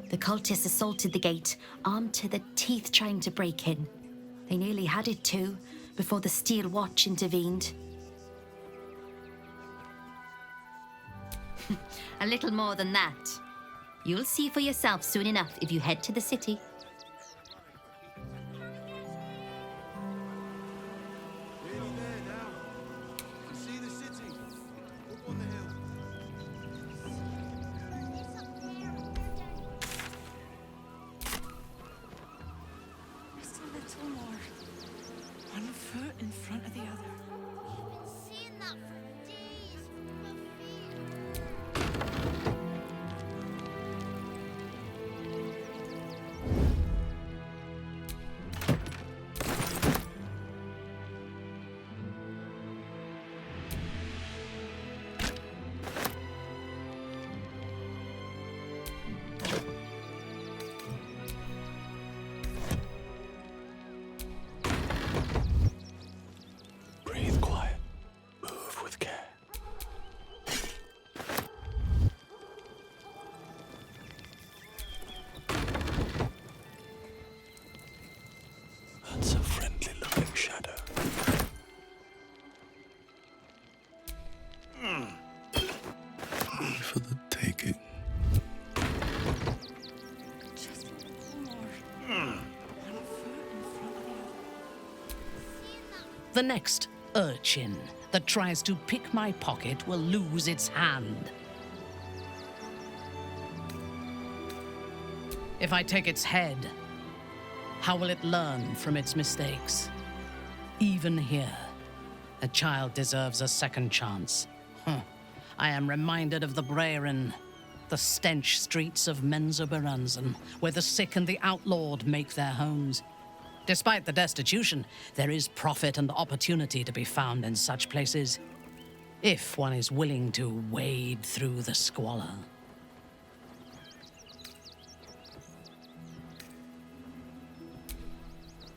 The cultists assaulted the gate, armed to the teeth trying to break in. They nearly had it too, before the Steel Watch intervened. A little more than that. You'll see for yourself soon enough if you head to the city. Just a little more. One foot in front of the other. Seeing that for days. My feet Breathe quiet. Move with care. That's a friendly-looking shadow. For the taking. Just a little more. One foot in front of the other. The next urchin that tries to pick my pocket will lose its hand. If I take its head, how will it learn from its mistakes? Even here, a child deserves a second chance. I am reminded of the Brerin, the stench streets of Menzoberranzan, where the sick and the outlawed make their homes. Despite the destitution, there is profit and opportunity to be found in such places, if one is willing to wade through the squalor.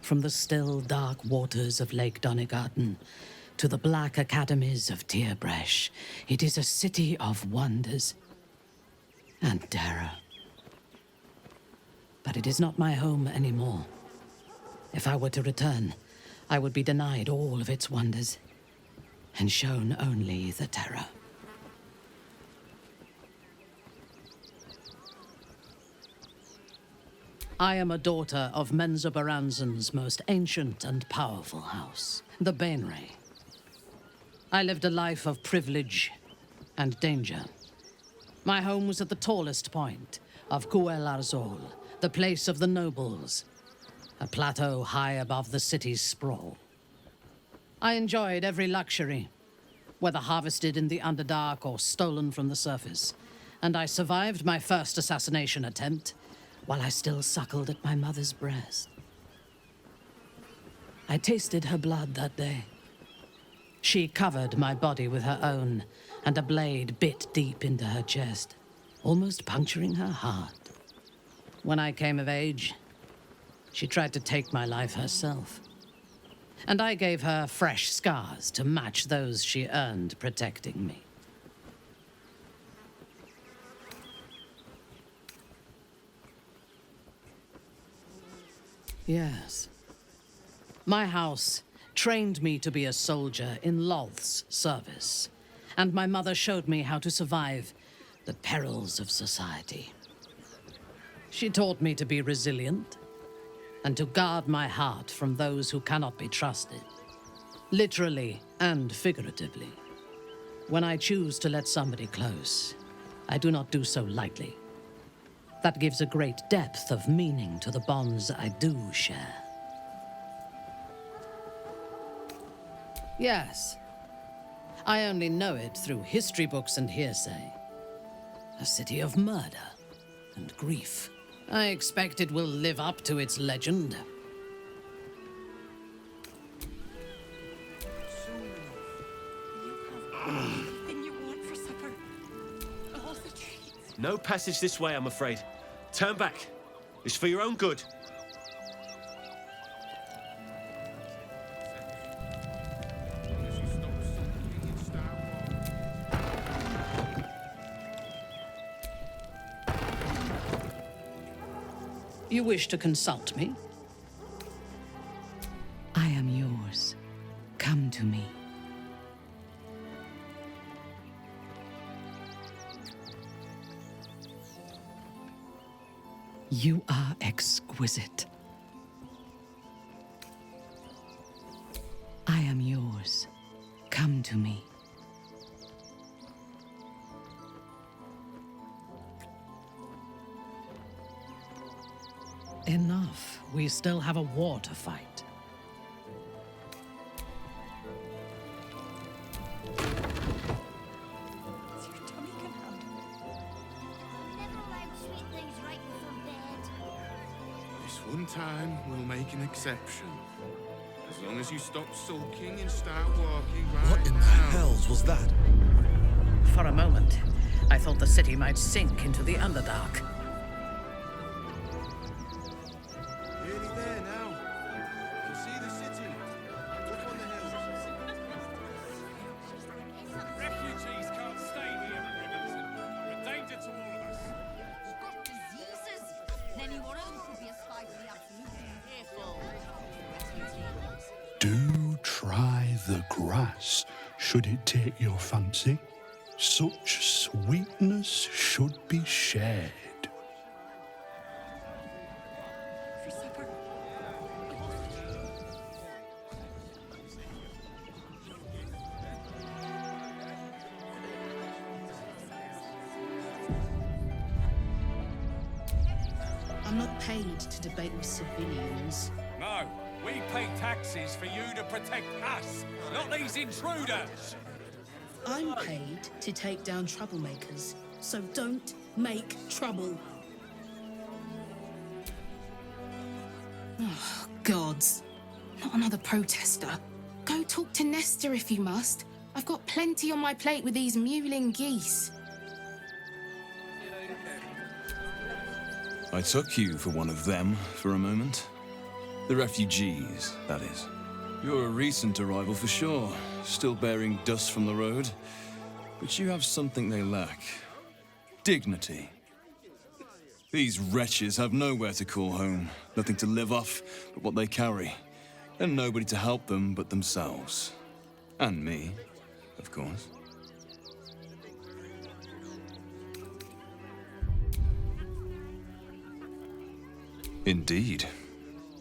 From the still, dark waters of Lake Donegarten to the black academies of Tierbresh, it is a city of wonders and terror. But it is not my home anymore. If I were to return, I would be denied all of its wonders and shown only the terror. I am a daughter of Menzoberranzan's most ancient and powerful house, the Bainray. I lived a life of privilege and danger. My home was at the tallest point of Cuel Arzol, the place of the nobles, a plateau high above the city's sprawl. I enjoyed every luxury, whether harvested in the Underdark or stolen from the surface, and I survived my first assassination attempt while I still suckled at my mother's breast. I tasted her blood that day. She covered my body with her own, and a blade bit deep into her chest, almost puncturing her heart. When I came of age, she tried to take my life herself, and I gave her fresh scars to match those she earned protecting me. Yes. My house trained me to be a soldier in Loth's service, and my mother showed me how to survive the perils of society. She taught me to be resilient and to guard my heart from those who cannot be trusted, literally and figuratively. When I choose to let somebody close, I do not do so lightly. That gives a great depth of meaning to the bonds I do share. Yes. I only know it through history books and hearsay. A city of murder and grief. I expect it will live up to its legend. Anything you want for supper? All the treats. No passage this way, I'm afraid. Turn back. It's for your own good. You wish to consult me? I am yours. Come to me. You are exquisite. I am yours. Come to me. Enough. We still have a war to fight. This one time, we'll make an exception. As long as you stop sulking and start walking right What in the now. hells was that? For a moment, I thought the city might sink into the Underdark. Nearly there now. You can see the city. Up on the hills. Refugees can't stay near the Rivington. They're a danger to all of us. Got diseases? Then any one of them could be a spy for the Absolute. Careful. Do try the grass, should it take your fancy. Such sweetness should be shared. For supper. I'm not paid to debate with civilians. No, we pay taxes for you to protect us, not these intruders. I'm paid to take down troublemakers, so don't make trouble. Oh, gods. Not another protester. Go talk to Nestor if you must. I've got plenty on my plate with these mewling geese. I took you for one of them for a moment. The refugees, that is. You're a recent arrival for sure, still bearing dust from the road. But you have something they lack. Dignity. These wretches have nowhere to call home, nothing to live off but what they carry, and nobody to help them but themselves. And me, of course. Indeed.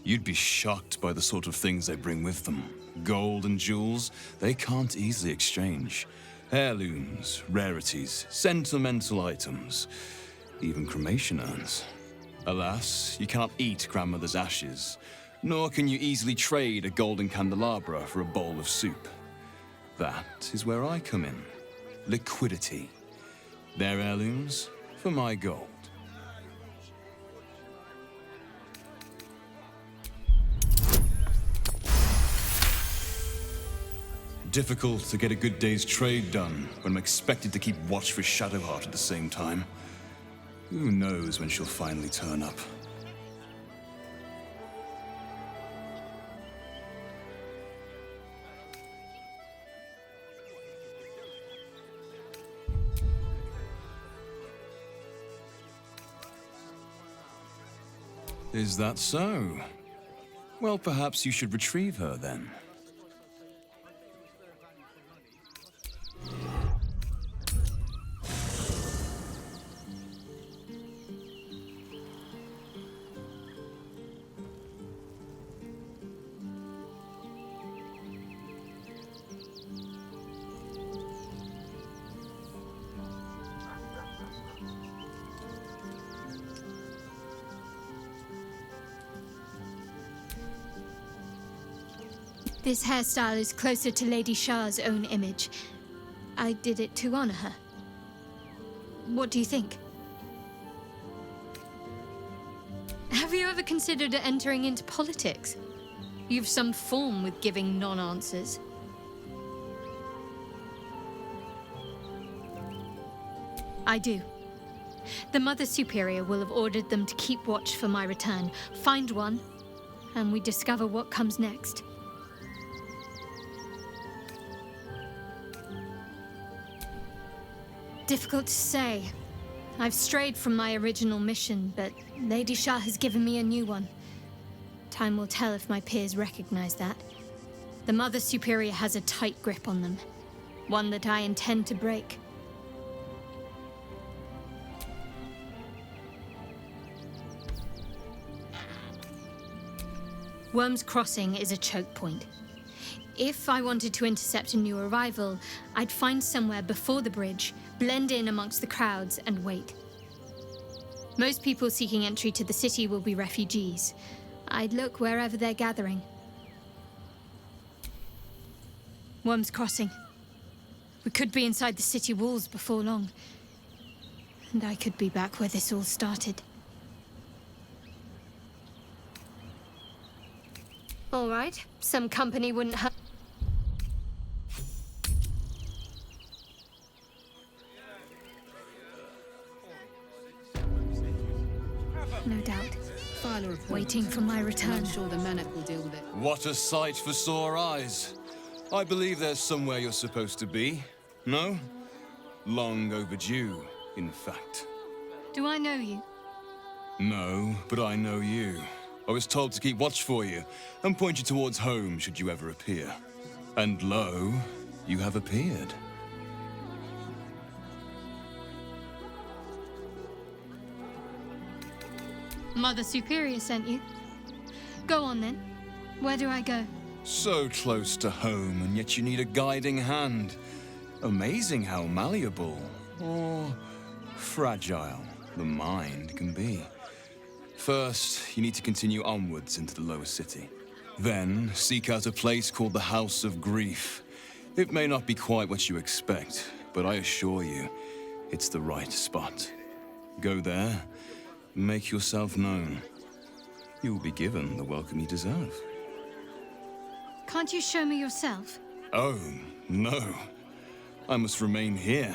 You'd be shocked by the sort of things they bring with them. Gold and jewels, they can't easily exchange. Heirlooms, rarities, sentimental items, even cremation urns. Alas, you cannot eat grandmother's ashes, nor can you easily trade a golden candelabra for a bowl of soup. That is where I come in. Liquidity. Their heirlooms for my gold. Difficult to get a good day's trade done when I'm expected to keep watch for Shadowheart at the same time. Who knows when she'll finally turn up? Is that so? Well, perhaps you should retrieve her then. This hairstyle is closer to Lady Shah's own image. I did it to honor her. What do you think? Have you ever considered entering into politics? You've some form with giving non-answers. I do. The Mother Superior will have ordered them to keep watch for my return. Find one, and we discover what comes next. Difficult to say. I've strayed from my original mission, but Lady Shah has given me a new one. Time will tell if my peers recognize that. The Mother Superior has a tight grip on them, one that I intend to break. Worm's Crossing is a choke point. If I wanted to intercept a new arrival, I'd find somewhere before the bridge, blend in amongst the crowds, and wait. Most people seeking entry to the city will be refugees. I'd look wherever they're gathering. Worm's Crossing. We could be inside the city walls before long. And I could be back where this all started. All right, some company wouldn't hurt. No doubt. Waiting for my return. I'm sure the Manic will deal with it. What a sight for sore eyes. I believe there's somewhere you're supposed to be. No? Long overdue, in fact. Do I know you? No, but I know you. I was told to keep watch for you, and point you towards home should you ever appear. And lo, you have appeared. Mother Superior sent you. Go on then. Where do I go? So close to home, and yet you need a guiding hand. Amazing how malleable, or fragile, the mind can be. First, you need to continue onwards into the lower city. Then, seek out a place called the House of Grief. It may not be quite what you expect, but I assure you, it's the right spot. Go there, make yourself known. You will be given the welcome you deserve. Can't you show me yourself? Oh, no. I must remain here.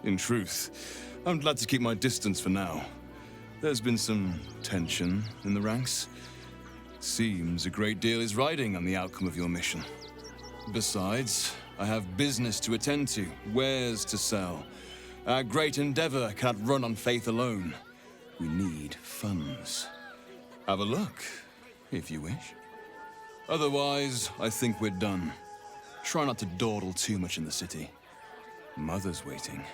In truth, I'm glad to keep my distance for now. There's been some tension in the ranks. Seems a great deal is riding on the outcome of your mission. Besides, I have business to attend to, wares to sell. Our great endeavor cannot run on faith alone. We need funds. Have a look, if you wish. Otherwise, I think we're done. Try not to dawdle too much in the city. Mother's waiting.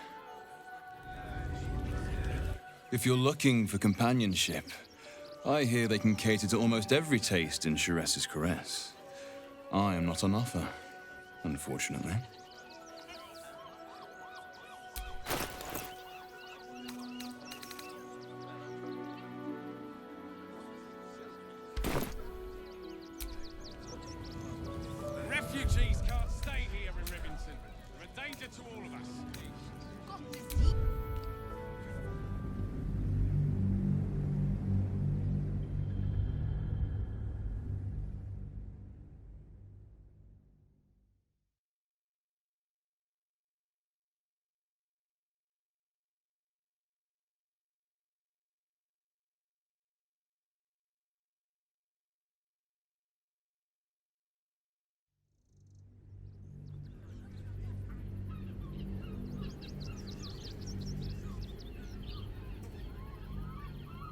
If you're looking for companionship, I hear they can cater to almost every taste in Sharess's caress. I am not on offer, unfortunately. Refugees can't stay here in Remington. They're a danger to all of us.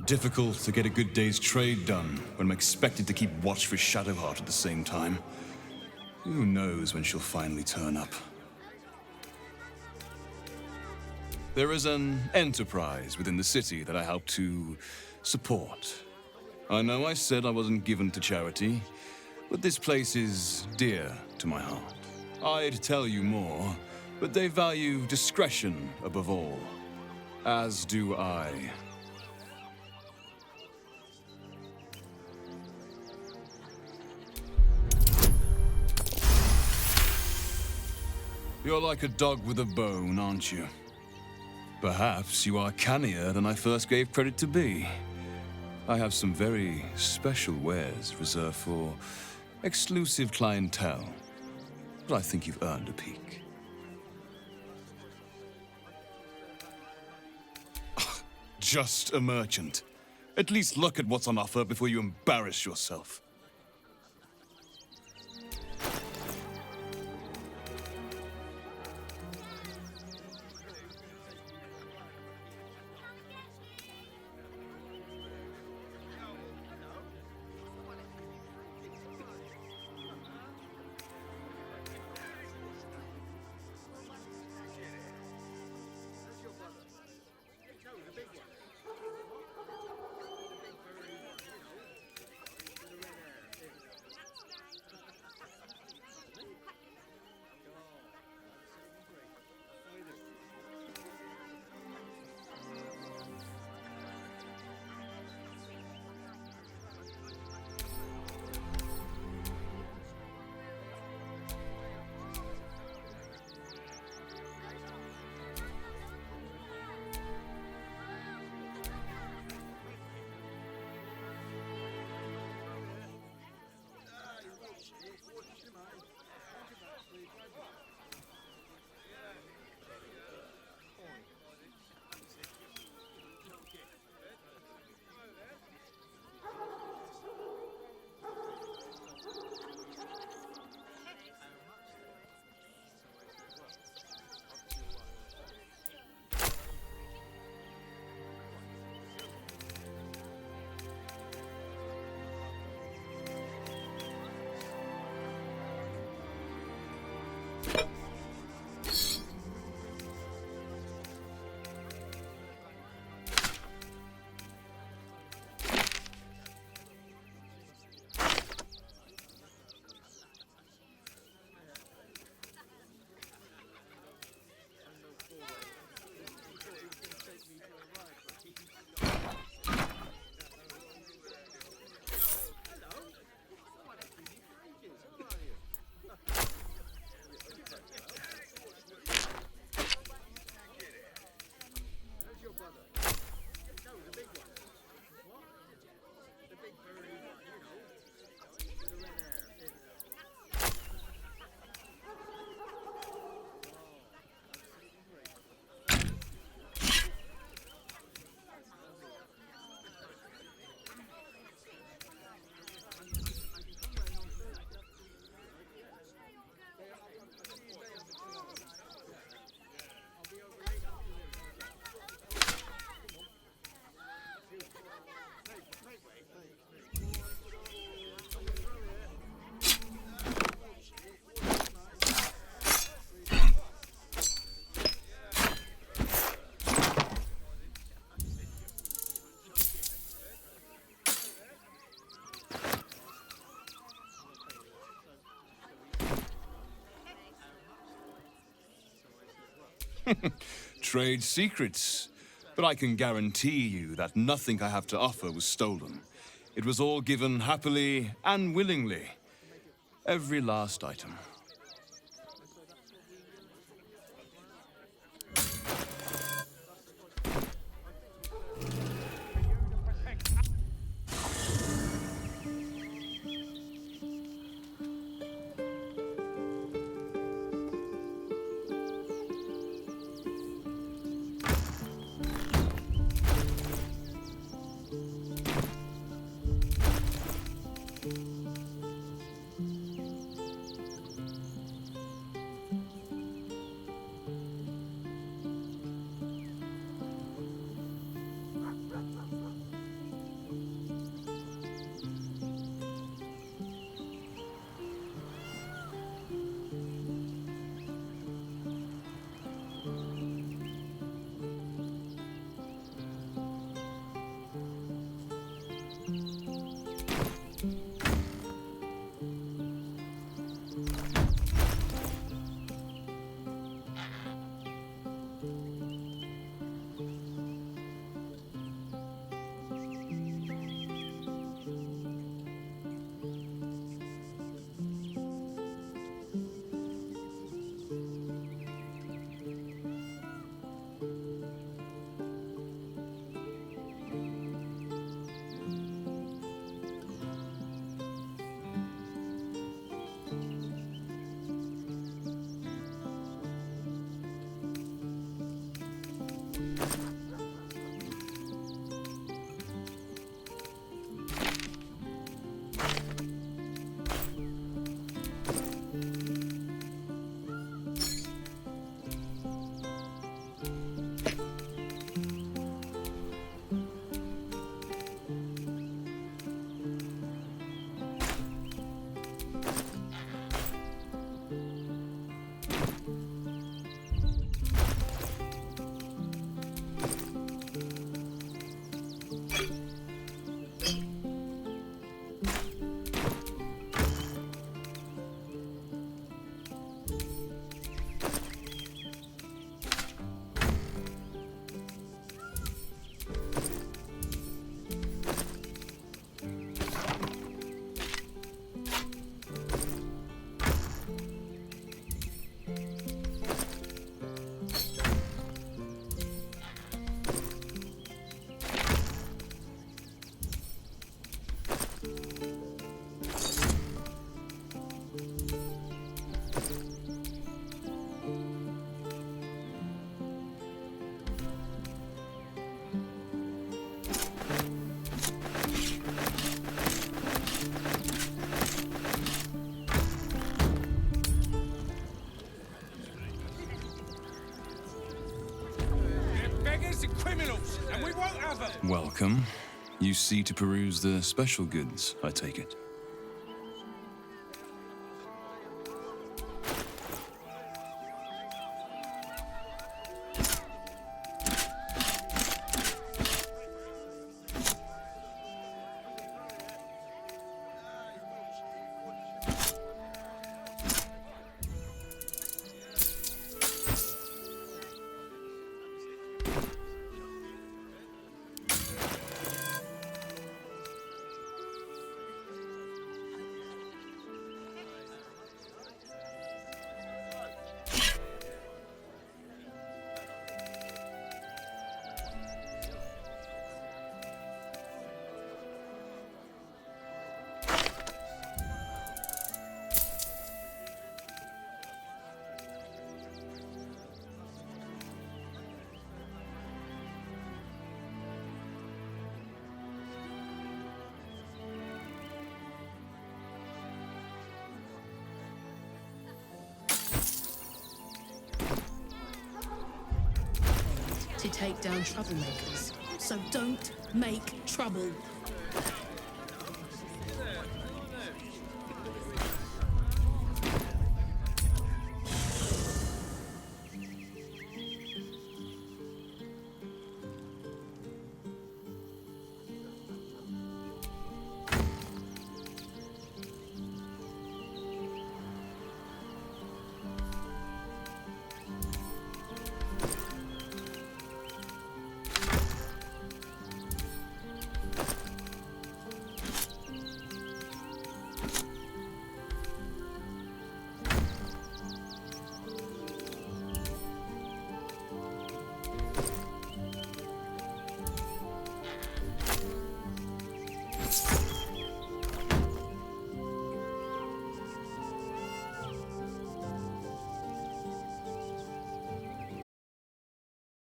Difficult to get a good day's trade done when I'm expected to keep watch for Shadowheart at the same time. Who knows when she'll finally turn up. There is an enterprise within the city that I help to support. I know I said I wasn't given to charity, but this place is dear to my heart. I'd tell you more, but they value discretion above all. As do I. You're like a dog with a bone, aren't you? Perhaps you are cannier than I first gave credit to be. I have some very special wares reserved for exclusive clientele, but I think you've earned a peek. Just a merchant. At least look at what's on offer before you embarrass yourself. Trade secrets. But I can guarantee you that nothing I have to offer was stolen. It was all given happily and willingly. Every last item. Welcome. You see to peruse the special goods, I take it. To take down troublemakers. So don't make trouble.